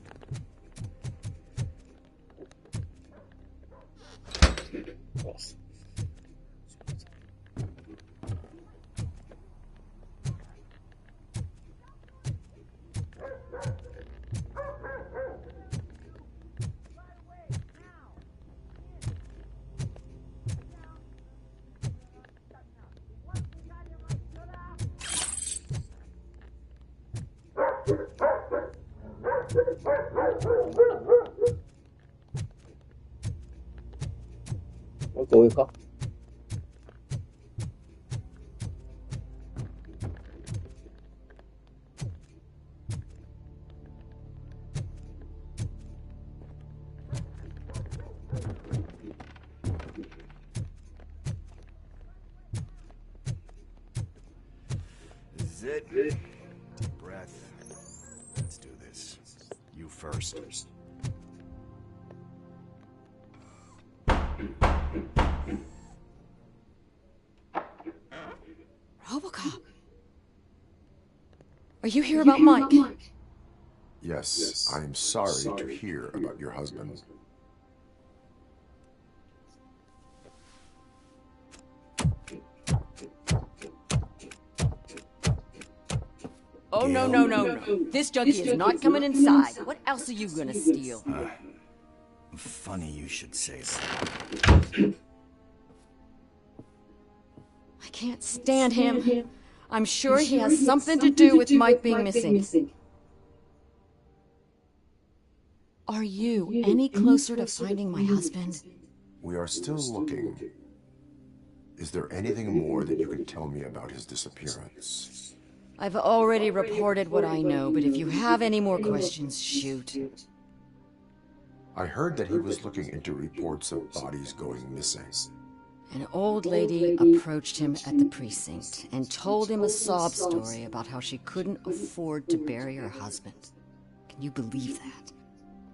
もう一個上か。Is it? Deep breath. Let's do this. You first. Robocop. Are you here about Mike? Yes, I'm sorry to hear about your husband. Oh, no. This junkie is not coming inside. What else are you gonna steal? Funny you should say that. I can't stand him. I'm sure he has something to do with Mike being missing. Are you any closer to finding my husband? We are still looking. Is there anything more that you can tell me about his disappearance? I've already reported what I know, but if you have any more questions, shoot. I heard that he was looking into reports of bodies going missing. An old lady approached him at the precinct and told him a sob story about how she couldn't afford to bury her husband. Can you believe that?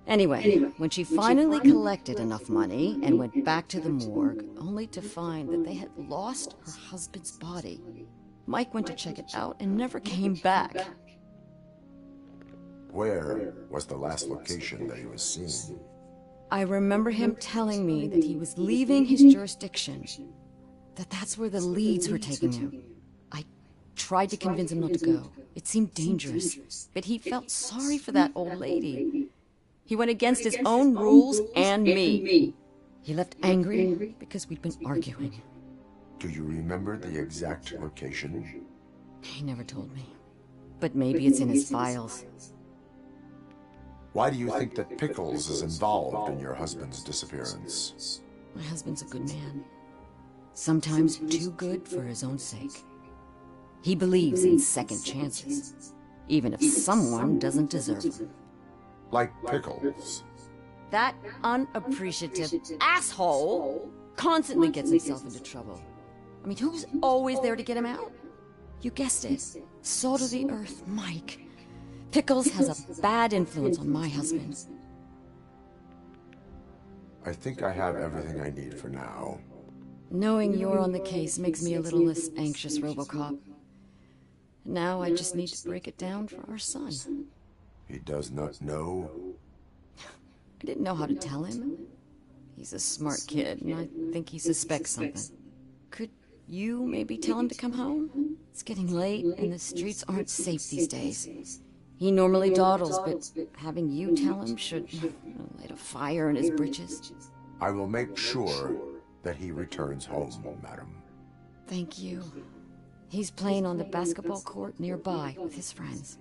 Anyway, when she finally collected enough money and went back to the morgue, only to find that they had lost her husband's body, Mike went to check it out and never came back. Where was the last location that he was seen? I remember him telling me that he was leaving his jurisdiction, that's where the leads were taking him. I tried to convince him not to go. It seemed dangerous, but he felt sorry for that old lady. He went against his own rules and me. He left angry because we'd been arguing. Do you remember the exact location? He never told me, but maybe it's in his files. Why do you think that Pickles is involved in your husband's disappearance? My husband's a good man. Sometimes too good for his own sake. He believes in second chances, even if someone doesn't deserve them. Like Pickles? That unappreciative asshole constantly gets himself into trouble. I mean, who's always there to get him out? You guessed it. Salt of the earth, Mike. Pickles has a bad influence on my husband. I think I have everything I need for now. Knowing you're on the case makes me a little less anxious, RoboCop. Now I just need to break it down for our son. He does not know? I didn't know how to tell him. He's a smart kid, and I think he suspects something. Could you maybe tell him to come home? It's getting late, and the streets aren't safe these days. He normally dawdles, but having you tell him should light a fire in his britches. I will make sure that he returns home, madam. Thank you. He's playing on the basketball court nearby with his friends.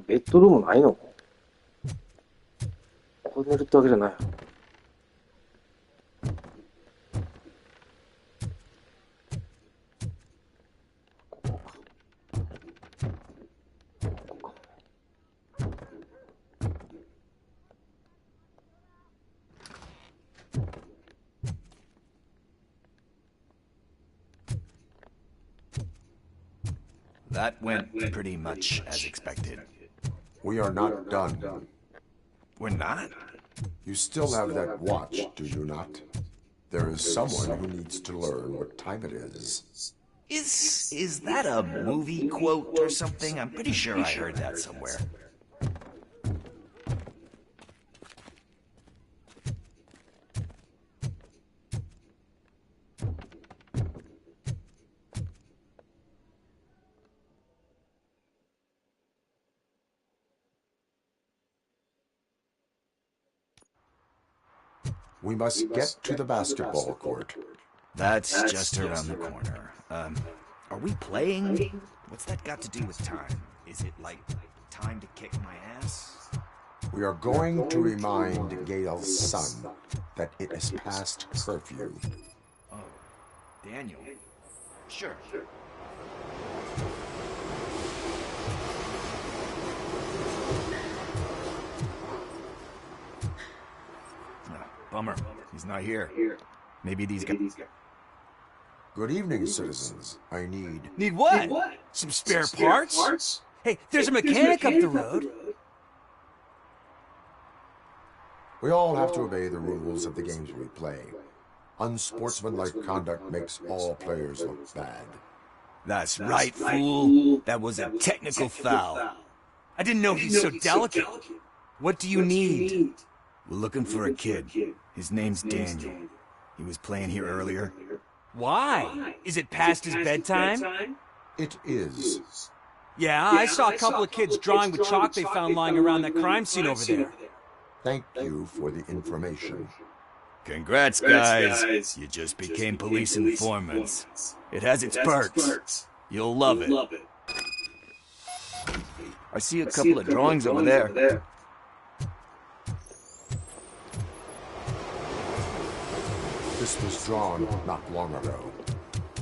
ベッドルームないの？ここで寝るってわけじゃない。That went pretty much as expected. We are not done. We're not? You still have that watch, do you not? There is someone who needs to learn what time it is. Is that a movie quote or something? I'm pretty sure I heard that somewhere. We must get to the basketball court. That's just around the corner. Are we playing? What's that got to do with time? Is it like time to kick my ass? We are going to remind Gail's son that it is past curfew. Oh, Daniel. Sure. Bummer. He's not here. Maybe these guys... Good evening, citizens. I need... Need what? Some spare parts? Hey, there's a mechanic up the road. We all have to obey the rules of the games we play. Unsportsmanlike conduct makes all players look bad. That's right, fool. That was a technical foul. I didn't know he's so delicate. What do you need? We're looking for a kid. His name's Daniel. He was playing here earlier. Why? Is it past his bedtime? It is. Yeah, I saw a couple of kids drawing with chalk they found lying around that crime scene over there. Thank you for the information. Congrats, guys. You just became police informants. It has its perks. You'll love it. I see a couple of drawings over there. This was drawn not long ago.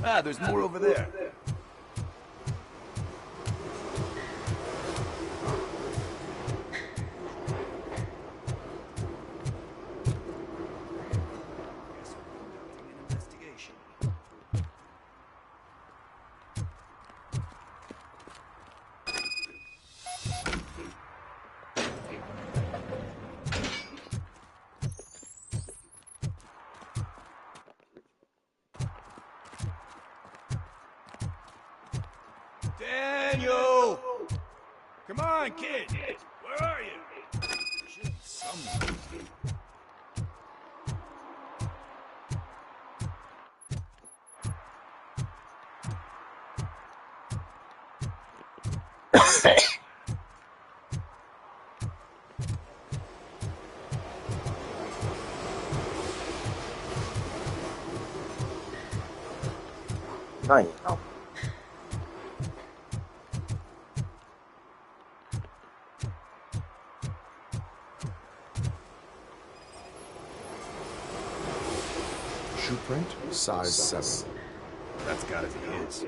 Ah, there's more over there. Daniel! Come on, kid. Where are you? Should be somewhere.ないな。Shoe print, size 7. That's gotta be his.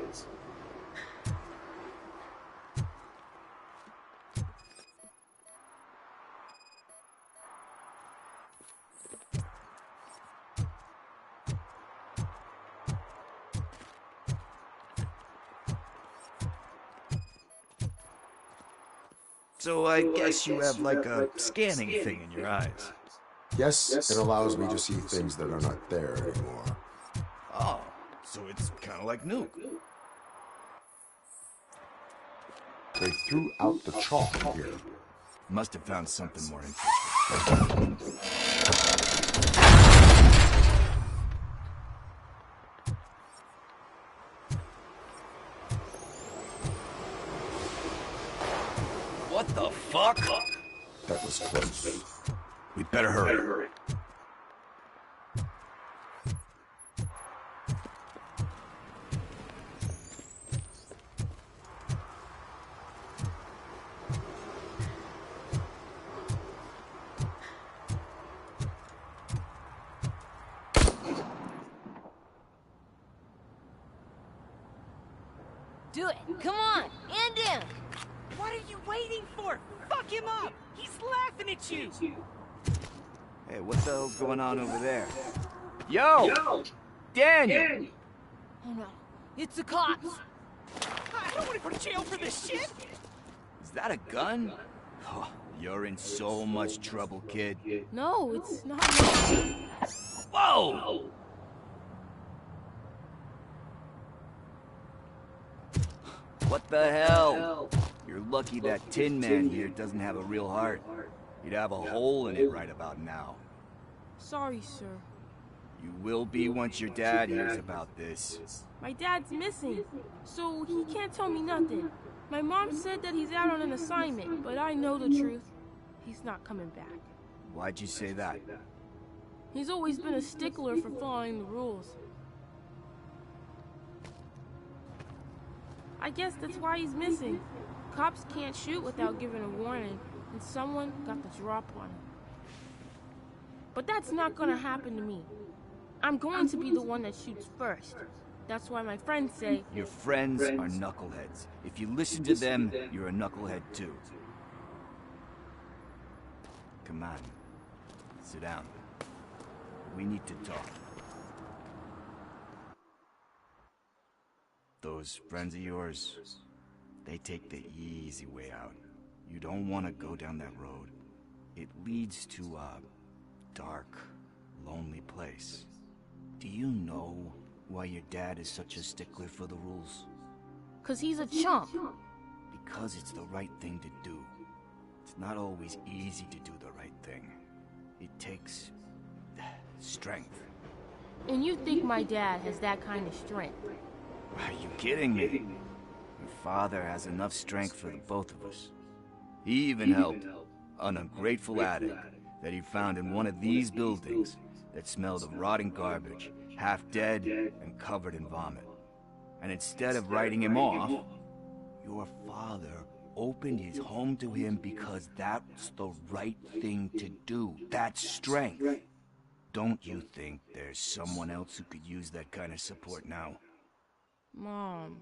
So I guess you have like a scanning thing in your eyes. Yes, it allows me to see things that are not there anymore. Oh, so it's kind of like Nuke. They threw out the chalk here. Must have found something more interesting. What the fuck? That was close. We better hurry. Do it. Come on. End him. What are you waiting for? Fuck him up. He's laughing at you. Hey, what the hell's going on over there? Yo! Daniel! Oh no. It's the cops. I don't want to go to jail for this shit. Is that a gun? Oh, you're in so much trouble, kid. No, it's not. Whoa! What the hell? You're lucky that Tin Man here doesn't have a real heart. He'd have a hole in it right about now. Sorry, sir. You will be once your dad hears about this. My dad's missing, so he can't tell me nothing. My mom said that he's out on an assignment, but I know the truth. He's not coming back. Why'd you say that? He's always been a stickler for following the rules. I guess that's why he's missing. Cops can't shoot without giving a warning, and someone got the drop on him. But that's not gonna happen to me. I'm going to be the one that shoots first. That's why my friends say... Your friends are knuckleheads. If you listen to them, you're a knucklehead too. Come on. Sit down. We need to talk. Those friends of yours, they take the easy way out. You don't want to go down that road. It leads to a dark, lonely place. Do you know why your dad is such a stickler for the rules? 'Cause he's a chump. Because it's the right thing to do. It's not always easy to do the right thing. It takes strength. And you think my dad has that kind of strength? Are you kidding me? Your father has enough strength for the both of us. He even helped an ungrateful addict that he found in one of these buildings that smelled of rotting garbage, half dead and covered in vomit. And instead of writing him off, your father opened his home to him because that's the right thing to do. That's strength. Don't you think there's someone else who could use that kind of support now? Mom.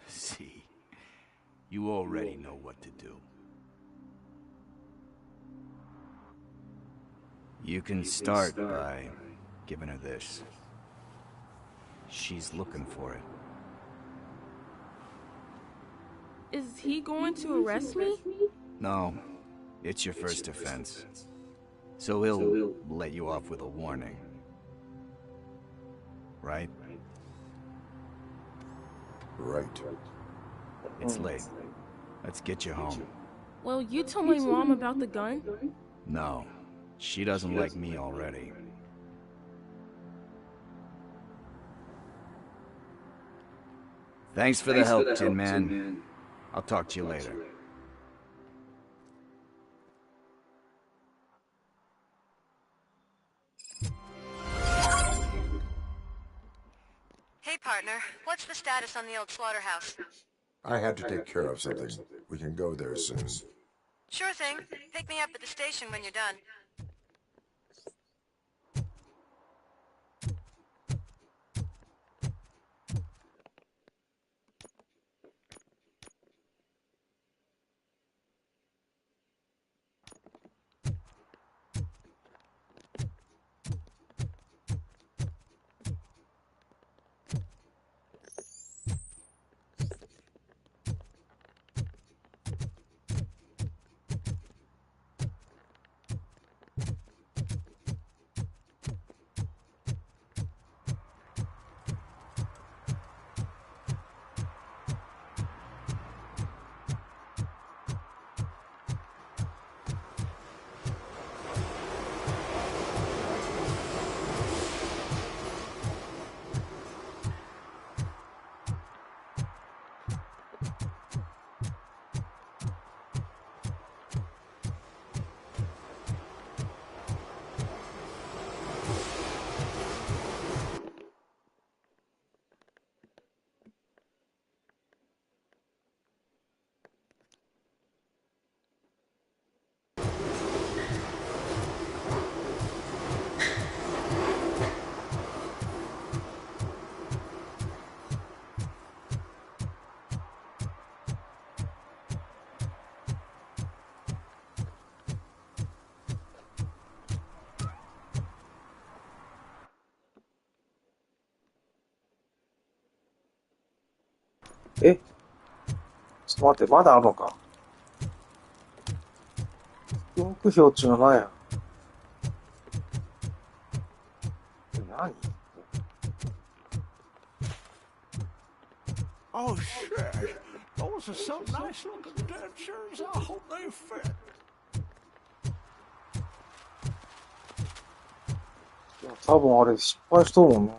See, you already know what to do. You can start by giving her this. She's looking for it. Is he going to arrest me? No, it's your first offense. So he'll let you off with a warning. Right? Right. It's late. Let's get you home. Well, you told my mom about the gun? No, she doesn't like me already. Thanks for the help, Tin Man. I'll talk to you later. Hey, partner. What's the status on the old slaughterhouse? I had to take care of something. We can go there soon. Sure thing. Pick me up at the station when you're done.え、ちょっと待って、まだあるのか。目標っていうのは何や。何？ Oh, shit. Those are some nice looking dentures. I hope they fit. いや、多分あれ失敗しとるもんな。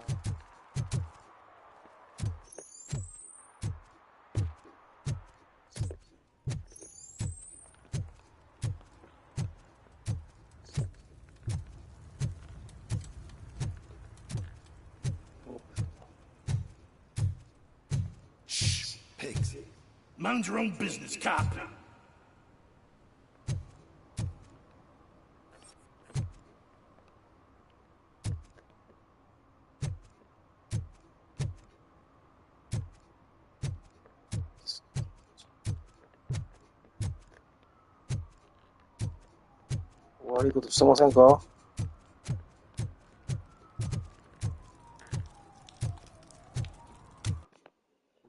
Mind your own business, cop. 悪いことしてませんか？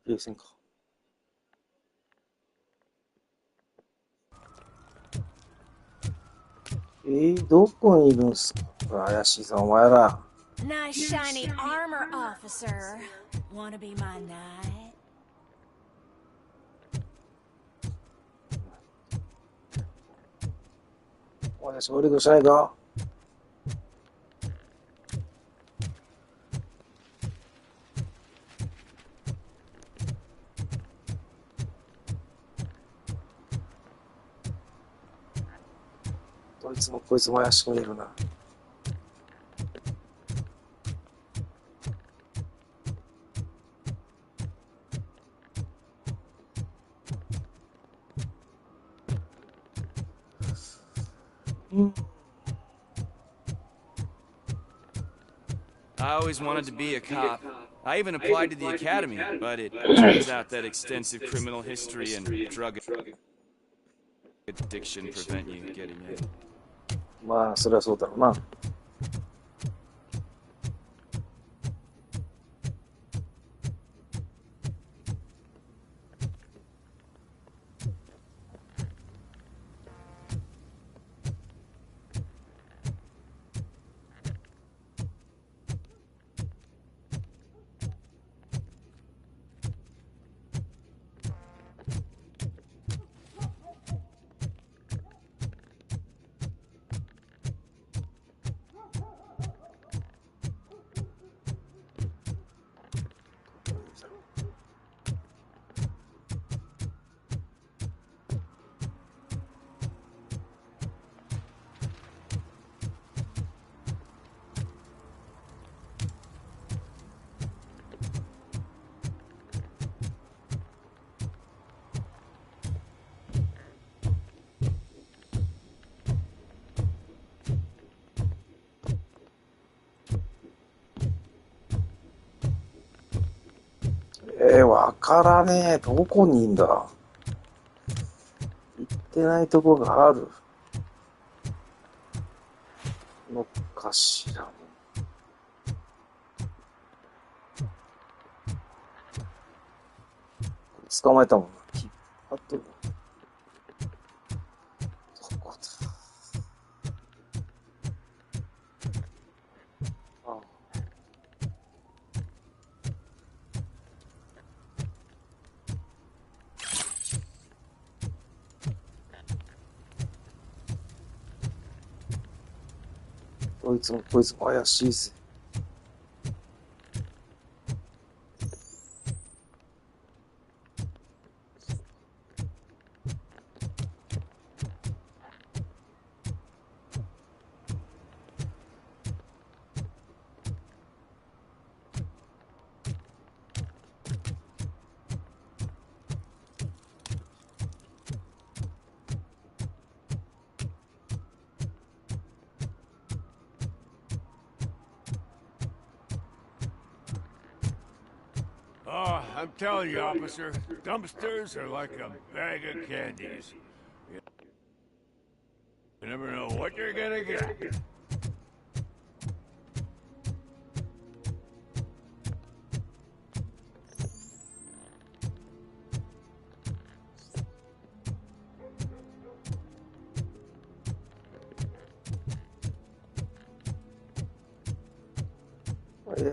ゲーセンか。どこにいるんすか？怪しいぞ、お前ら。 Nice shiny armor, officer. Wanna be my knight? 私悪いことしないか？どいつもこいつも怪しく見えるな。I always wanted to be a cop. I even applied to the academy, but it turns out that extensive criminal history and drug addiction prevent you getting in. まあそれはそうだろうな。わからねえ。どこにいんだ。行ってないとこがあるのかしら。捕まえたもんな。引っ張っとる。どこだ。こいつも怪しいぜ。Oh, I'm telling you, officer, dumpsters are like a bag of candies. You never know what you're gonna get. ?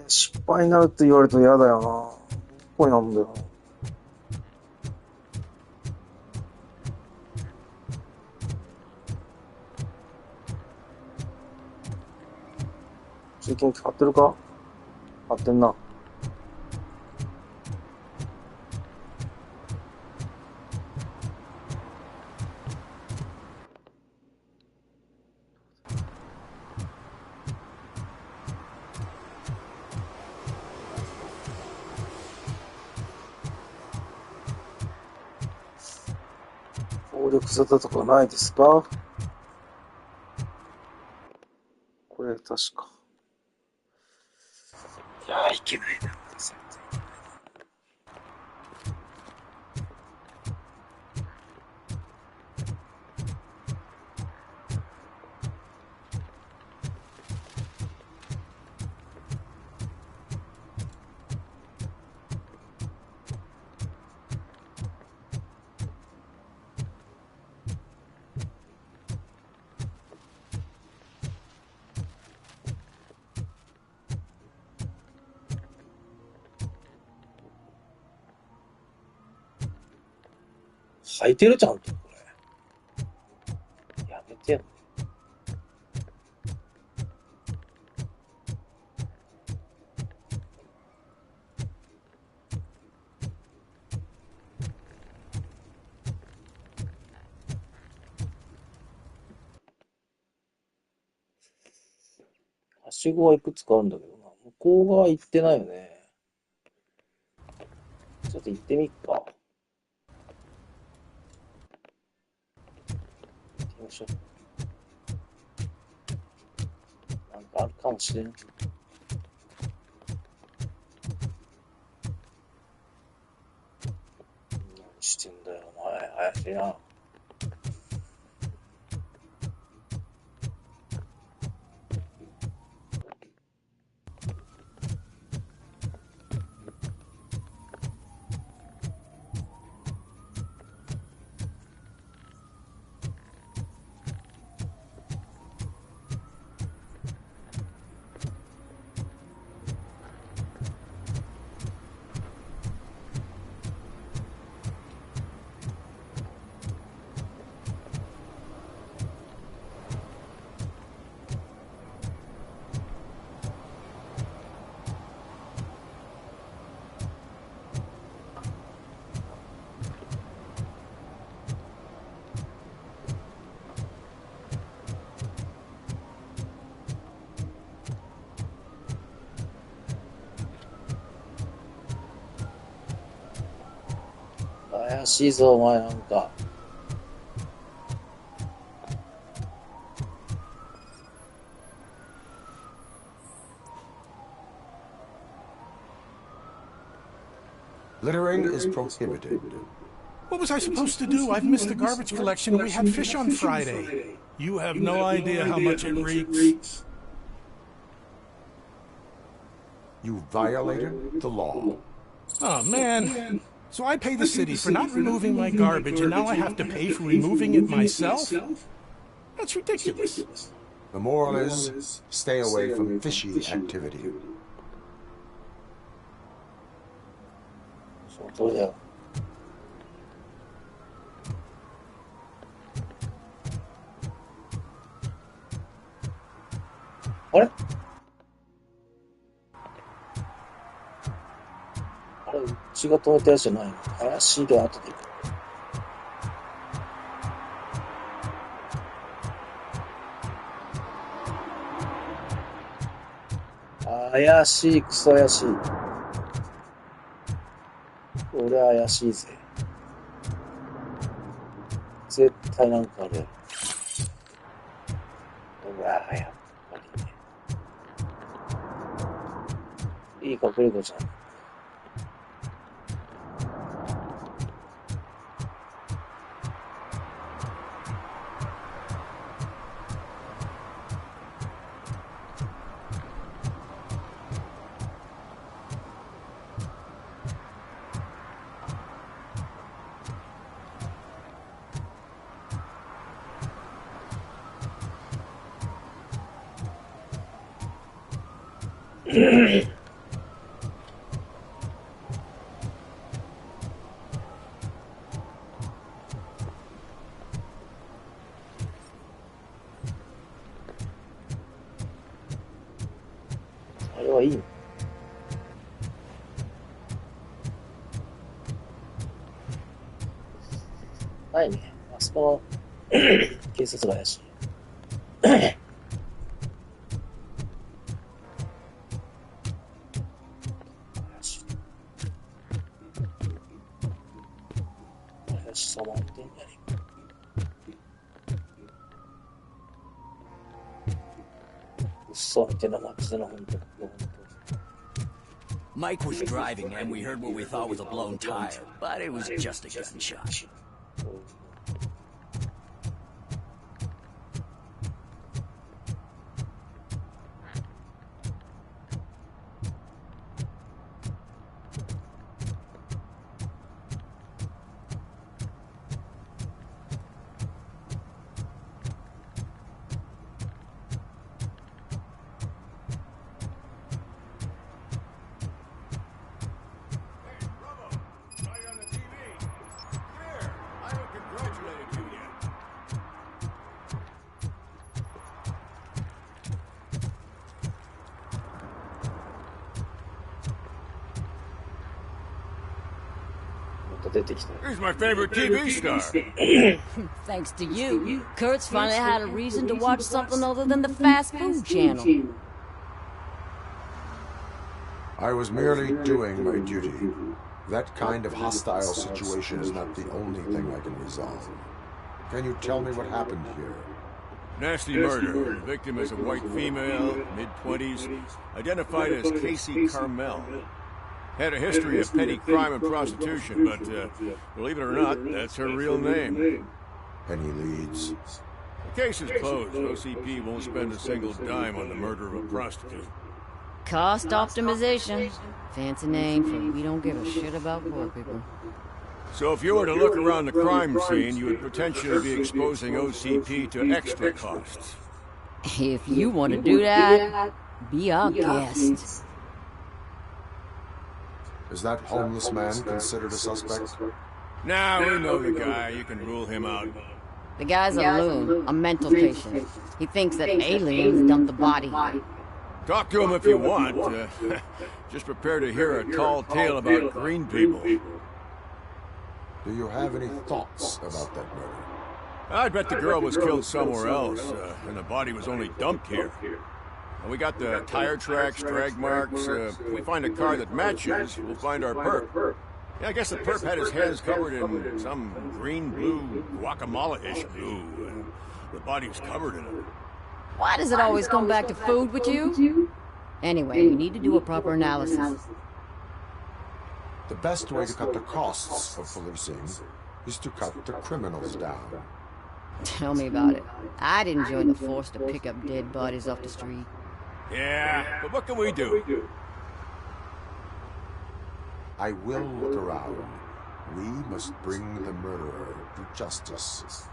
失敗になるって言われると嫌だよな。どこになんだよ。中金機買ってるか？買ってんな。暴力沙汰とかないですか？これ確か。いやー、いけないな。履いてるちゃんとこれ。やめてよ。はしごはいくつかあるんだけどな。向こう側行ってないよね。ちょっと行ってみっか。行ってみましょう。なんかあるかもしれん。何してんだよ、お前。怪しいな。怪しいぞ、お前なんか。Littering is prohibited. What was I supposed to do? I've missed the garbage collection. We had fish on Friday. You have no idea how much it reeks. You violated the law. Oh, man. So I pay the city for not removing my garbage, and now I have to pay for removing it myself? That's ridiculous. The moral is, stay away from fishy activity. その通りだよ。あれあれ、うちが止めたやつじゃないの？怪しいけど後で行く。怪しい、クソ怪しい。これ怪しいぜ。絶対なんかあるやろ。うわぁ、やっぱりね。いい隠れ家じゃん。あれはいいの？ないね。あそこの警察が怪しい。怪しさもあってんじゃねえか。嘘みたいな街だな、ほんと。Mike was driving and we heard what we thought was a blown tire, but it was just a gunshot. He's my favorite TV star. Thanks to you, Kurt's finally had a reason to watch something other than the fast food channel. I was merely doing my duty. That kind of hostile situation is not the only thing I can resolve. Can you tell me what happened here? Nasty murder. The victim is a white female, mid-20s, identified as Casey Carmel. Had a history of petty crime and prostitution, but believe it or not, that's her real name. Any leads? The case is closed. OCP won't spend a single dime on the murder of a prostitute. Cost optimization. Fancy name for we don't give a shit about poor people. So if you were to look around the crime scene, you would potentially be exposing OCP to extra costs. If you want to do that, be our guest. Is that homeless man considered a suspect? Nah, we know the guy. You can rule him out. The guy's a loon, a mental patient. He thinks that aliens dumped the body. Talk to him if you want. Just prepare to hear a tall tale about green people. Do you have any thoughts about that murder? I bet the girl was killed somewhere else, and the body was only dumped here. We got the tire tracks, drag marks. If we find a car that matches, we'll find our perp. Yeah, I guess the perp had his hands covered in some green-blue, guacamole-ish blue. The body was covered in it. Why does it always come back to food with you? Anyway, we need to do a proper analysis. The best way to cut the costs of policing is to cut the criminals down. Tell me about it. I didn't join the force to pick up dead bodies off the street. Yeah, but what can we do? I will look around. We must bring the murderer to justice.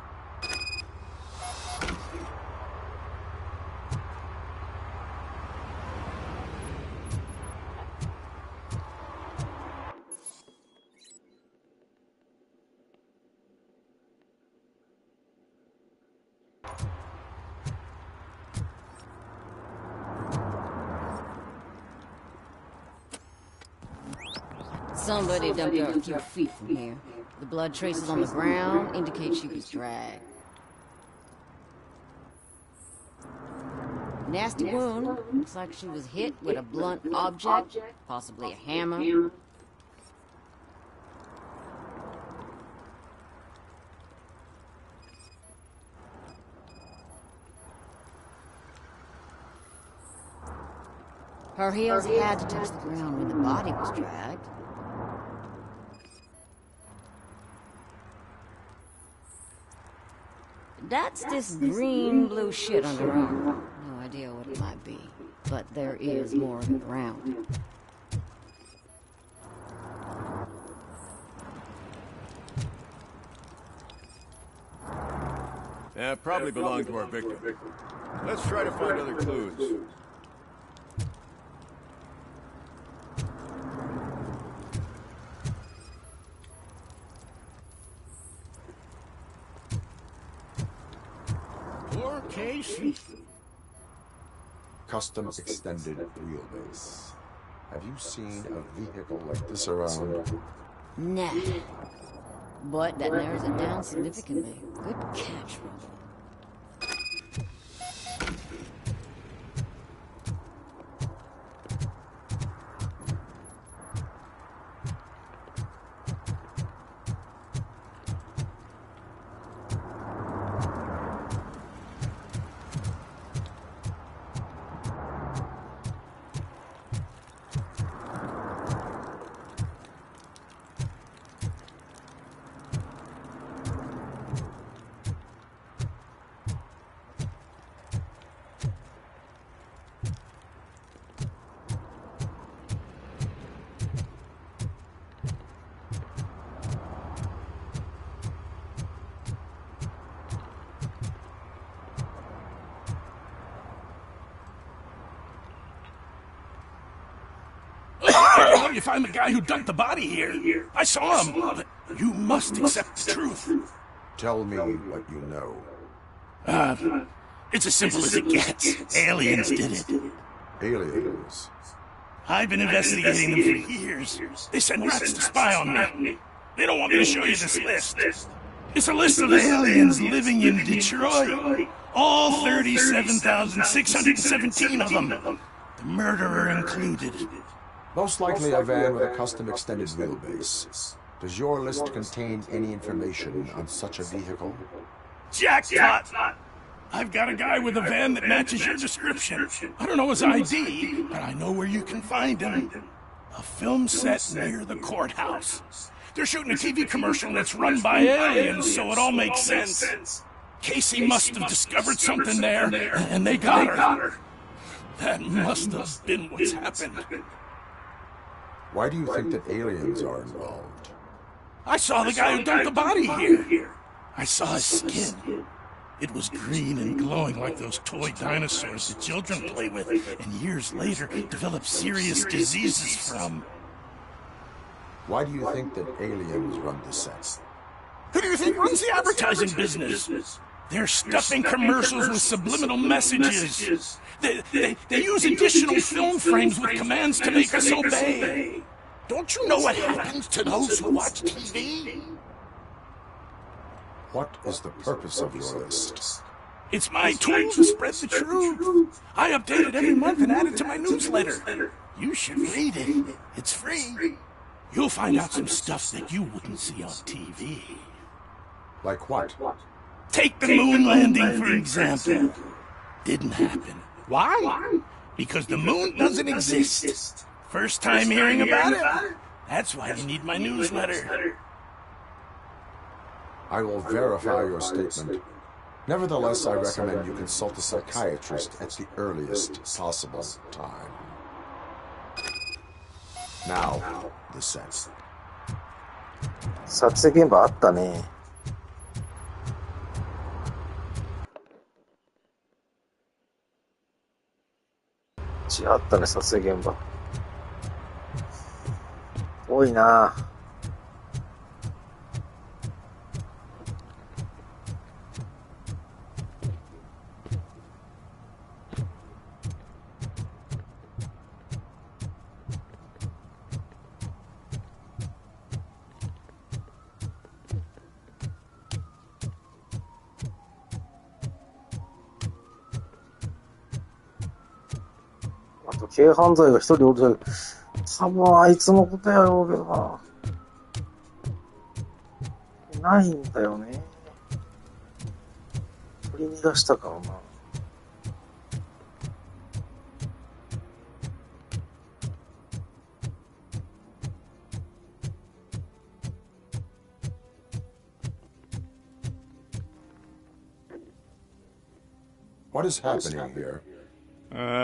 Somebody dumped her a few feet from here. The blood traces on the ground indicate she was dragged. Nasty wound. Looks like she was hit with a blunt object, possibly a hammer. Her heels had to touch the ground when the body was dragged. That's this green-blue shit on her arm. No idea what it might be, but there is more on the ground. Probably belonged to our victim. Let's try to find other clues. Poor Casey. Custom extended wheelbase. Have you seen a vehicle like this around? Nah. But that narrows it down significantly. Good catch, Robo. You find the guy who dumped the body here. I saw him. But you must accept the truth. Tell me what you know. It's as simple as it gets. Aliens did it. Aliens? I've been investigating them for years. They sent rats to spy on me. They don't want me to show you this list. It's a list of aliens living in Detroit. All 37,617 of them. The murderer included. Most likely a van with a custom extended wheelbase. Does your list contain any information on such a vehicle? Jackpot! I've got a guy with a van that matches your description. I don't know his ID, but I know where you can find him. A film set near the courthouse. They're shooting a TV commercial that's run by aliens, so it all makes sense. Casey must have discovered something there, and they got her. That must have been what's happened. Why do you think that aliens are involved? I saw the guy who dumped the body here. I saw his skin. It was green and glowing like those toy dinosaurs that children play with, and years later develop serious diseases from. Why do you think that aliens run the set? Who do you think runs the advertising business? They're stuffing commercials with subliminal messages. They use additional film frames with commands to make us obey. Don't you know what happens to those who watch TV? What is the purpose of your list? It's my tool to spread the truth. I update it every month and add it to my newsletter. You should read it. It's free. You'll find out some stuff that you wouldn't see on TV. Like what? Take the moon landing, for example. Didn't happen. Why? Because the moon doesn't exist. First time hearing about it? That's why you need my newsletter. I will verify your statement. Nevertheless, I recommend you consult a psychiatrist at the earliest possible time. Now, the set. 撮影現場あったね。あったね、撮影現場。多いな。あと軽犯罪が一人おるだけ。多分あいつのことやろうけどな。ないんだよね。取り逃がしたからな。What is happening here?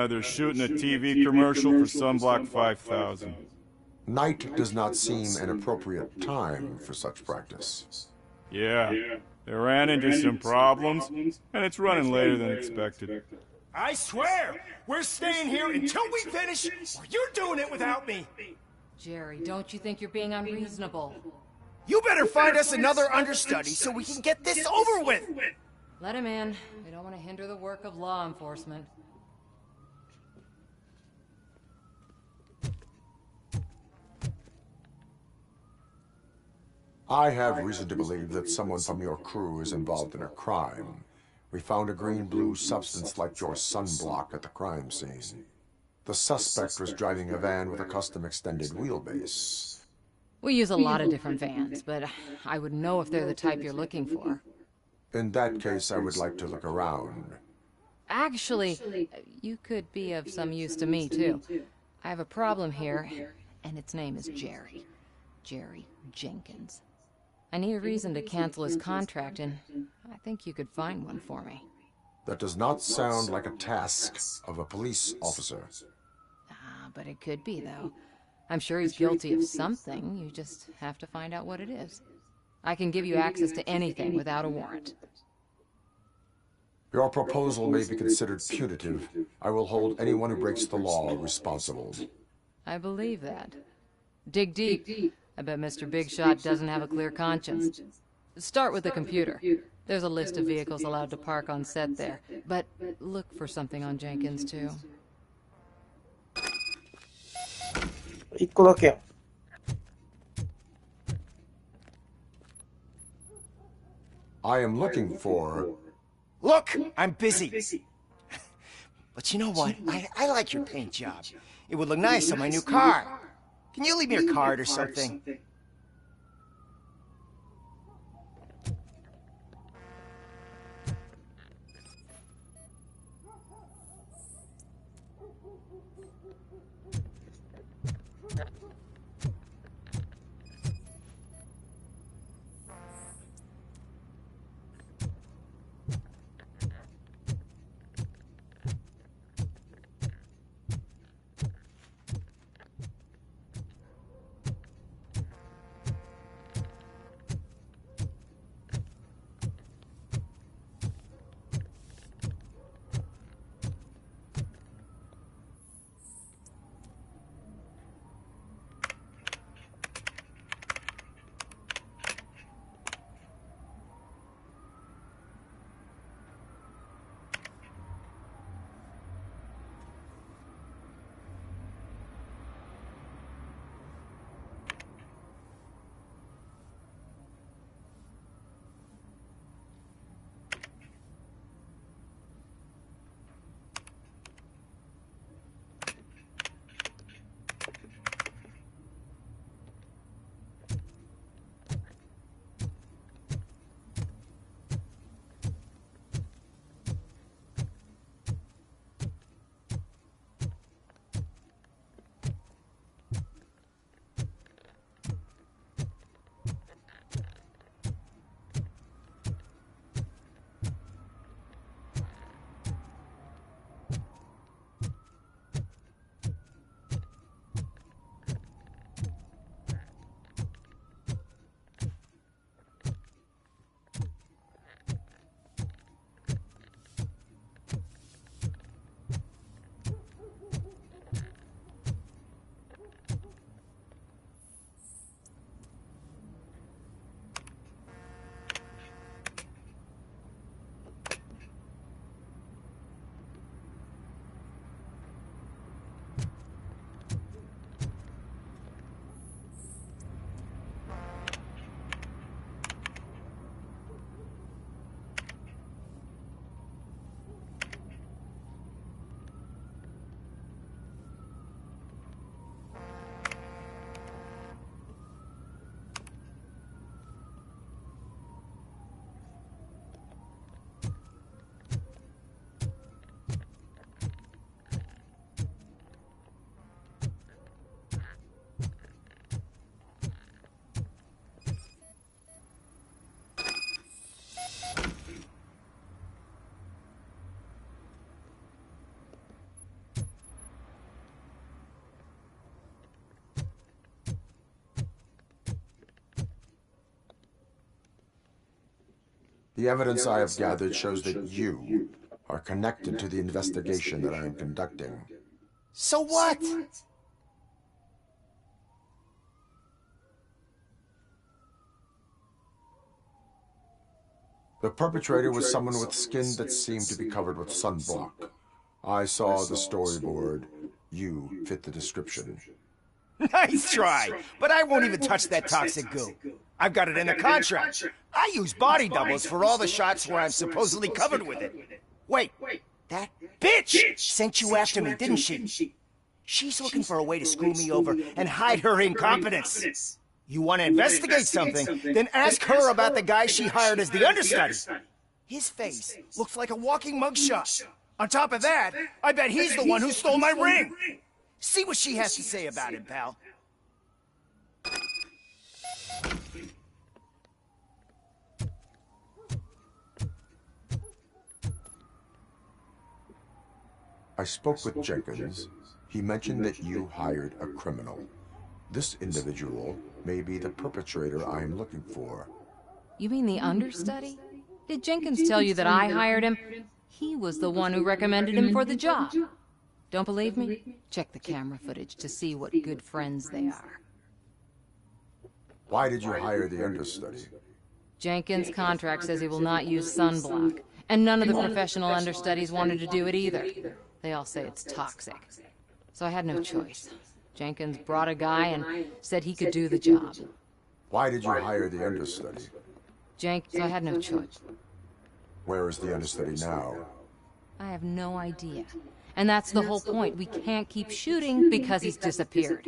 They're shooting a TV commercial for Sunblock 5000. Night does not seem an appropriate time for such practice. Yeah, they ran into some problems, and it's running later than expected. I swear, we're staying here until we finish, or you're doing it without me. Jerry, don't you think you're being unreasonable? You better find us another understudy so we can get this over with. Let him in. We don't want to hinder the work of law enforcement. I have reason to believe that someone from your crew is involved in a crime. We found a green-blue substance like your sunblock at the crime scene. The suspect was driving a van with a custom extended wheelbase. We use a lot of different vans, but I would know if they're the type you're looking for. In that case, I would like to look around. Actually, you could be of some use to me, too. I have a problem here, and its name is Jerry. Jerry Jenkins. I need a reason to cancel his contract, and I think you could find one for me. That does not sound like a task of a police officer. But it could be, though. I'm sure he's guilty of something. You just have to find out what it is. I can give you access to anything without a warrant. Your proposal may be considered punitive. I will hold anyone who breaks the law responsible. I believe that. Dig deep. I bet Mr. Big Shot doesn't have a clear conscience. Start with the computer. There's a list of vehicles allowed to park on set there. But look for something on Jenkins, too. 1個だけ。I am looking for... Look, I'm busy. But you know what? I like your paint job. It would look nice on my new car. Can you leave me a card or something? The evidence I have gathered shows that you are connected to the investigation that I am conducting. So what? The perpetrator was someone with skin that seemed to be covered with sunblock. I saw the storyboard. You fit the description. Nice try, but I won't even touch that toxic goo. I've got it in the contract. I use body doubles for all the shots where I'm supposedly covered with it. Wait, that bitch sent you after me, didn't she? She's looking for a way to screw me over and hide her incompetence. You want to investigate something, then ask her about the guy she hired as the understudy. His face looks like a walking mugshot. On top of that, I bet he's the one who stole my ring. See what she has to say about it, pal. I spoke with Jenkins. He mentioned that you hired a criminal. This individual may be the perpetrator I am looking for. You mean the understudy? Did Jenkins tell you that I hired him? He was the one who recommended him for the job. Don't believe me? Check the camera footage to see what good friends they are. Why did you hire the understudy? Jenkins' contract says he will not use sunblock, and none of the professional understudies wanted to do it either. They all say it's toxic. So I had no choice. Jenkins brought a guy and said he could do the job. Why did you hire the understudy? So I had no choice. Where is the understudy now? I have no idea. And that's the whole point. We can't keep shooting because he's disappeared.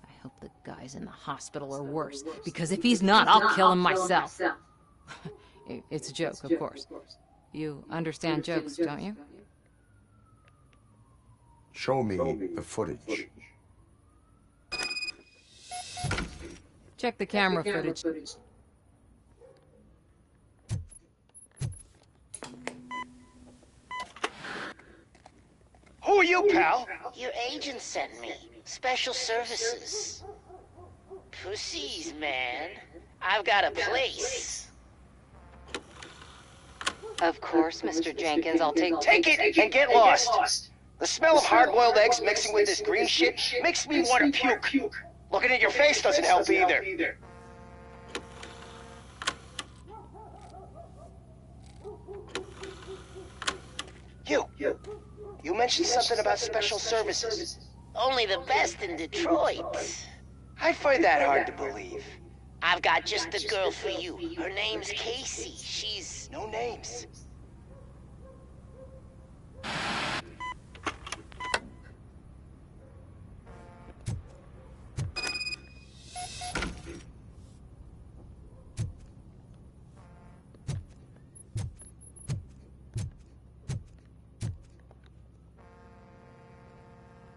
I hope the guy's in the hospital or worse, because if he's not, I'll kill him myself. It's a joke, of course. You understand jokes, don't you? Show me the footage. Check the camera footage. Who are you, pal? Your agent sent me. Special services. Pussies, man. I've got a place. Of course, Mr. Jenkins, I'll take it and get lost. The smell of hard-boiled eggs mixing with this green shit makes me want to puke. Looking at your face doesn't help either. You mentioned something about special services. Only the best in Detroit. I find that hard to believe. I've got just the girl for you. Her name's Casey. She's... no names.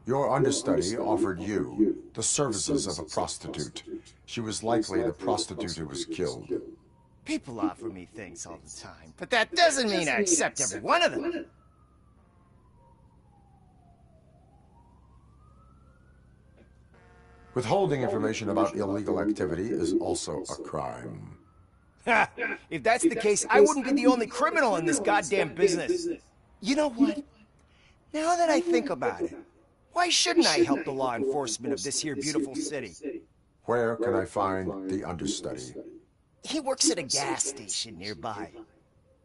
Your understudy offered you the services of a prostitute. She was likely the prostitute who was killed. People offer me things all the time, but that doesn't mean I accept every one of them. Withholding information about illegal activity is also a crime. Ha! If that's the case, I wouldn't be the only criminal in this goddamn business. You know what? Now that I think about it, why shouldn't I help the law enforcement of this here beautiful city? Where can I find the understudy? He works at a gas station nearby.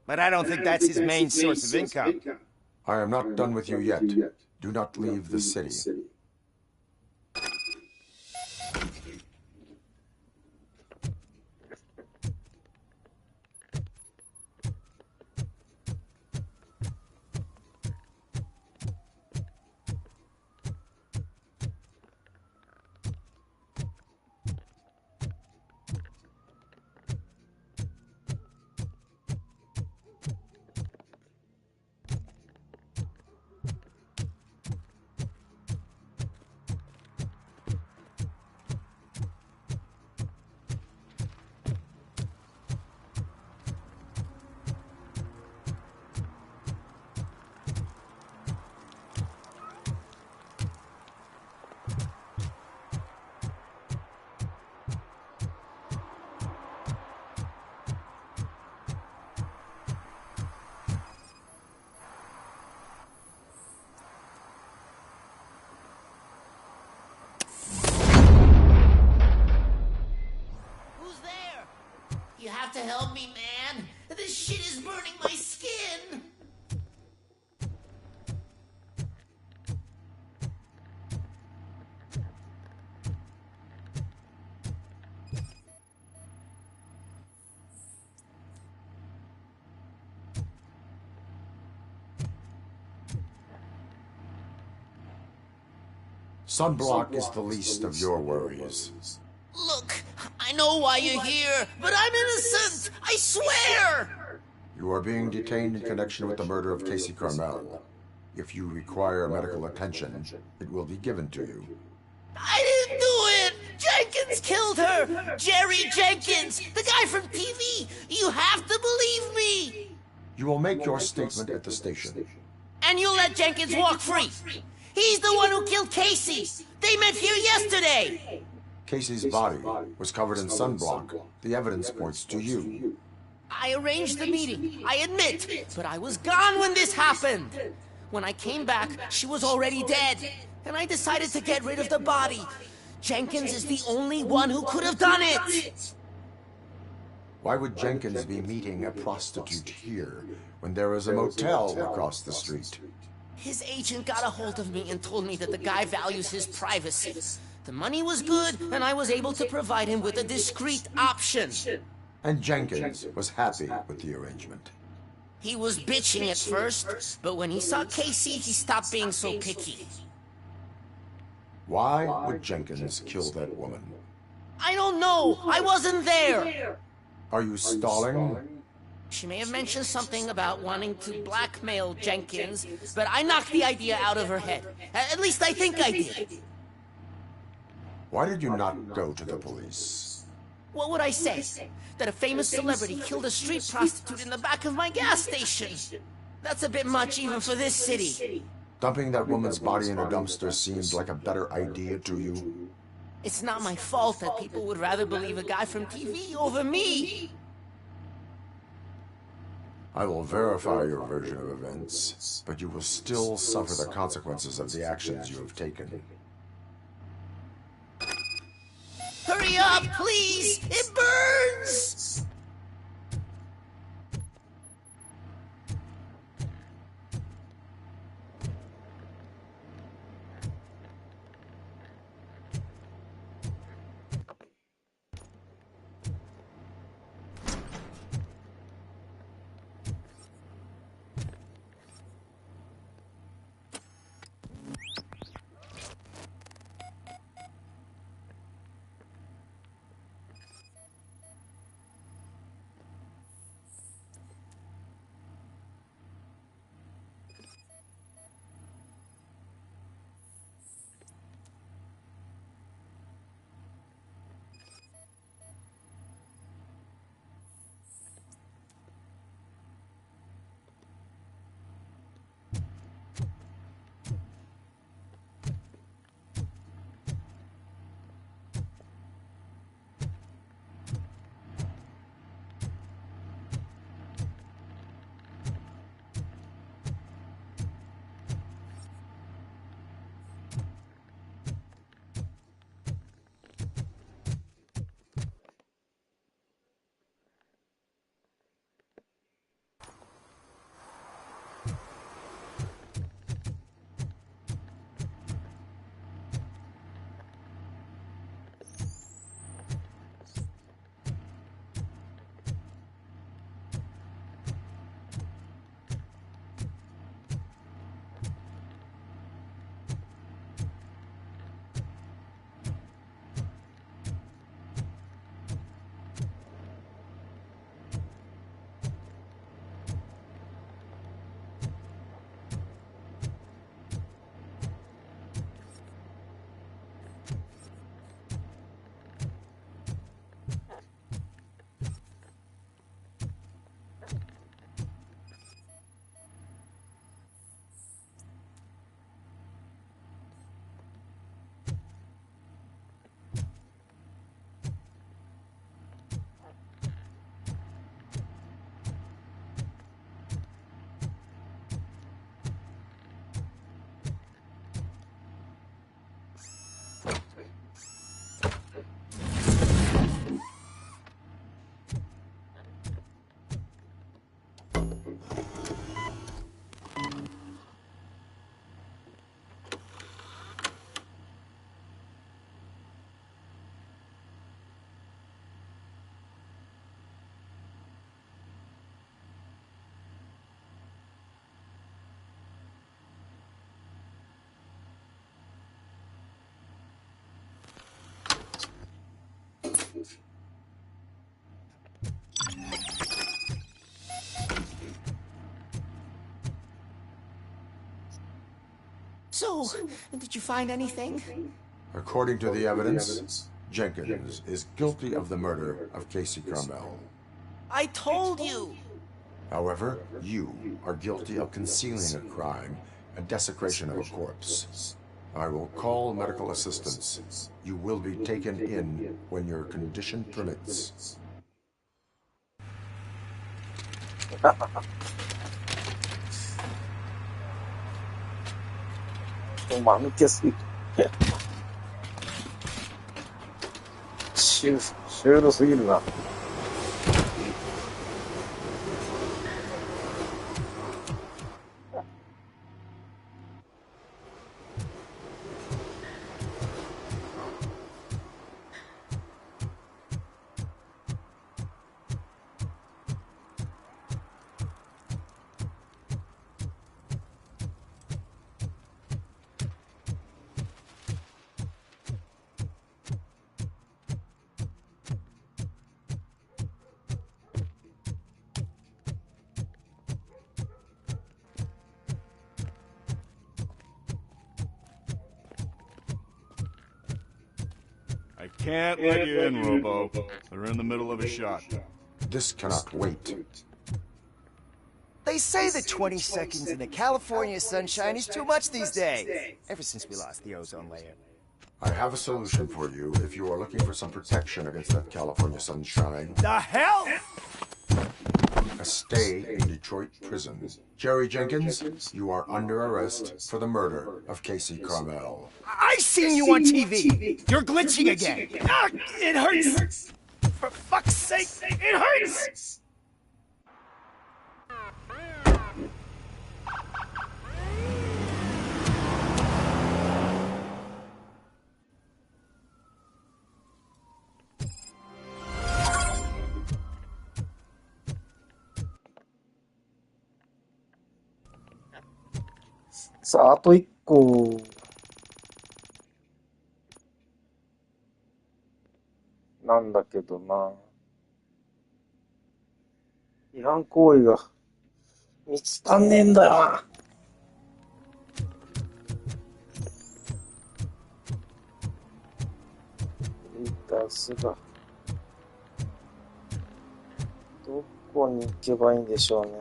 But I don't think that's his main source of income. I am not done with you yet. Do not leave the city. got to help me, man. This shit is burning my skin. Sunblock is the least of your worries. Look, I know why you're here, but I'm innocent! I swear! You are being detained in connection with the murder of Casey Carmel. If you require medical attention, it will be given to you. I didn't do it! Jenkins killed her! Jerry Jenkins! The guy from TV! You have to believe me! You will make your statement at the station. And you'll let Jenkins walk free! He's the one who killed Casey! They met here yesterday! Casey's body was covered in sunblock. The evidence points to you. I arranged the meeting, I admit, but I was gone when this happened. When I came back, she was already dead, and I decided to get rid of the body. Jenkins is the only one who could have done it! Why would Jenkins be meeting a prostitute here when there is a motel across the street? His agent got a hold of me and told me that the guy values his privacy. The money was good, and I was able to provide him with a discreet option. And Jenkins was happy with the arrangement. He was bitching at first, but when he saw Casey, he stopped being so picky. Why would Jenkins kill that woman? I don't know! I wasn't there! Are you stalling? She may have mentioned something about wanting to blackmail Jenkins, but I knocked the idea out of her head. At least I think I did. Why did you not go to the police? What would I say? That a famous celebrity killed a street prostitute in the back of my gas station? That's a bit much even for this city. Dumping that woman's body in a dumpster seemed like a better idea to you. It's not my fault that people would rather believe a guy from TV over me. I will verify your version of events, but you will still suffer the consequences of the actions you have taken. Hurry up, please! It burns! So, did you find anything? According to the evidence, Jenkins is guilty of the murder of Casey Carmel. I told you! However, you are guilty of concealing a crime and desecration of a corpse. I will call medical assistance. You will be taken in when your condition permits.間抜けすぎる。シュールすぎるな。I can't let you in, Robo. They're in the middle of a shot. This cannot wait. They say that 20 seconds in the California sunshine is too much these days. Ever since we lost the ozone layer. I have a solution for you if you are looking for some protection against that California sunshine. The hell? A stay in Detroit prison. Jerry Jenkins, you are under arrest for the murder of Casey Carmel. I seen you on TV. You're glitching again. Ah, it hurts. For fuck's sake, it hurts. So さあ、あと1個。なんだけどな。違反行為が見つかんねえんだよな。出すが。どこに行けばいいんでしょうね。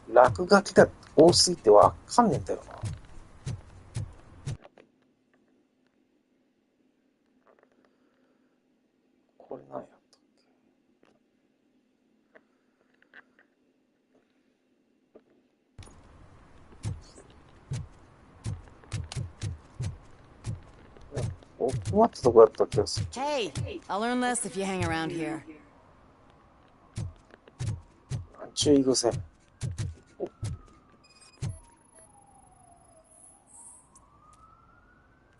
落書きが多すぎてわかんねえんだよな。これなんやったっけ。奥まったとこやった気がする。Hey, I'll learn less if you hang around here. 注意癖。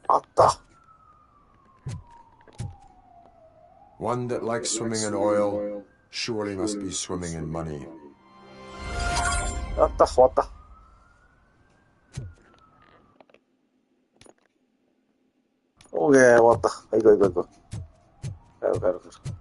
あった。One that likes swimming in oil surely must be swimming in money. あった、終わった。オーケー、終わった。行こう行こう行こう。帰ろう帰ろう帰ろう。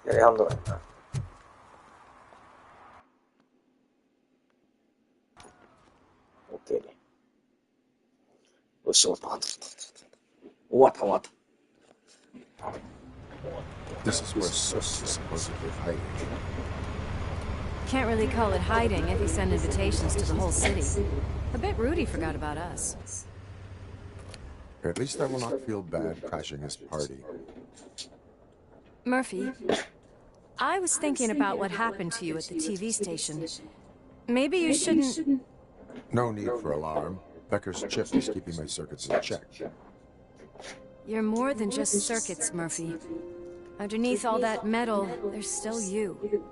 左ハンドルやな。OK ね。よし、終わった。終わった終わった。This is where Sook is supposedly hiding. Can't really call it hiding if he sent invitations to the whole city. I bet Rudy forgot about us. At least I will not feel bad crashing his party. Murphy, I was thinking about what happened to you at the TV station. Maybe you shouldn't... No need for alarm. Becker's chip is keeping my circuits in check. You're more than just circuits, Murphy. Underneath all that metal, there's still you.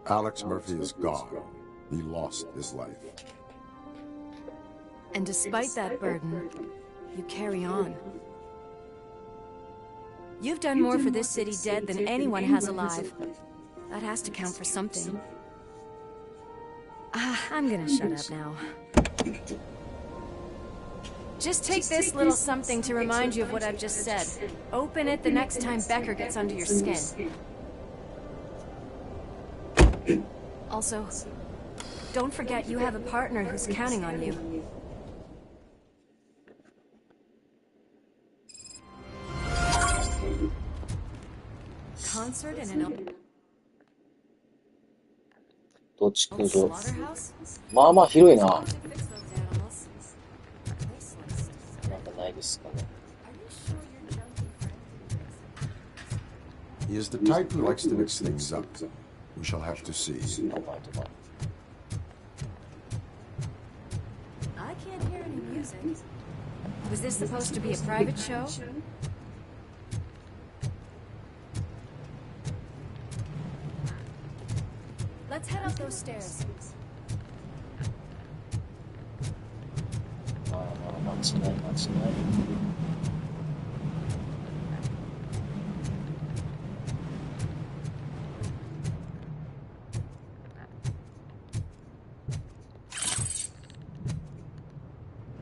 Alex Murphy is gone. He lost his life. And despite that burden, you carry on. You've done more for this city dead than anyone has alive. That has to count for something. I'm gonna shut up now. Just take this little something to remind you of what I've just said. Open it the next time Becker gets under your skin. Also, don't forget you have a partner who's counting on you. Concert in an 土地区場。まあまあ広いな。なんかないですかね。He is the type who likes to mix things up. We shall have to see. I can't hear any music. Was this supposed to be a private show? Let's head up those stairs. まあまあ間違い間違い。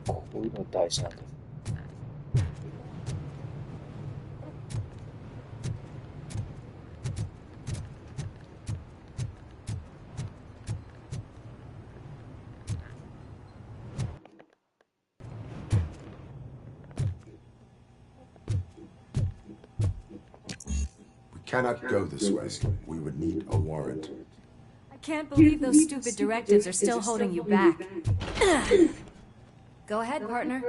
こういうの大事なんだよ。Cannot go this way. We would need a warrant. I can't believe those stupid directives are still holding you back. Go ahead, partner.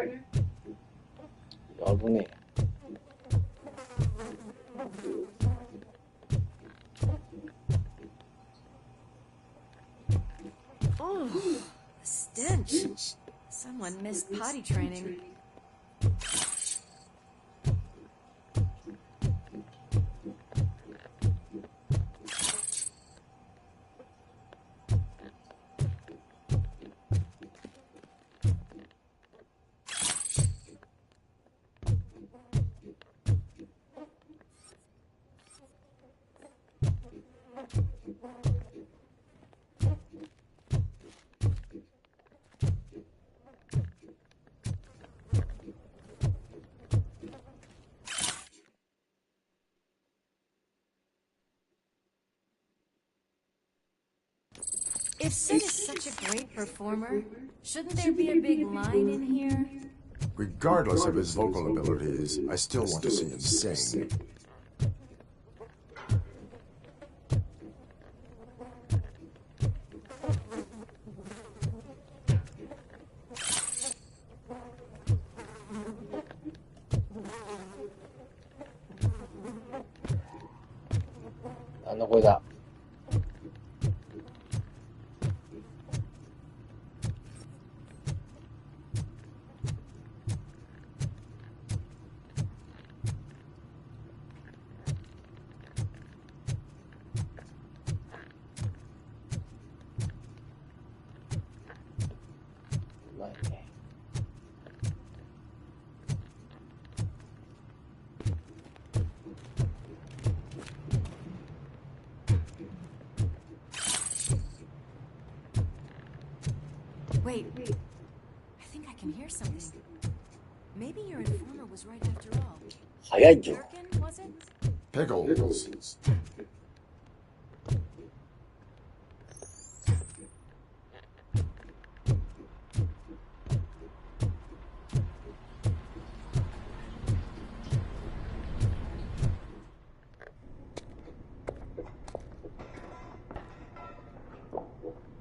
Oh, the stench. Someone missed potty training. If Sid is such a great performer, shouldn't there be a big line in here? Regardless of his vocal abilities, I still want to see him sing. Wait, I think I can hear something. Maybe your informer was right after all. Jerkin, was it? Pickles.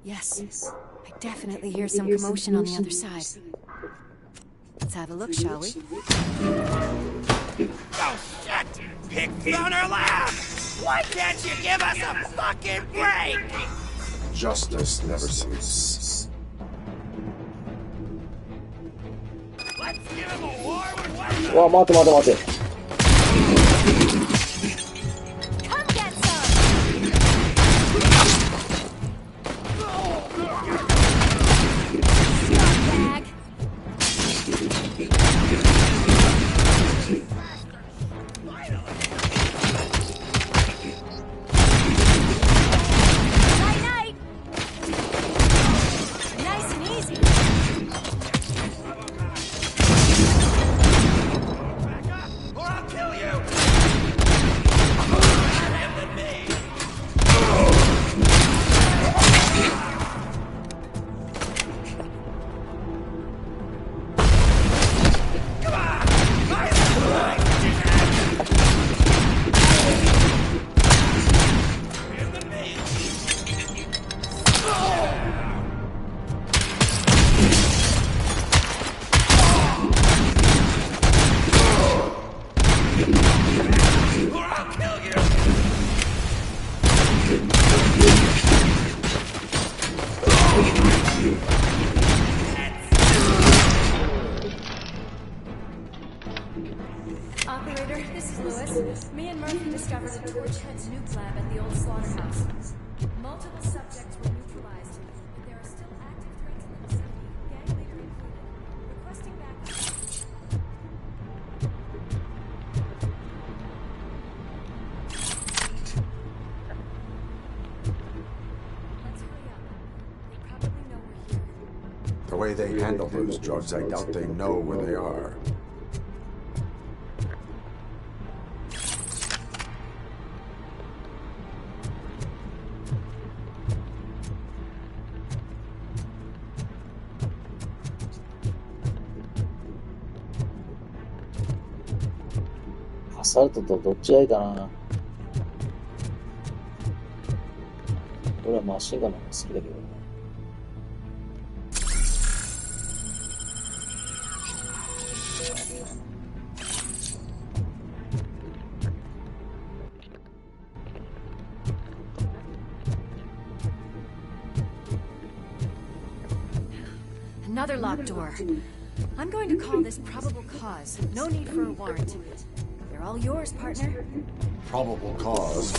Yes, I definitely hear some commotion on the other side. Let's have a look, shall we? Oh, shit! Pigs on our lap! Why can't you give us a fucking break? Justice never sleeps. Let's give him a war with weapons! わ、待て待て待て。Operator, this is Lewis. Me and Murphy discovered a Torchhead's nuke lab at the old slaughterhouse. Multiple subjects were neutralized, but there are still active threats in the vicinity, gang leader included. Requesting backup. Let's hurry up. They probably know we're here. The way they handle those drugs, I doubt they know where they are.アサルトとどっちがいいかな。俺はマシンガンの方が好きだけど。Another locked door. I'm going to call this probable cause. No need for a warrant. They're all yours, partner. Probable cause.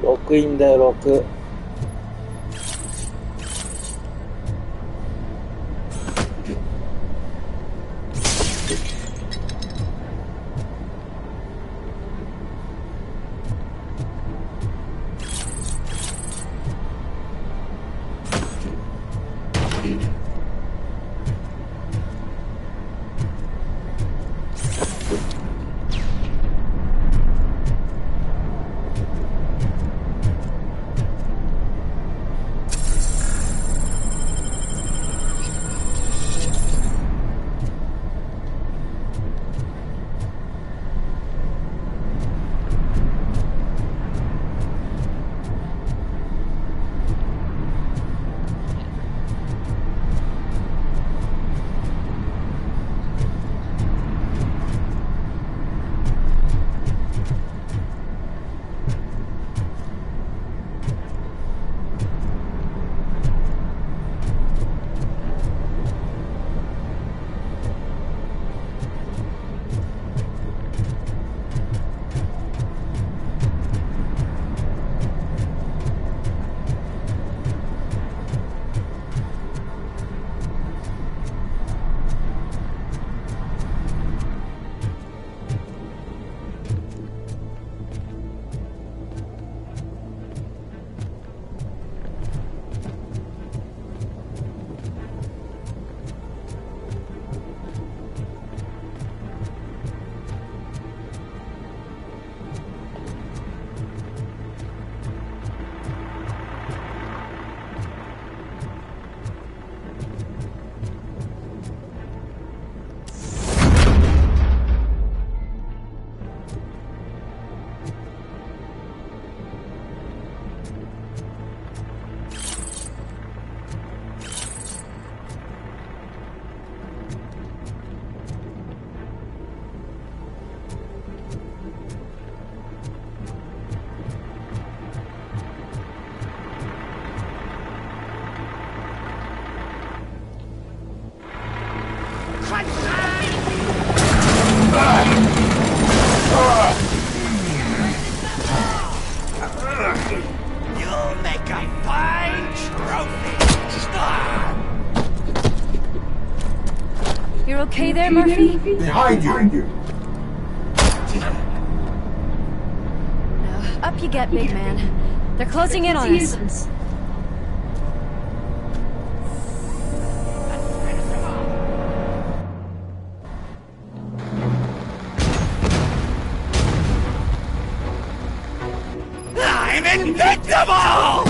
6インだよ、6。You'll make a fine trophy. You're okay there, Murphy? Behind you! Up you get, big man. They're closing in on us. I'm invincible!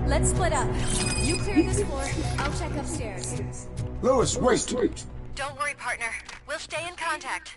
Let's split up. You clear this floor, I'll I'll check upstairs. Louis, wait! Don't worry, partner. We'll stay in contact.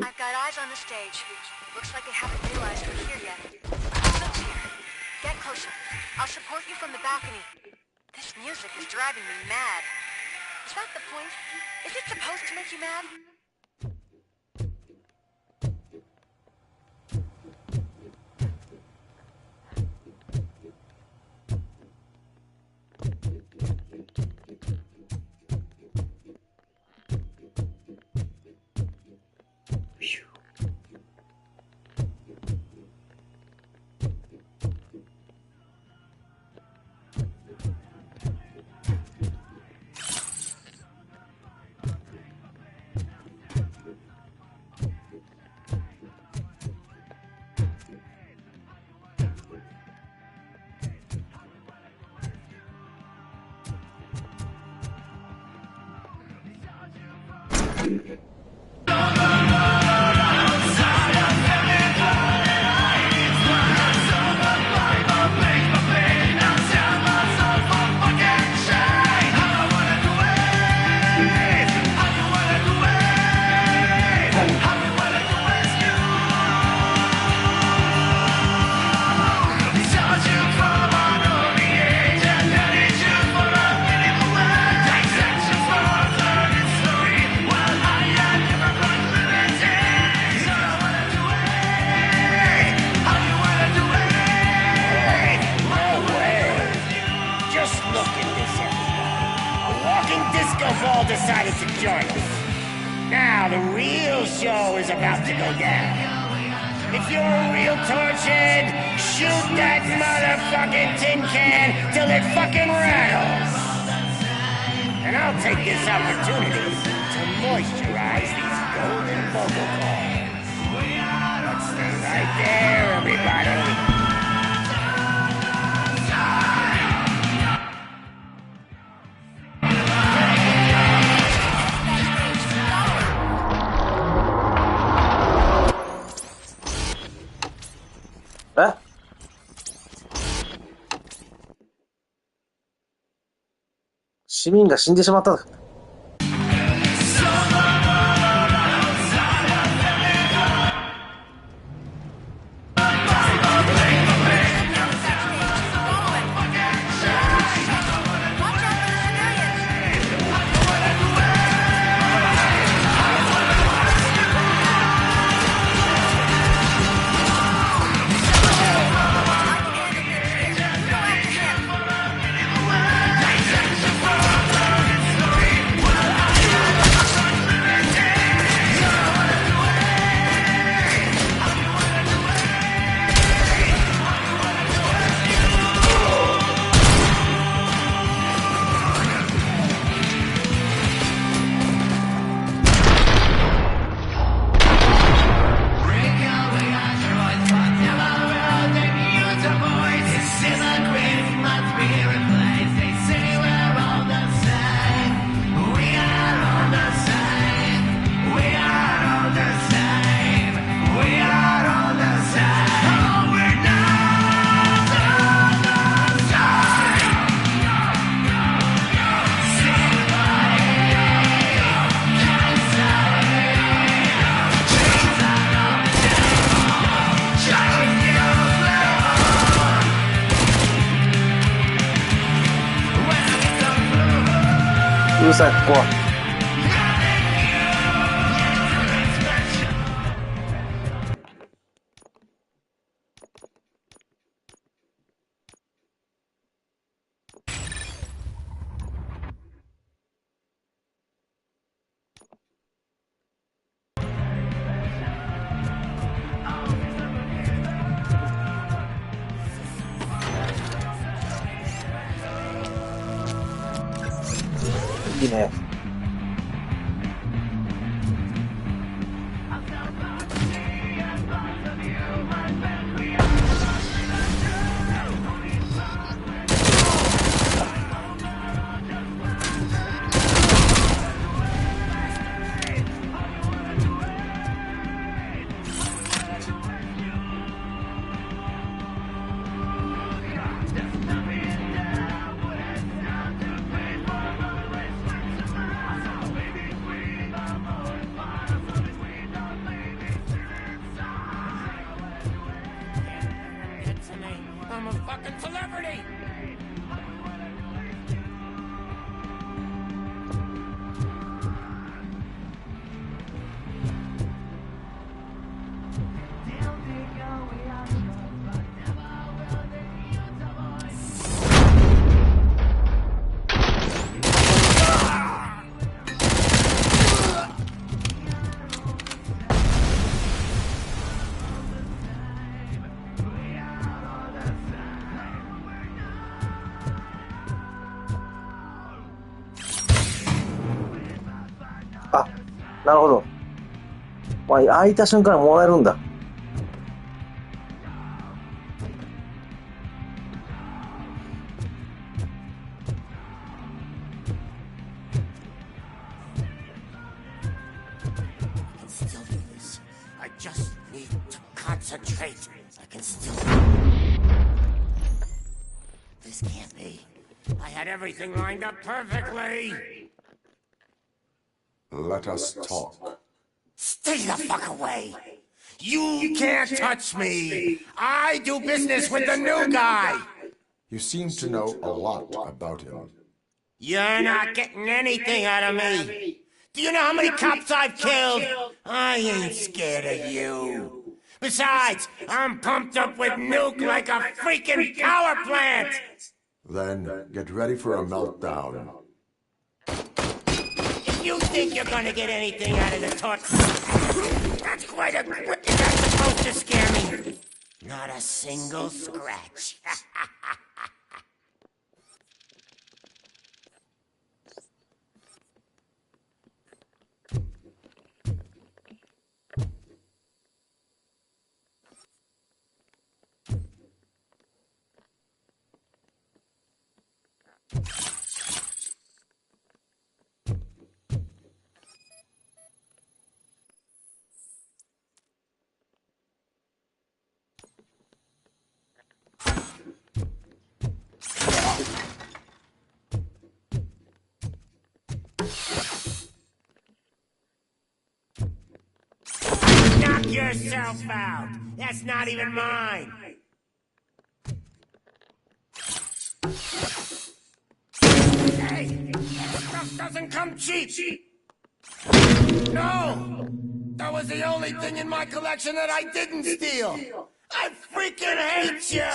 I've got eyes on the stage. Looks like they haven't realized we're here yet. Look here. Get closer. I'll support you from the balcony. This music is driving me mad. Is that the point? Is it supposed to make you mad? Decided to join us. Now the real show is about to go down. If you're a real torchhead, shoot that motherfucking tin can till it fucking rattles. And I'll take this opportunity to moisturize these golden vocal cords. Let's stay right there, everybody.市民が死んでしまった。るさい、ここは。いいね。I'm a fucking celebrity!あ、なるほど。まあ、開いた瞬間にもらえるんだ。I just need to concentrate. I can still... This can't be. I had everything lined up perfectly. Let us talk. Stay the fuck away. You can't touch me. I do business with the new guy. You seem to know a lot about him. You're not getting anything out of me. Do you know how many cops I've killed? I ain't scared of you. Besides, I'm pumped up with nuke like a freaking power plant. Then get ready for a meltdown. If you think you're gonna get anything out of the talk, that's quite a... Is that supposed to scare me? Not a single scratch. Knock yourself out. That's not even mine. Hey, that stuff doesn't come cheap. No, that was the only thing in my collection that I didn't steal. I freaking hate you.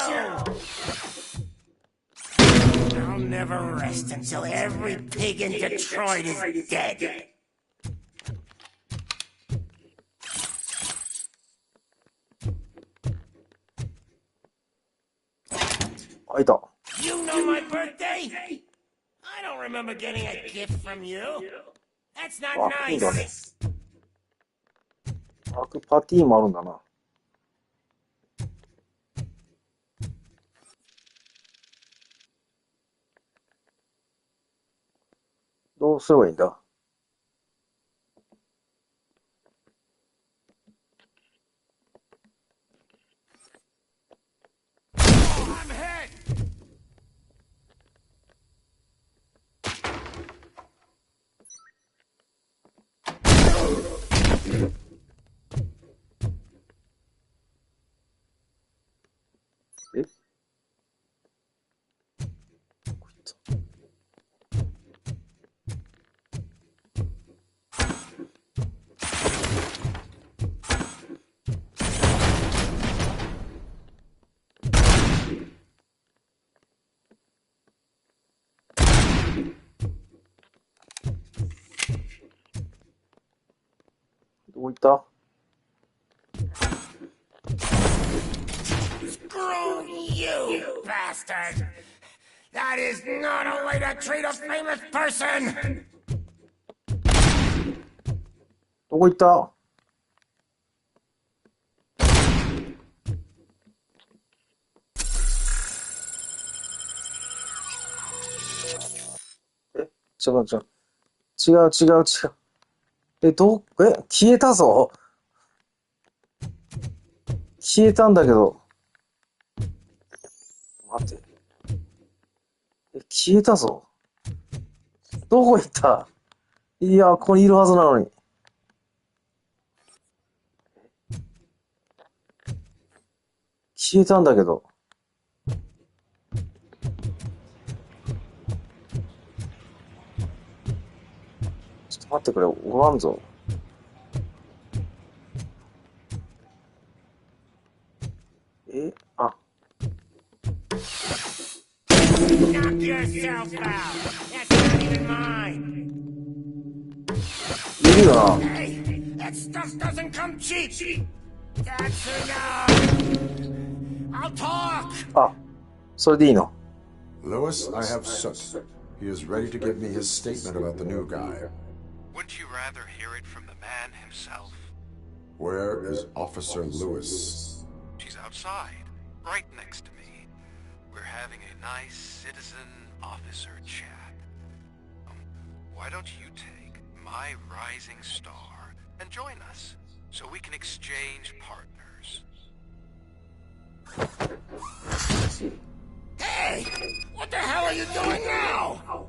I'll never rest until every pig in Detroit is dead. 開いた。 You know my birthday? I don't remember getting a gift from you. That's not あ、いいだね。 nice. 開くパティーもあるんだな。どうすればいいんだ？ I'm hit. どこ行った？ Screw you, bastard! That is not a way to treat a famous person! どこ行った？違う。消えたぞ。消えたんだけど。待って。消えたぞ。どこ行った？いや、ここにいるはずなのに。消えたんだけど。ちょっと待ってくれ、おらんぞ。あ。Knock yourself out! That's not even mine! いるよな。 Hey, that stuff doesn't come cheap! That's enough! I'll talk! あ、それでいいの。 Lewis, I have Soot. He is ready to give me his statement about the new guy. Wouldn't you rather hear it from the man himself? Where is Officer Lewis? She's outside, right next to me. We're having a nice citizen-officer chat. Why don't you take my rising star and join us, so we can exchange partners? Hey! What the hell are you doing now?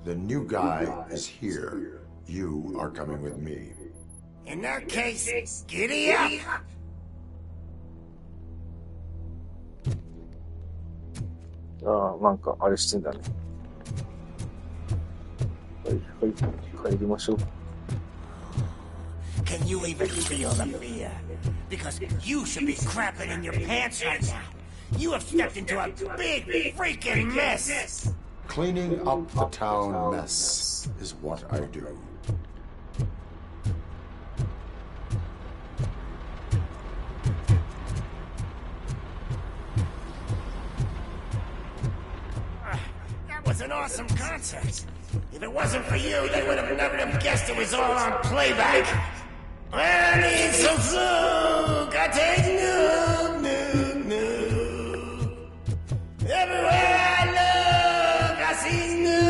The new guy is here. You are coming with me. In that case, giddy up! ああ、なんか、あれしてんだね。帰りましょう。Can you even feel the fear? Because you should be crapping in your pants right now. You have stepped into a big freaking mess! Cleaning up the town mess is what I do. That was an awesome concert. If it wasn't for you, they would have never have guessed it was all on playback. I need some fluke. I take new. Everywhere I look, I see new.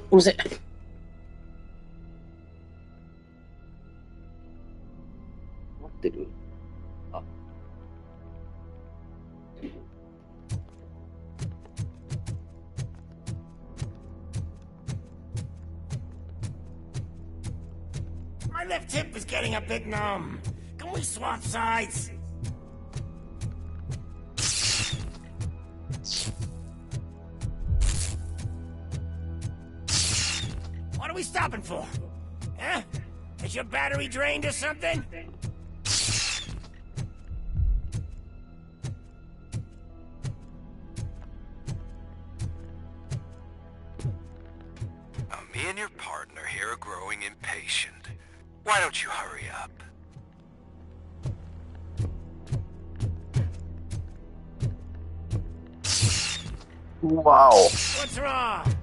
うるせえ。待ってる？あ。My left hip is getting a bit numb. Can we swap sides? What are we stopping for? Huh? Is your battery drained or something? Me and your partner here are growing impatient. Why don't you hurry up? Wow. What's wrong?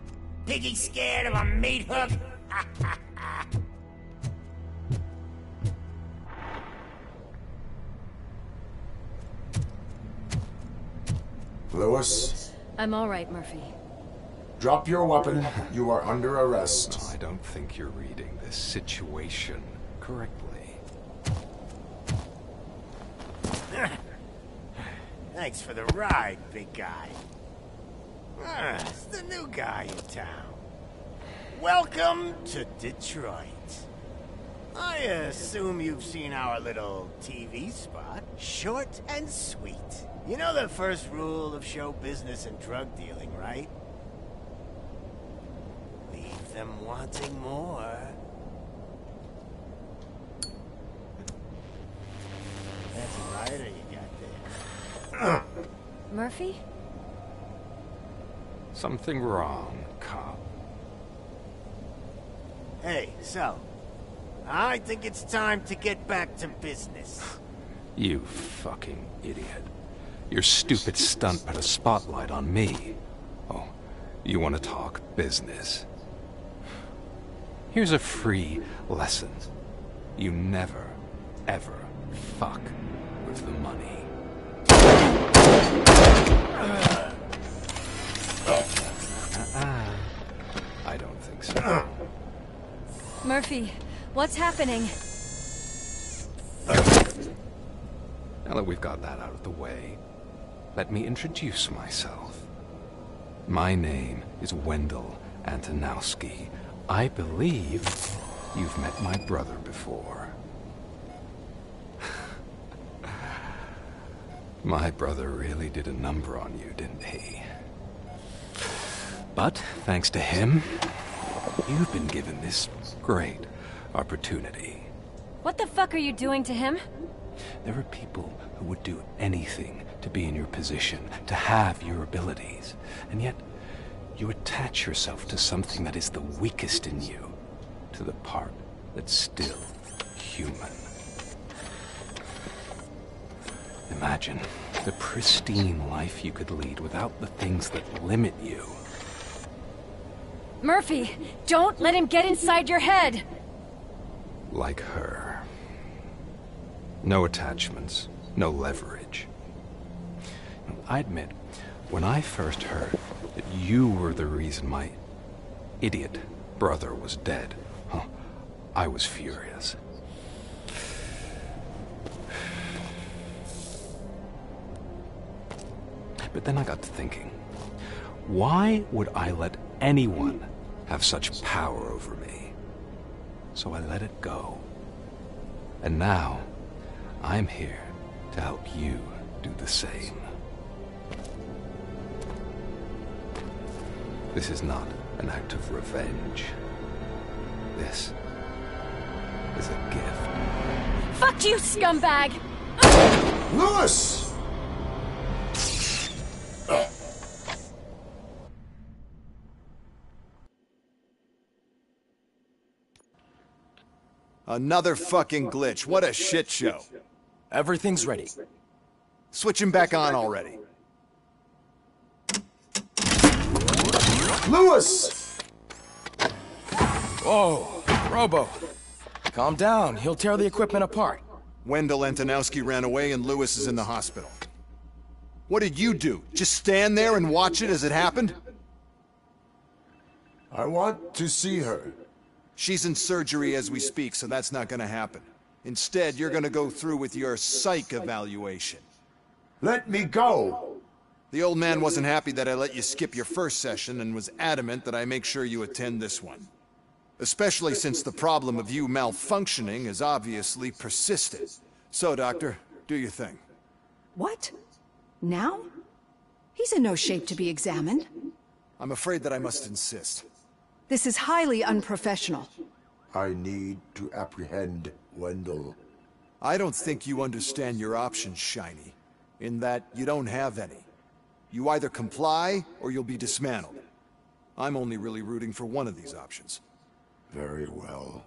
Piggy scared of a meat hook? Lewis? I'm all right, Murphy. Drop your weapon. You are under arrest. I don't think you're reading this situation correctly. Thanks for the ride, big guy. It's the new guy in town. Welcome to Detroit. I assume you've seen our little TV spot. Short and sweet. You know the first rule of show business and drug dealing, right? Leave them wanting more. That's a rider you got there. Murphy? Something wrong, cop. Hey, so, I think it's time to get back to business. You fucking idiot. Your stupid stunt put a spotlight on me. Oh, you want to talk business? Here's a free lesson. You never, ever fuck with the money. I don't think so. Murphy, what's happening? Now that we've got that out of the way, let me introduce myself. My name is Wendell Antonowski. I believe you've met my brother before. My brother really did a number on you, didn't he? But thanks to him, you've been given this great opportunity. What the fuck are you doing to him? There are people who would do anything to be in your position, to have your abilities, and yet you attach yourself to something that is the weakest in you, to the part that's still human. Imagine the pristine life you could lead without the things that limit you. Murphy, don't let him get inside your head! Like her. No attachments, no leverage. I admit, when I first heard that you were the reason my idiot brother was dead, I was furious. But then I got to thinking, why would I let anyone have such power over me? So I let it go. And now, I'm here to help you do the same. This is not an act of revenge. This is a gift. Fuck you, scumbag! Lewis! Another fucking glitch. What a shit show. Everything's ready. Switch him back on already. Lewis! Whoa, Robo. Calm down. He'll tear the equipment apart. Wendell Antonowski ran away and Lewis is in the hospital. What did you do? Just stand there and watch it as it happened? I want to see her. She's in surgery as we speak, so that's not gonna happen. Instead, you're gonna go through with your psych evaluation. Let me go! The old man wasn't happy that I let you skip your first session and was adamant that I make sure you attend this one. Especially since the problem of you malfunctioning has obviously persisted. So, Doctor, do your thing. What? Now? He's in no shape to be examined. I'm afraid that I must insist. This is highly unprofessional. I need to apprehend Wendell. I don't think you understand your options, Shiny. In that you don't have any. You either comply, or you'll be dismantled. I'm only really rooting for one of these options. Very well.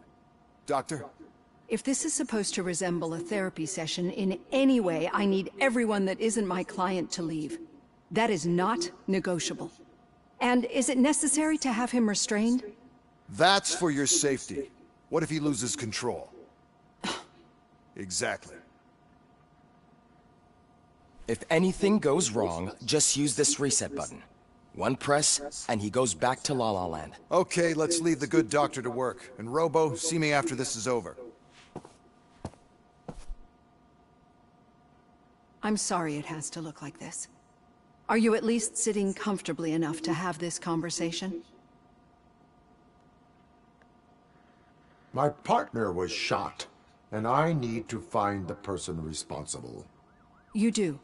Doctor? If this is supposed to resemble a therapy session in any way, I need everyone that isn't my client to leave. That is not negotiable. And is it necessary to have him restrained? That's for your safety. What if he loses control? Exactly. If anything goes wrong, just use this reset button. One press, and he goes back to La La Land. Okay, let's leave the good doctor to work. And Robo, see me after this is over. I'm sorry it has to look like this. Are you at least sitting comfortably enough to have this conversation? My partner was shot, and I need to find the person responsible. You do.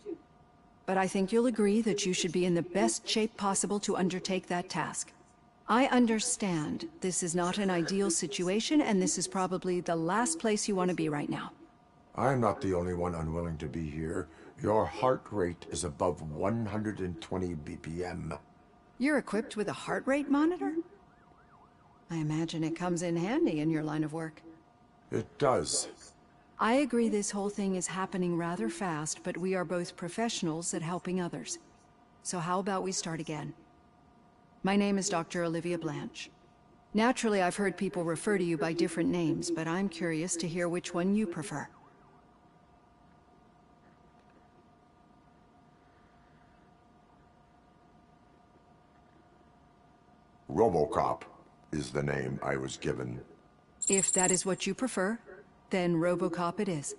But I think you'll agree that you should be in the best shape possible to undertake that task. I understand this is not an ideal situation, and this is probably the last place you want to be right now. I'm not the only one unwilling to be here. Your heart rate is above 120 BPM. You're equipped with a heart rate monitor? I imagine it comes in handy in your line of work. It does. I agree this whole thing is happening rather fast, but we are both professionals at helping others. So how about we start again? My name is Dr. Olivia Blanche. Naturally, I've heard people refer to you by different names, but I'm curious to hear which one you prefer. RoboCop is the name I was given. If that is what you prefer, then RoboCop it is.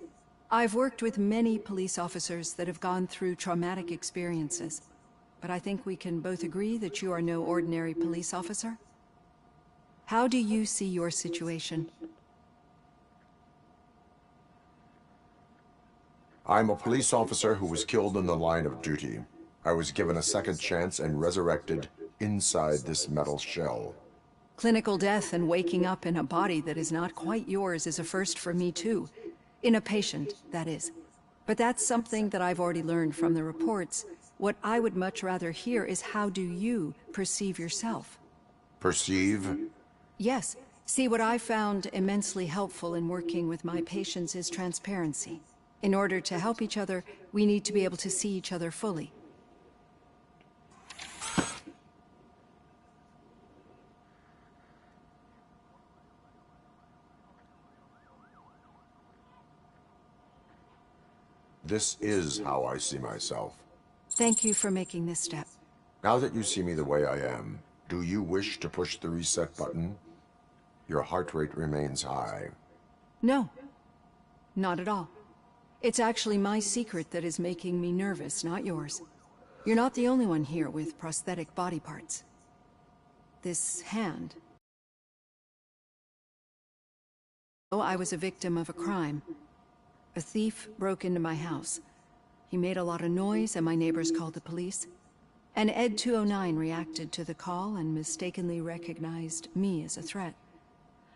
I've worked with many police officers that have gone through traumatic experiences, but I think we can both agree that you are no ordinary police officer. How do you see your situation? I'm a police officer who was killed in the line of duty. I was given a second chance and resurrected inside this metal shell. Clinical death and waking up in a body that is not quite yours is a first for me too. In a patient, that is. But that's something that I've already learned from the reports. What I would much rather hear is how do you perceive yourself? Perceive? Yes. See, what I found immensely helpful in working with my patients is transparency. In order to help each other, we need to be able to see each other fully. This is how I see myself. Thank you for making this step. Now that you see me the way I am, do you wish to push the reset button? Your heart rate remains high. No, not at all. It's actually my secret that is making me nervous, not yours. You're not the only one here with prosthetic body parts. This hand. Oh, I was a victim of a crime. A thief broke into my house. He made a lot of noise and my neighbors called the police. And Ed 209 reacted to the call and mistakenly recognized me as a threat.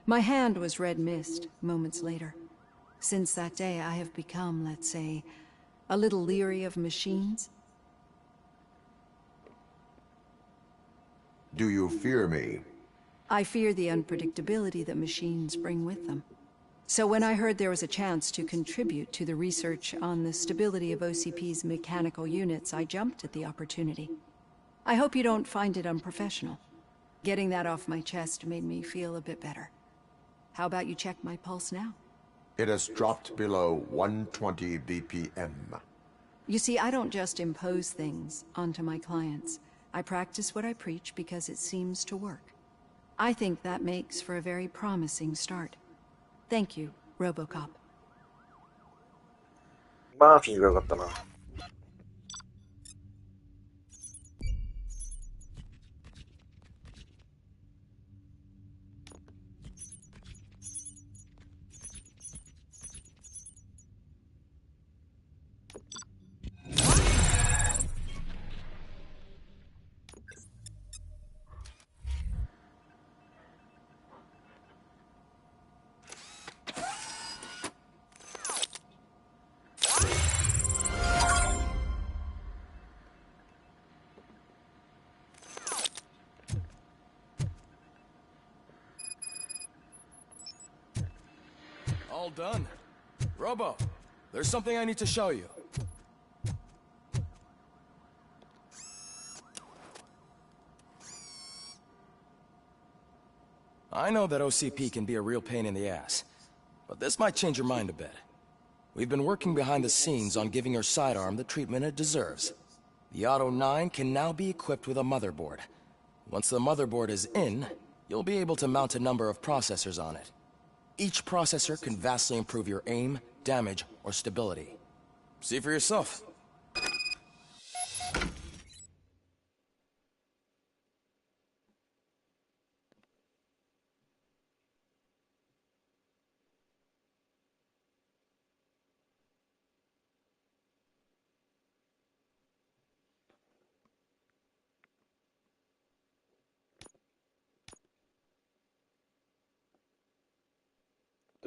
My hand was red mist moments later. Since that day, I have become, let's say, a little leery of machines. Do you fear me? I fear the unpredictability that machines bring with them. So when I heard there was a chance to contribute to the research on the stability of OCP's mechanical units, I jumped at the opportunity. I hope you don't find it unprofessional. Getting that off my chest made me feel a bit better. How about you check my pulse now? It has dropped below 120 BPM. You see, I don't just impose things onto my clients. I practice what I preach because it seems to work. I think that makes for a very promising start. Thank you, RoboCop. マーフィーがよかったな。All done. Robo, there's something I need to show you. I know that OCP can be a real pain in the ass, but this might change your mind a bit. We've been working behind the scenes on giving your sidearm the treatment it deserves. The Auto 9 can now be equipped with a motherboard. Once the motherboard is in, you'll be able to mount a number of processors on it. Each processor can vastly improve your aim, damage, or stability. See for yourself.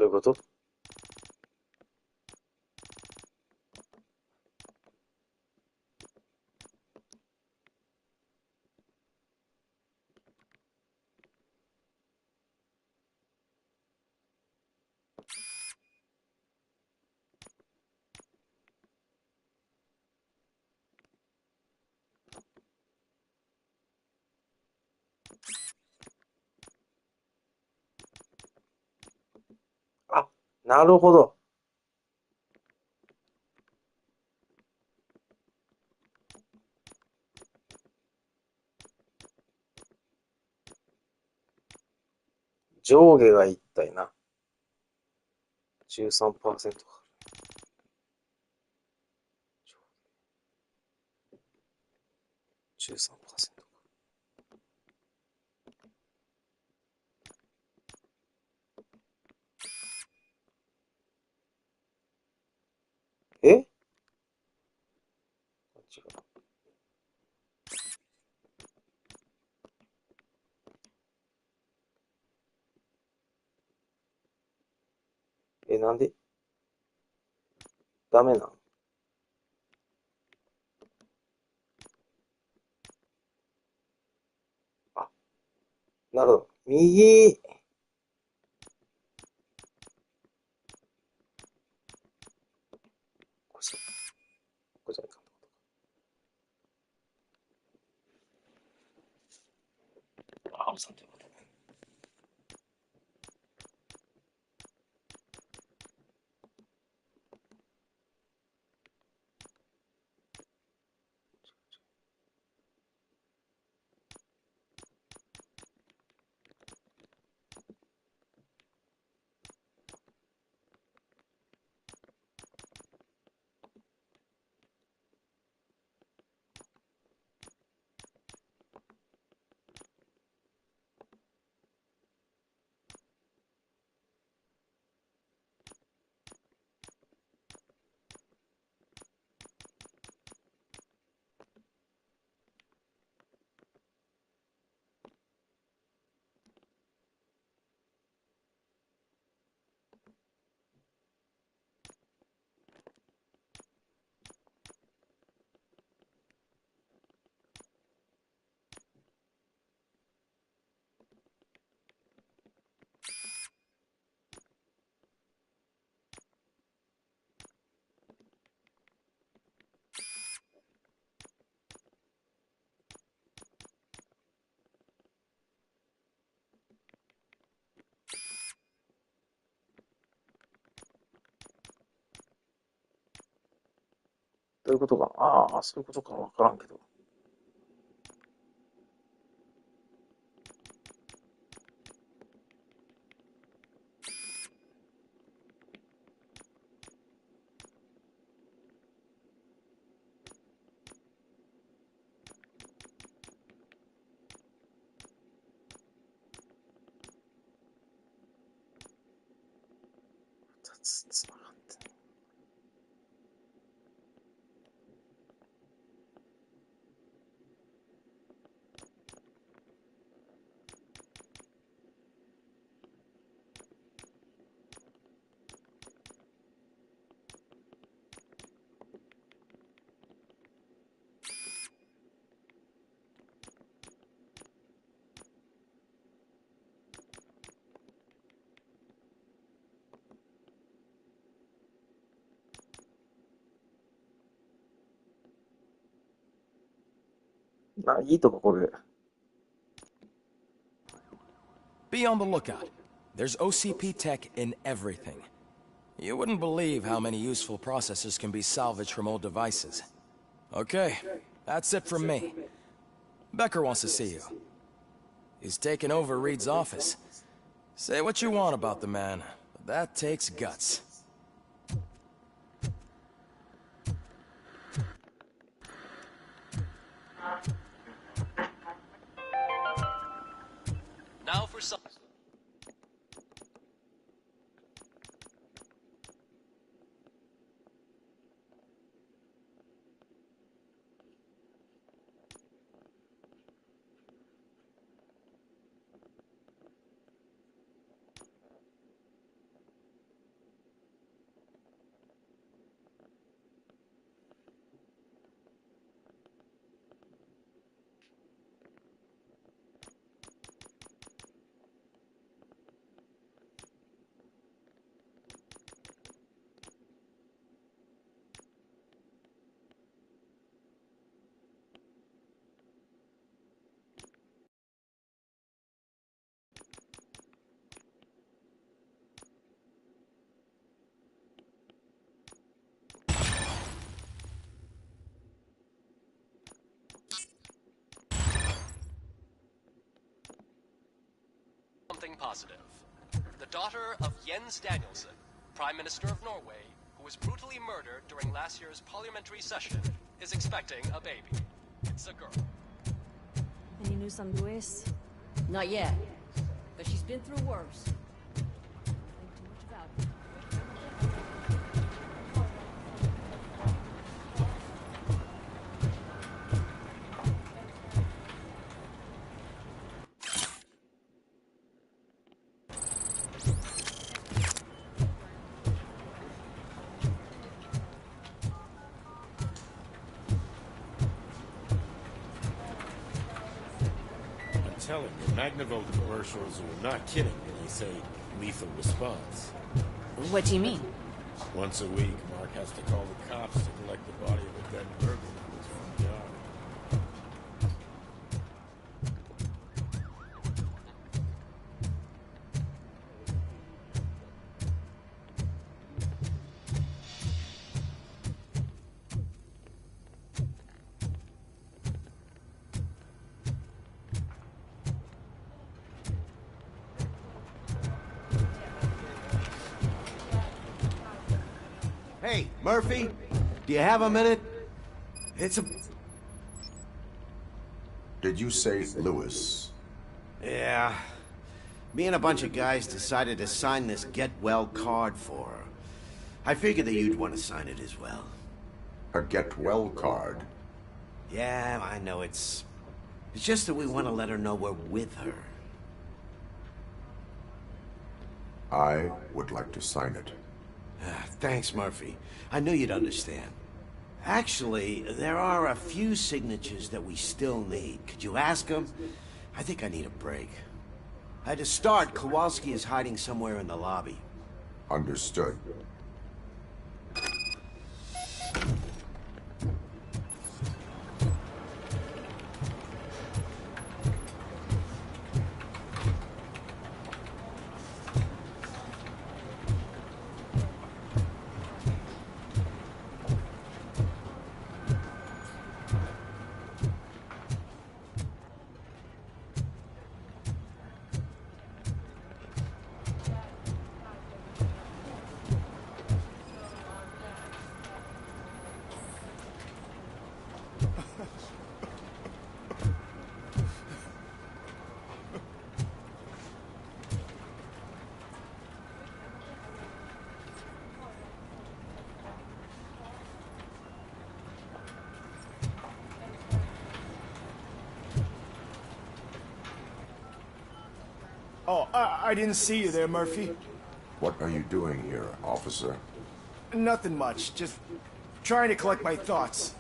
どういうこと？なるほど。上下が一体な。13%か。13%か。え？違う。なんでダメなん？あ、なるほど。右。これじゃいかん。あ、さて。どういうことか。ああ、そういうことかわからんけど。つながってない。いいとここれ。Be on the lookout. There's OCP tech in everything. You wouldn't believe how many useful processors can be salvaged from old devices. Okay, that's it from me. Becker wants to see you. He's taken over Reed's office. Say what you want about the man, but that takes guts. Now for some... something positive. The daughter of Jens Danielson, Prime Minister of Norway, who was brutally murdered during last year's parliamentary session, is expecting a baby. It's a girl. Any news on Luis? Not yet, but she's been through worse. Telling you, Magnavolt commercials are not kidding when they say lethal response. What do you mean? Once a week, Mark has to call the cops to collect the body of a dead burglar in his front yard. Hey, Murphy, do you have a minute? It's a... Did you say Lewis? Yeah. Me and a bunch of guys decided to sign this get well card for her. I figured that you'd want to sign it as well. A get well card? Yeah, I know it's just that we want to let her know we're with her. I would like to sign it. Thanks, Murphy. I knew you'd understand. Actually, there are a few signatures that we still need. Could you ask them? I think I need a break. To start, Kowalski is hiding somewhere in the lobby. Understood. Oh, I didn't see you there, Murphy. What are you doing here, officer? Nothing much, just trying to collect my thoughts.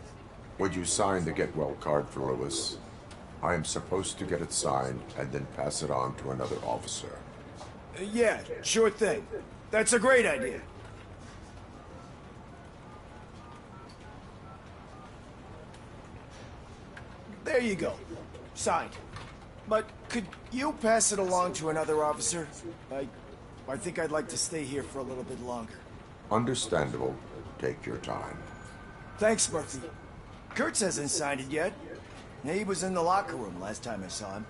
Would you sign the get well card for Lewis? I am supposed to get it signed and then pass it on to another officer. Yeah, sure thing. That's a great idea. There you go. Signed. But could you pass it along to another officer? I think I'd like to stay here for a little bit longer. Understandable. Take your time. Thanks, Murphy. Kurtz hasn't signed it yet. He was in the locker room last time I saw him.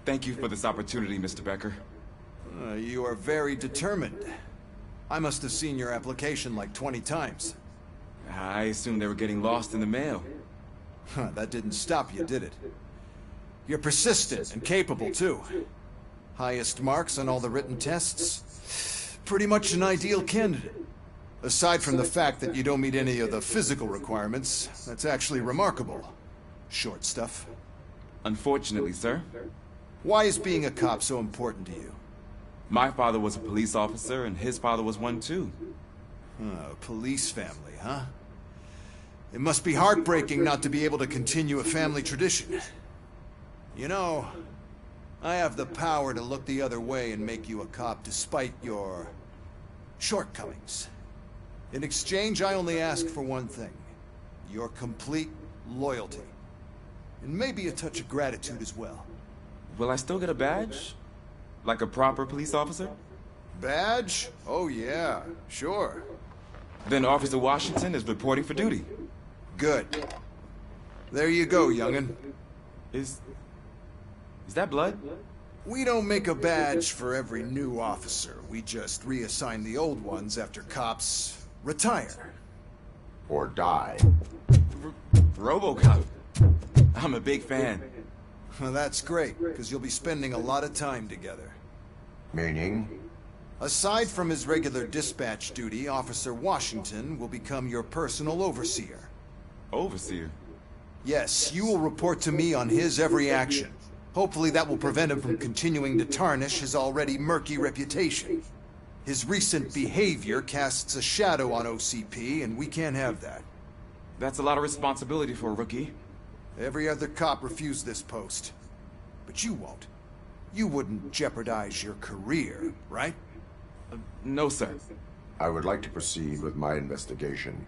Thank you for this opportunity, Mr. Becker. You are very determined. I must have seen your application like 20 times. I assumed they were getting lost in the mail. That didn't stop you, did it? You're persistent and capable, too. Highest marks on all the written tests. Pretty much an ideal candidate. Aside from the fact that you don't meet any of the physical requirements, that's actually remarkable. Short stuff. Unfortunately, sir. Why is being a cop so important to you? My father was a police officer, and his father was one, too. A police family, huh? It must be heartbreaking not to be able to continue a family tradition. You know, I have the power to look the other way and make you a cop despite your shortcomings. In exchange, I only ask for one thing. Your complete loyalty. And maybe a touch of gratitude as well. Will I still get a badge? Like a proper police officer? Badge? Oh yeah, sure. Then Officer Washington is reporting for duty. Good. There you go, young'un. Is that blood? We don't make a badge for every new officer. We just reassign the old ones after cops retire. Or die. RoboCop. I'm a big fan. Well, that's great, because you'll be spending a lot of time together. Meaning? Aside from his regular dispatch duty, Officer Washington will become your personal overseer. Overseer? Yes, you will report to me on his every action. Hopefully that will prevent him from continuing to tarnish his already murky reputation. His recent behavior casts a shadow on OCP, and we can't have that. That's a lot of responsibility for a rookie. Every other cop refused this post. But you won't. You wouldn't jeopardize your career, right? No, sir. I would like to proceed with my investigation,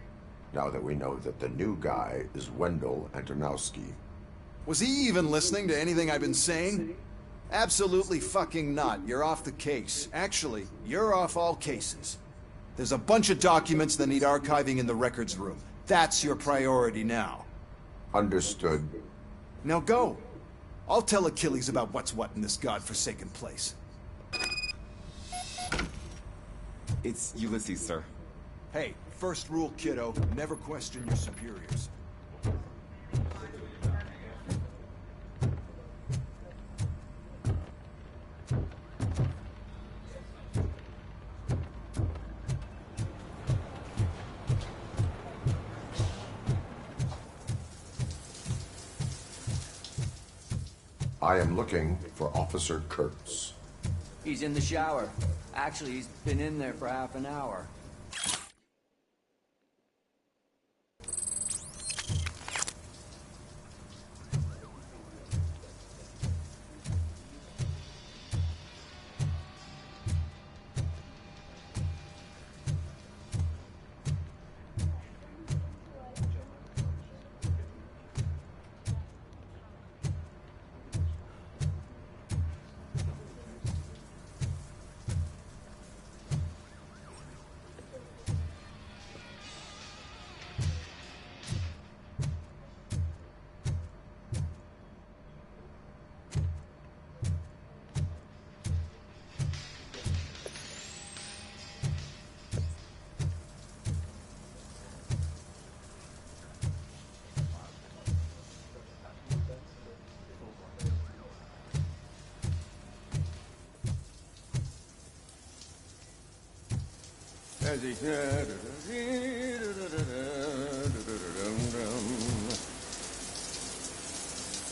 now that we know that the new guy is Wendell Antonowski. Was he even listening to anything I've been saying? Absolutely fucking not. You're off the case. Actually, you're off all cases. There's a bunch of documents that need archiving in the records room. That's your priority now. Understood. Now go. I'll tell Achilles about what's what in this godforsaken place. It's Ulysses, sir. Hey, first rule, kiddo, never question your superiors. I am looking for Officer Kurtz. He's in the shower. Actually, he's been in there for half an hour.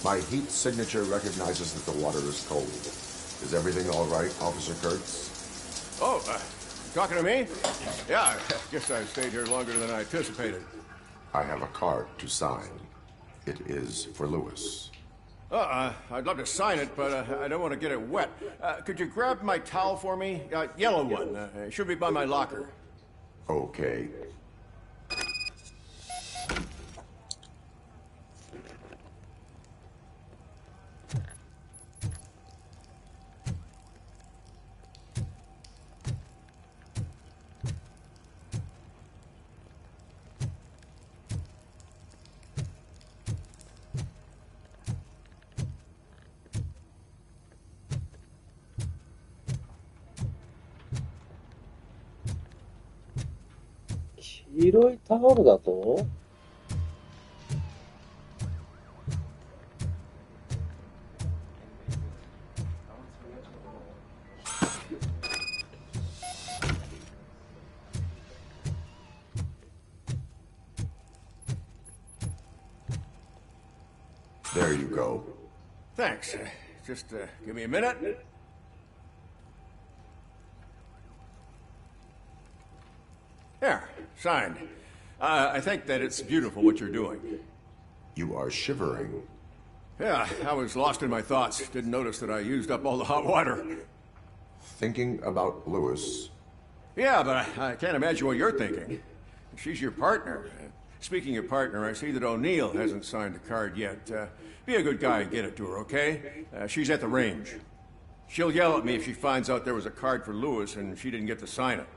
My heat signature recognizes that the water is cold. Is everything all right, Officer Kurtz? Oh, talking to me? Yeah, I guess I stayed here longer than I anticipated. I have a card to sign. It is for Lewis. I'd love to sign it, but I don't want to get it wet. Could you grab my towel for me? Yellow one. It should be by my locker. Okay.黄色いタオルだとThere you go. Thanks. Just give me a minute. There, signed. I think that it's beautiful what you're doing. You are shivering. Yeah, I was lost in my thoughts. Didn't notice that I used up all the hot water. Thinking about Lewis. Yeah, but I can't imagine what you're thinking. She's your partner. Speaking of partner, I see that O'Neill hasn't signed the card yet. Be a good guy and get it to her, okay? She's at the range. She'll yell at me if she finds out there was a card for Lewis and she didn't get to sign it.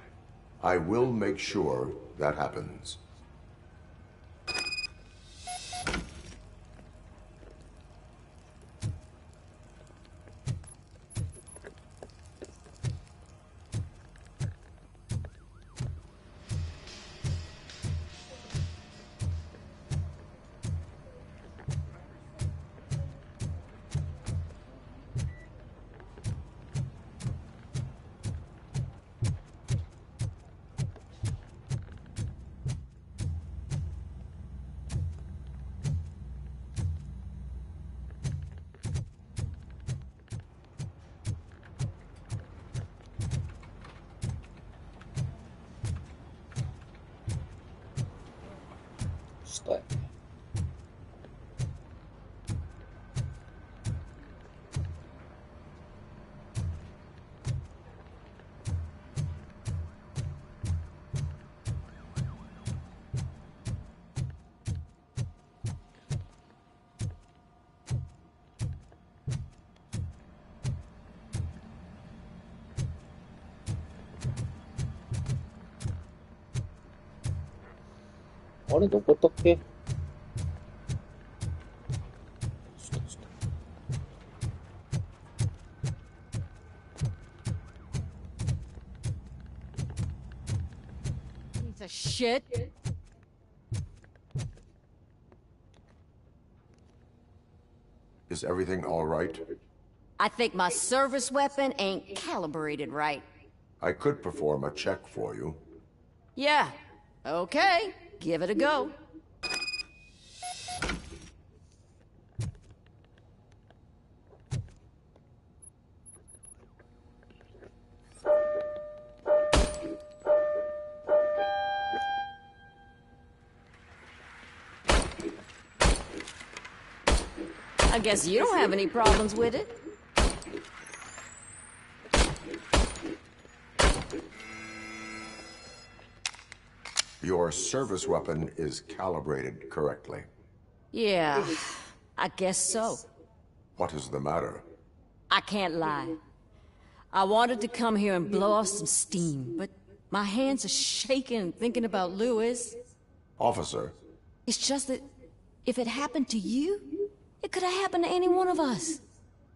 I will make sure that happens. Stay. あれ、どこだっけ？ Piece of shit. Is everything all right? I think my service weapon ain't calibrated right. I could perform a check for you. Yeah. Okay. Give it a go. I guess you don't have any problems with it. Your service weapon is calibrated correctly. Yeah, I guess so. What is the matter? I can't lie. I wanted to come here and blow off some steam, but my hands are shaking thinking about Lewis. Officer. It's just that if it happened to you, it could have happened to any one of us.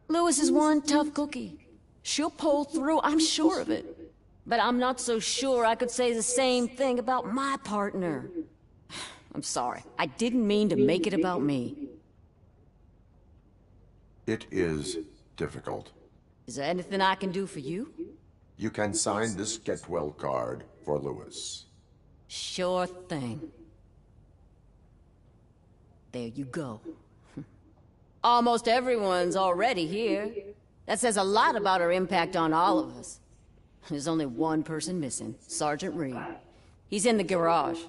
Lewis is one tough cookie. She'll pull through, I'm sure of it. But I'm not so sure I could say the same thing about my partner. I'm sorry. I didn't mean to make it about me. It is difficult. Is there anything I can do for you? You can sign this Get Well card for Lewis. Sure thing. There you go. Almost everyone's already here. That says a lot about her impact on all of us. There's only one person missing, Sergeant Reed. He's in the garage.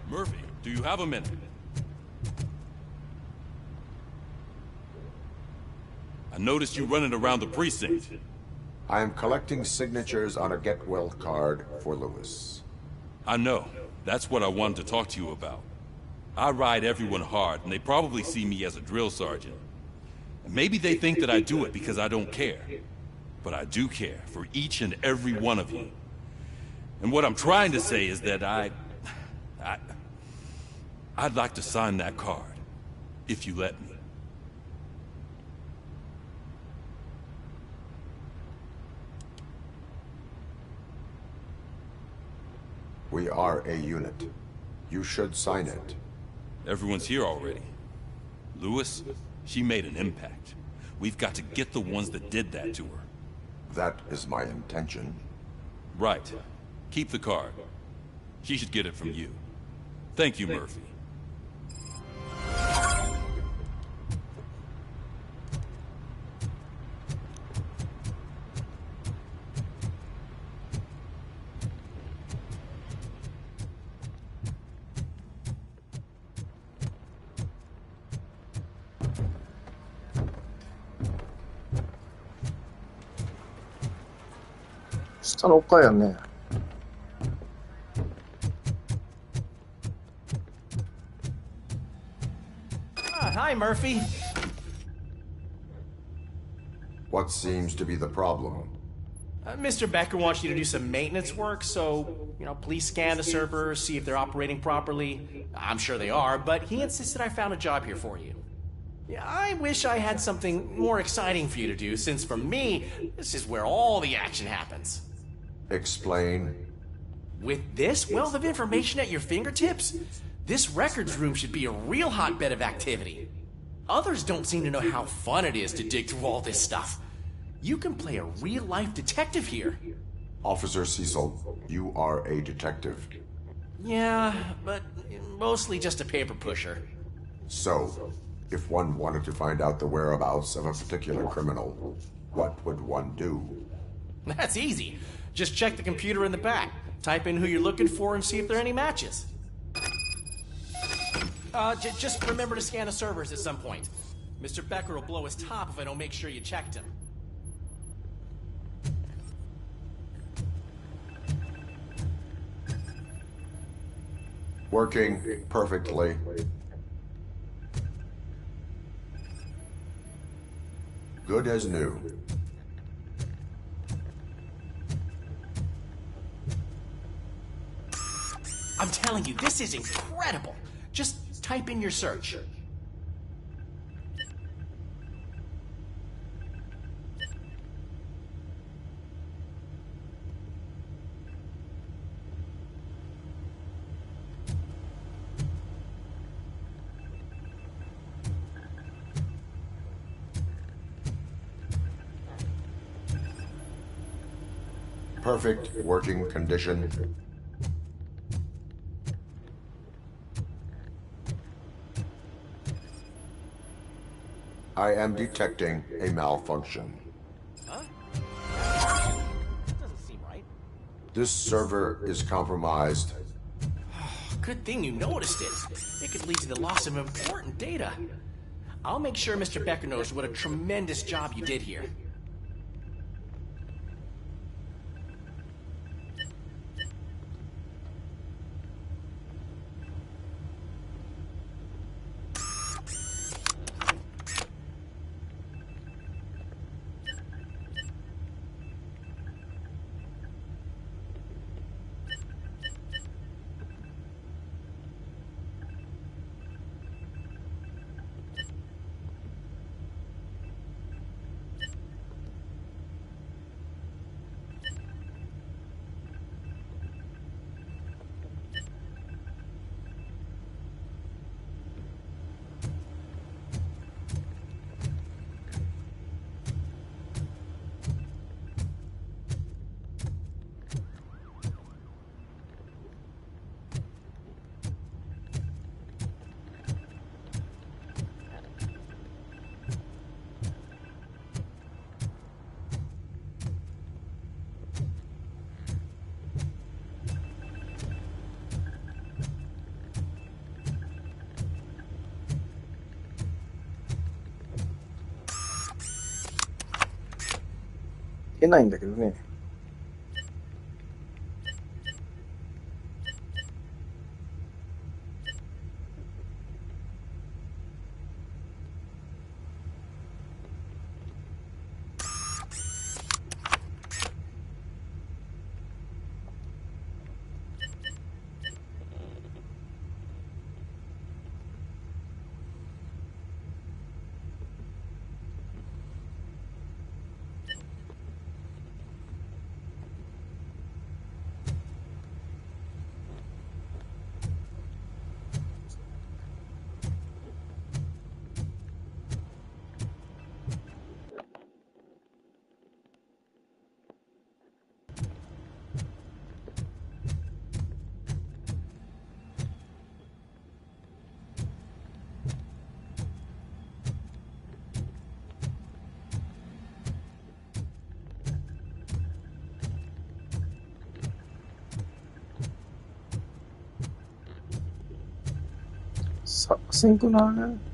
Murphy, do you have a minute? I noticed you running around the precinct. I am collecting signatures on a Get Well card for Lewis. I know. That's what I wanted to talk to you about. I ride everyone hard, and they probably see me as a drill sergeant. And maybe they think that I do it because I don't care. But I do care for each and every one of you. And what I'm trying to say is that I'd like to sign that card, if you let me. We are a unit. You should sign it. Everyone's here already. Lewis, she made an impact. We've got to get the ones that did that to her. That is my intention. Right. Keep the card. She should get it from you. Thank you, Murphy. その丘やね。Hi, Murphy. What seems to be the problem? Mr. Becker wants you to do some maintenance work, so, please scan the servers, see if they're operating properly. I'm sure they are, but he insisted I found a job here for you. Yeah, I wish I had something more exciting for you to do, since for me, this is where all the action happens. Explain. With this wealth of information at your fingertips, this records room should be a real hotbed of activity. Others don't seem to know how fun it is to dig through all this stuff. You can play a real-life detective here. Officer Cecil, you are a detective. Yeah, but mostly just a paper pusher. So, if one wanted to find out the whereabouts of a particular criminal, what would one do? That's easy. Just check the computer in the back, type in who you're looking for, and see if there are any matches. Just remember to scan the servers at some point. Mr. Becker will blow his top if I don't make sure you checked him. Working perfectly. Good as new. I'm telling you, this is incredible. Just type in your search. Perfect working condition. I am detecting a malfunction. Huh? Doesn't seem right. This server is compromised. Good thing you noticed it. It could lead to the loss of important data. I'll make sure Mr. Becker knows what a tremendous job you did here.いけないんだけどね。作戦くない？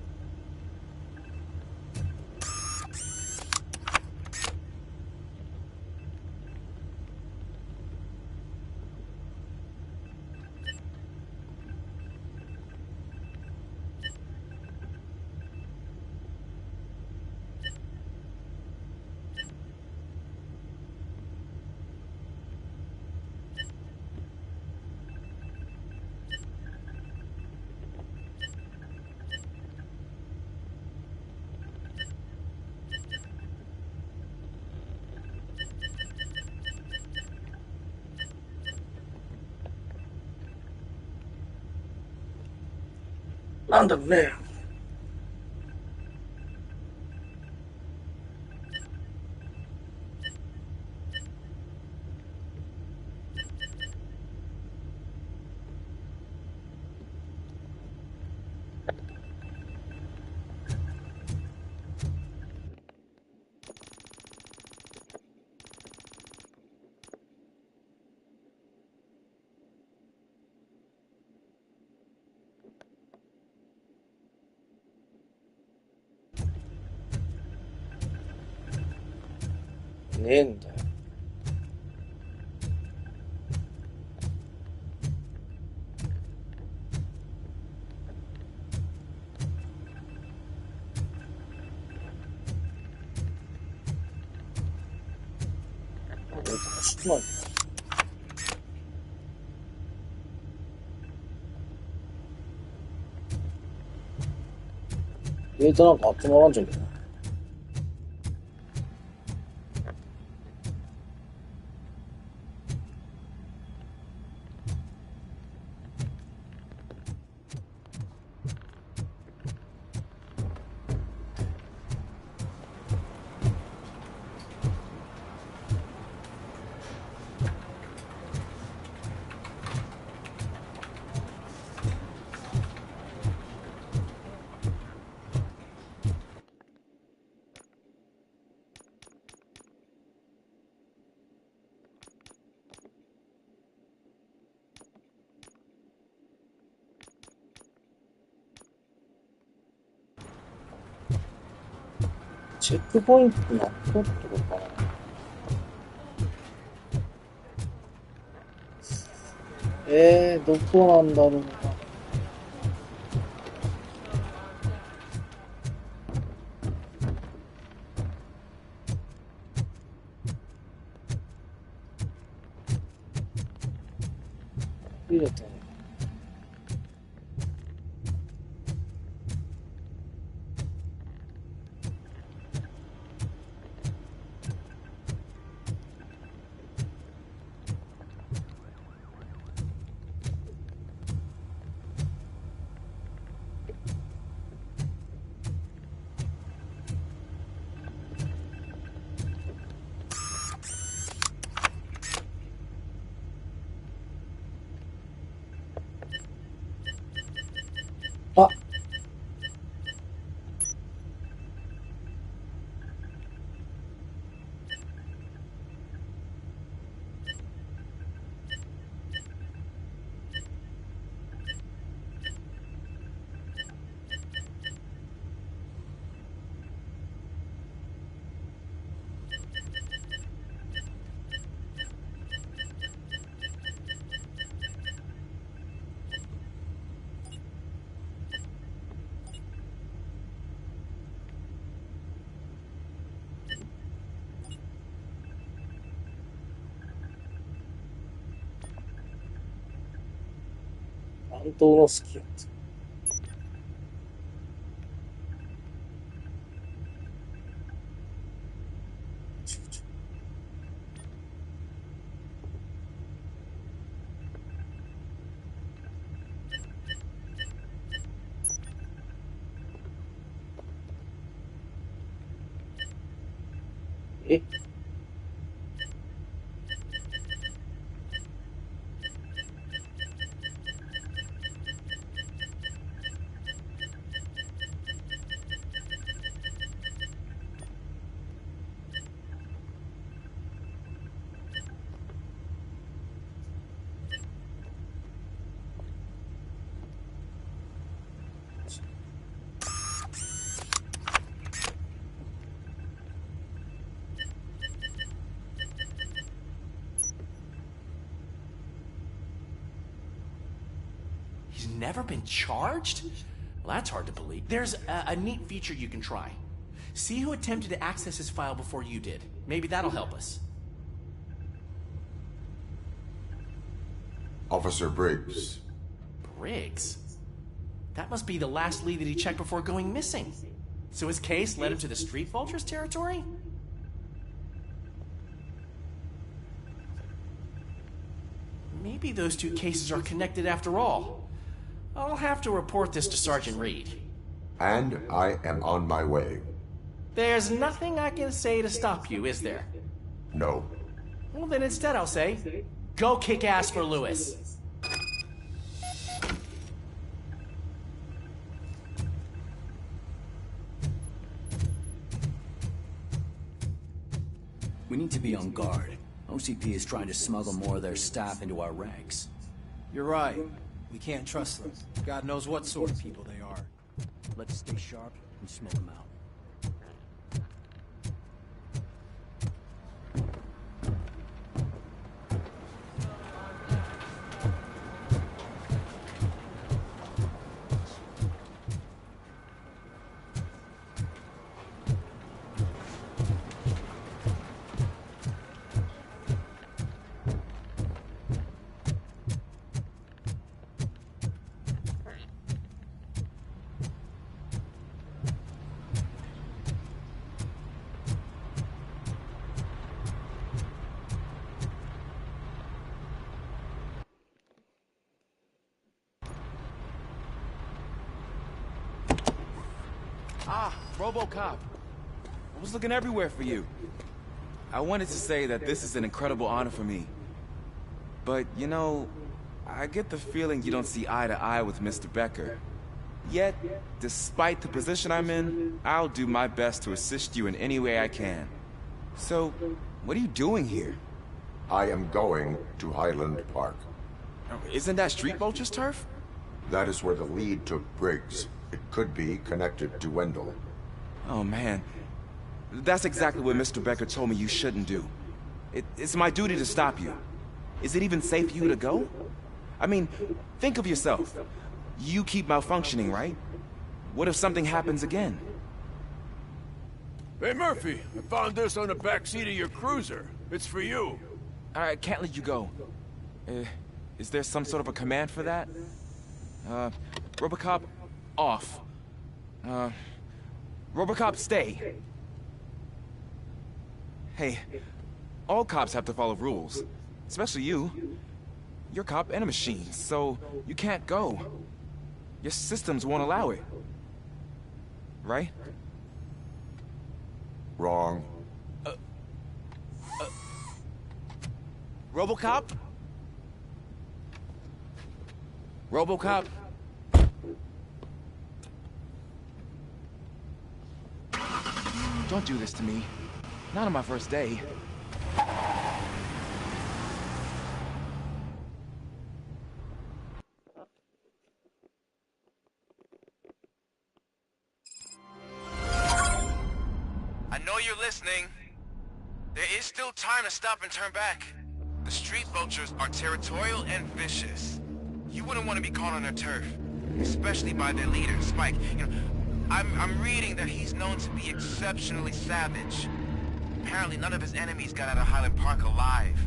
なんだろうね。ねえんだよ。少ない。なんか集まらんじゃんけど。チェックポイントなったってことかな。どこなんだろうな。入れたね。あ、安東の好きやつ。え？He's never been charged? Well, that's hard to believe. There's a neat feature you can try. See who attempted to access his file before you did. Maybe that'll help us. Officer Briggs. Briggs? That must be the last lead that he checked before going missing. So his case led him to the Street Vultures territory? Maybe those two cases are connected after all. I'll have to report this to Sergeant Reed. And I am on my way. There's nothing I can say to stop you, is there? No. Well, then instead I'll say, go kick ass for Lewis. We need to be on guard. OCP is trying to smuggle more of their staff into our ranks. You're right. We can't trust them. God knows what sort of people they are. Let's stay sharp and smoke them out. Ah, RoboCop. I was looking everywhere for you. I wanted to say that this is an incredible honor for me. But, you know, I get the feeling you don't see eye to eye with Mr. Becker. Yet, despite the position I'm in, I'll do my best to assist you in any way I can. So, what are you doing here? I am going to Highland Park. Isn't that Street Vulture's turf? That is where the lead took Briggs. It could be connected to Wendell. Oh, man. That's exactly what Mr. Becker told me you shouldn't do. It's my duty to stop you. Is it even safe for you to go? I mean, think of yourself. You keep malfunctioning, right? What if something happens again? Hey, Murphy, I found this on the back seat of your cruiser. It's for you. I can't let you go. Is there some sort of a command for that? RoboCop, off. RoboCop, stay. Hey, all cops have to follow rules. Especially you. You're a cop and a machine, so you can't go. Your systems won't allow it. Right? Wrong. RoboCop? RoboCop? Don't do this to me. Not on my first day. I know you're listening. There is still time to stop and turn back. The street vultures are territorial and vicious. You wouldn't want to be caught on their turf, especially by their leader, Spike. You know, I'm reading that he's known to be exceptionally savage. Apparently none of his enemies got out of Highland Park alive.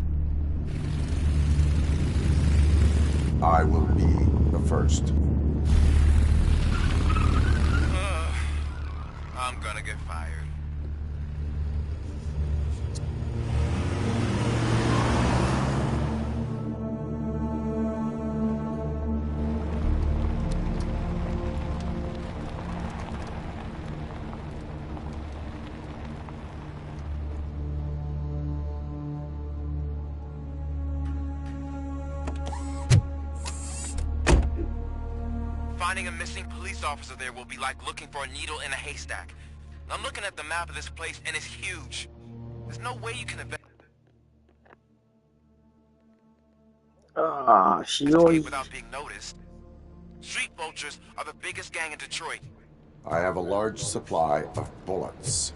I will be the first. I'm gonna get fired. Finding a missing police officer there will be like looking for a needle in a haystack. I'm looking at the map of this place, and it's huge. There's no way you can escape without being noticed. Street vultures are the biggest gang in Detroit. I have a large supply of bullets.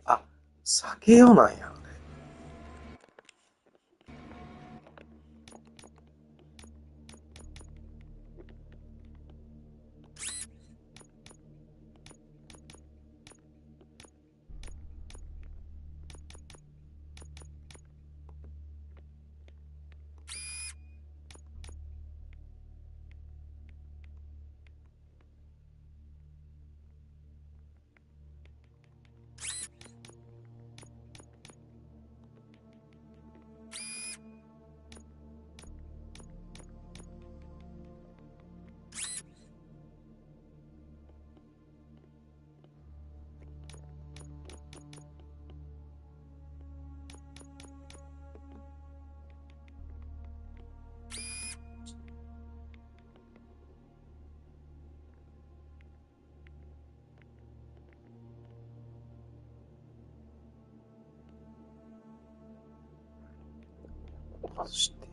あ、酒用なんや。そして、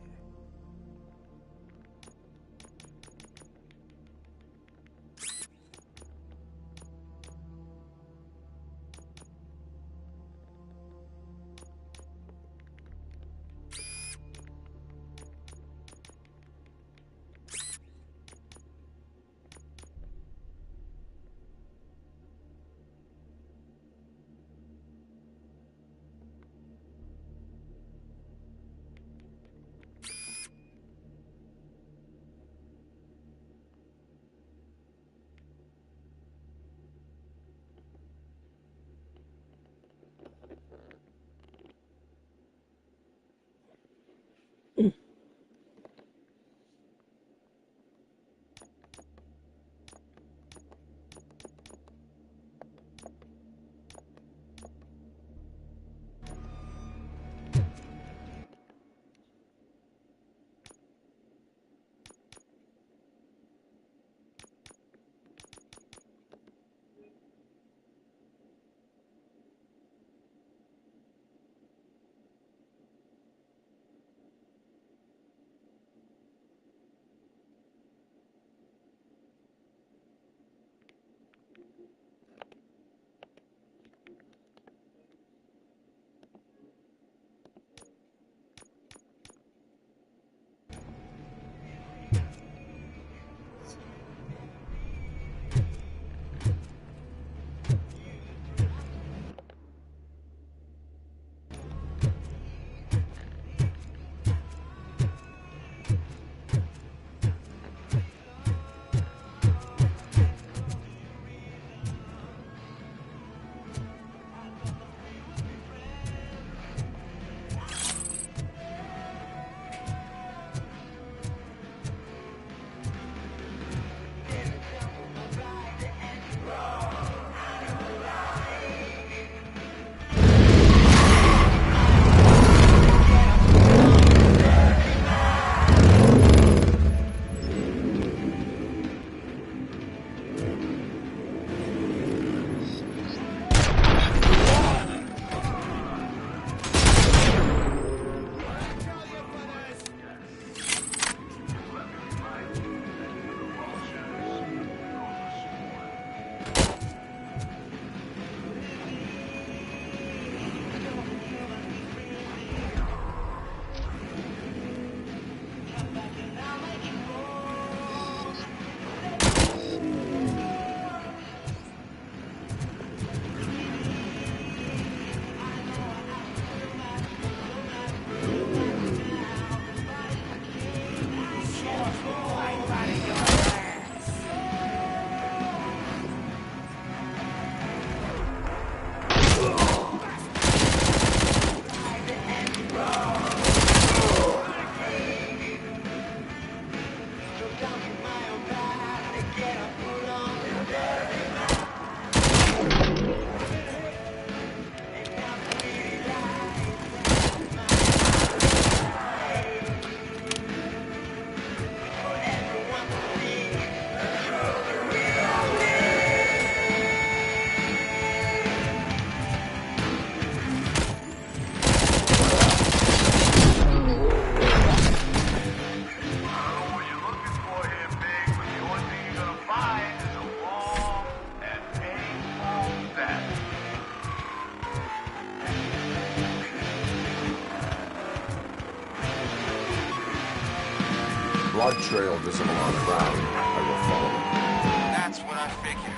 blood trail visible on the ground. I will follow it. That's what I figured.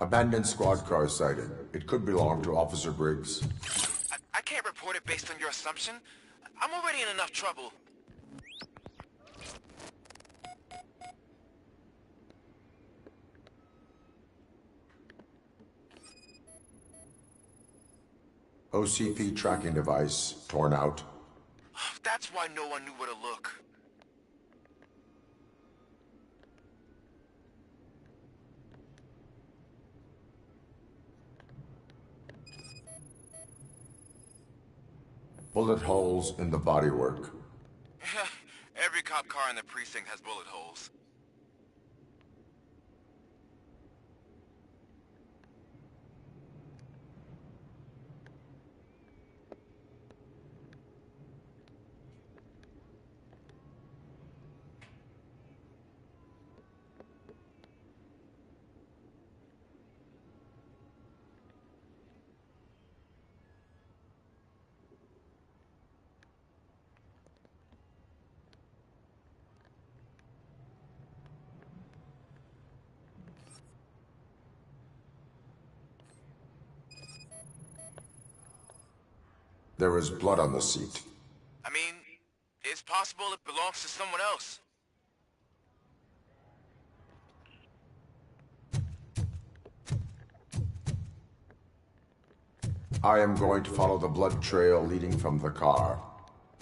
Abandoned squad car sighted. It could belong to Officer Briggs. I can't report it based on your assumption. I'm already in enough trouble. OCP tracking device torn out. That's why no one knew where to look. Bullet holes in the bodywork. Every cop car in the precinct has bullet holes. There is blood on the seat. I mean, it's possible it belongs to someone else. I am going to follow the blood trail leading from the car.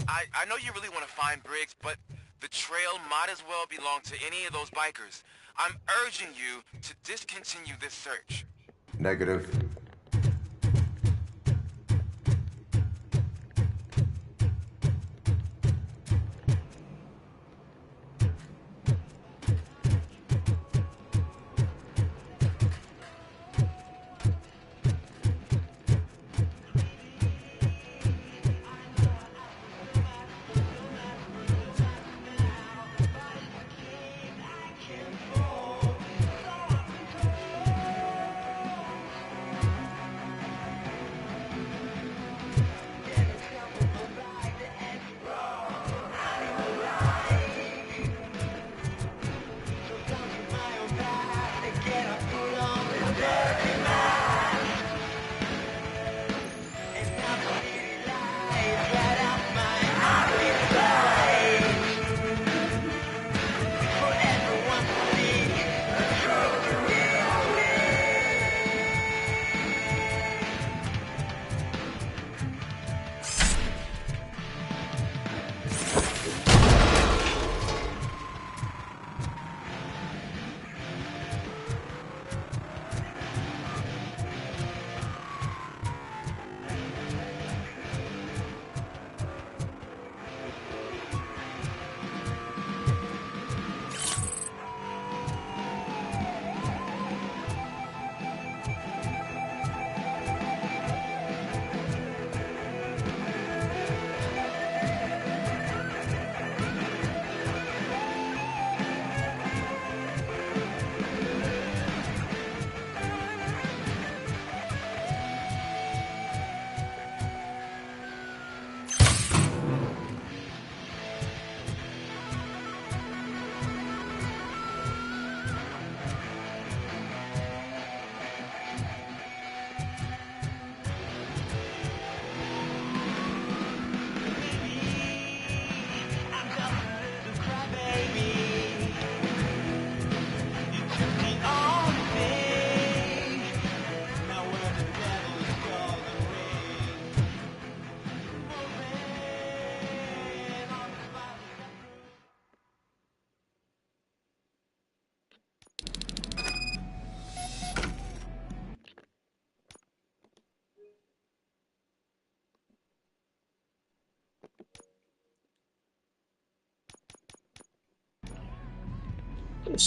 I know you really want to find Briggs, but the trail might as well belong to any of those bikers. I'm urging you to discontinue this search. Negative.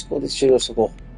こで終了しとこう。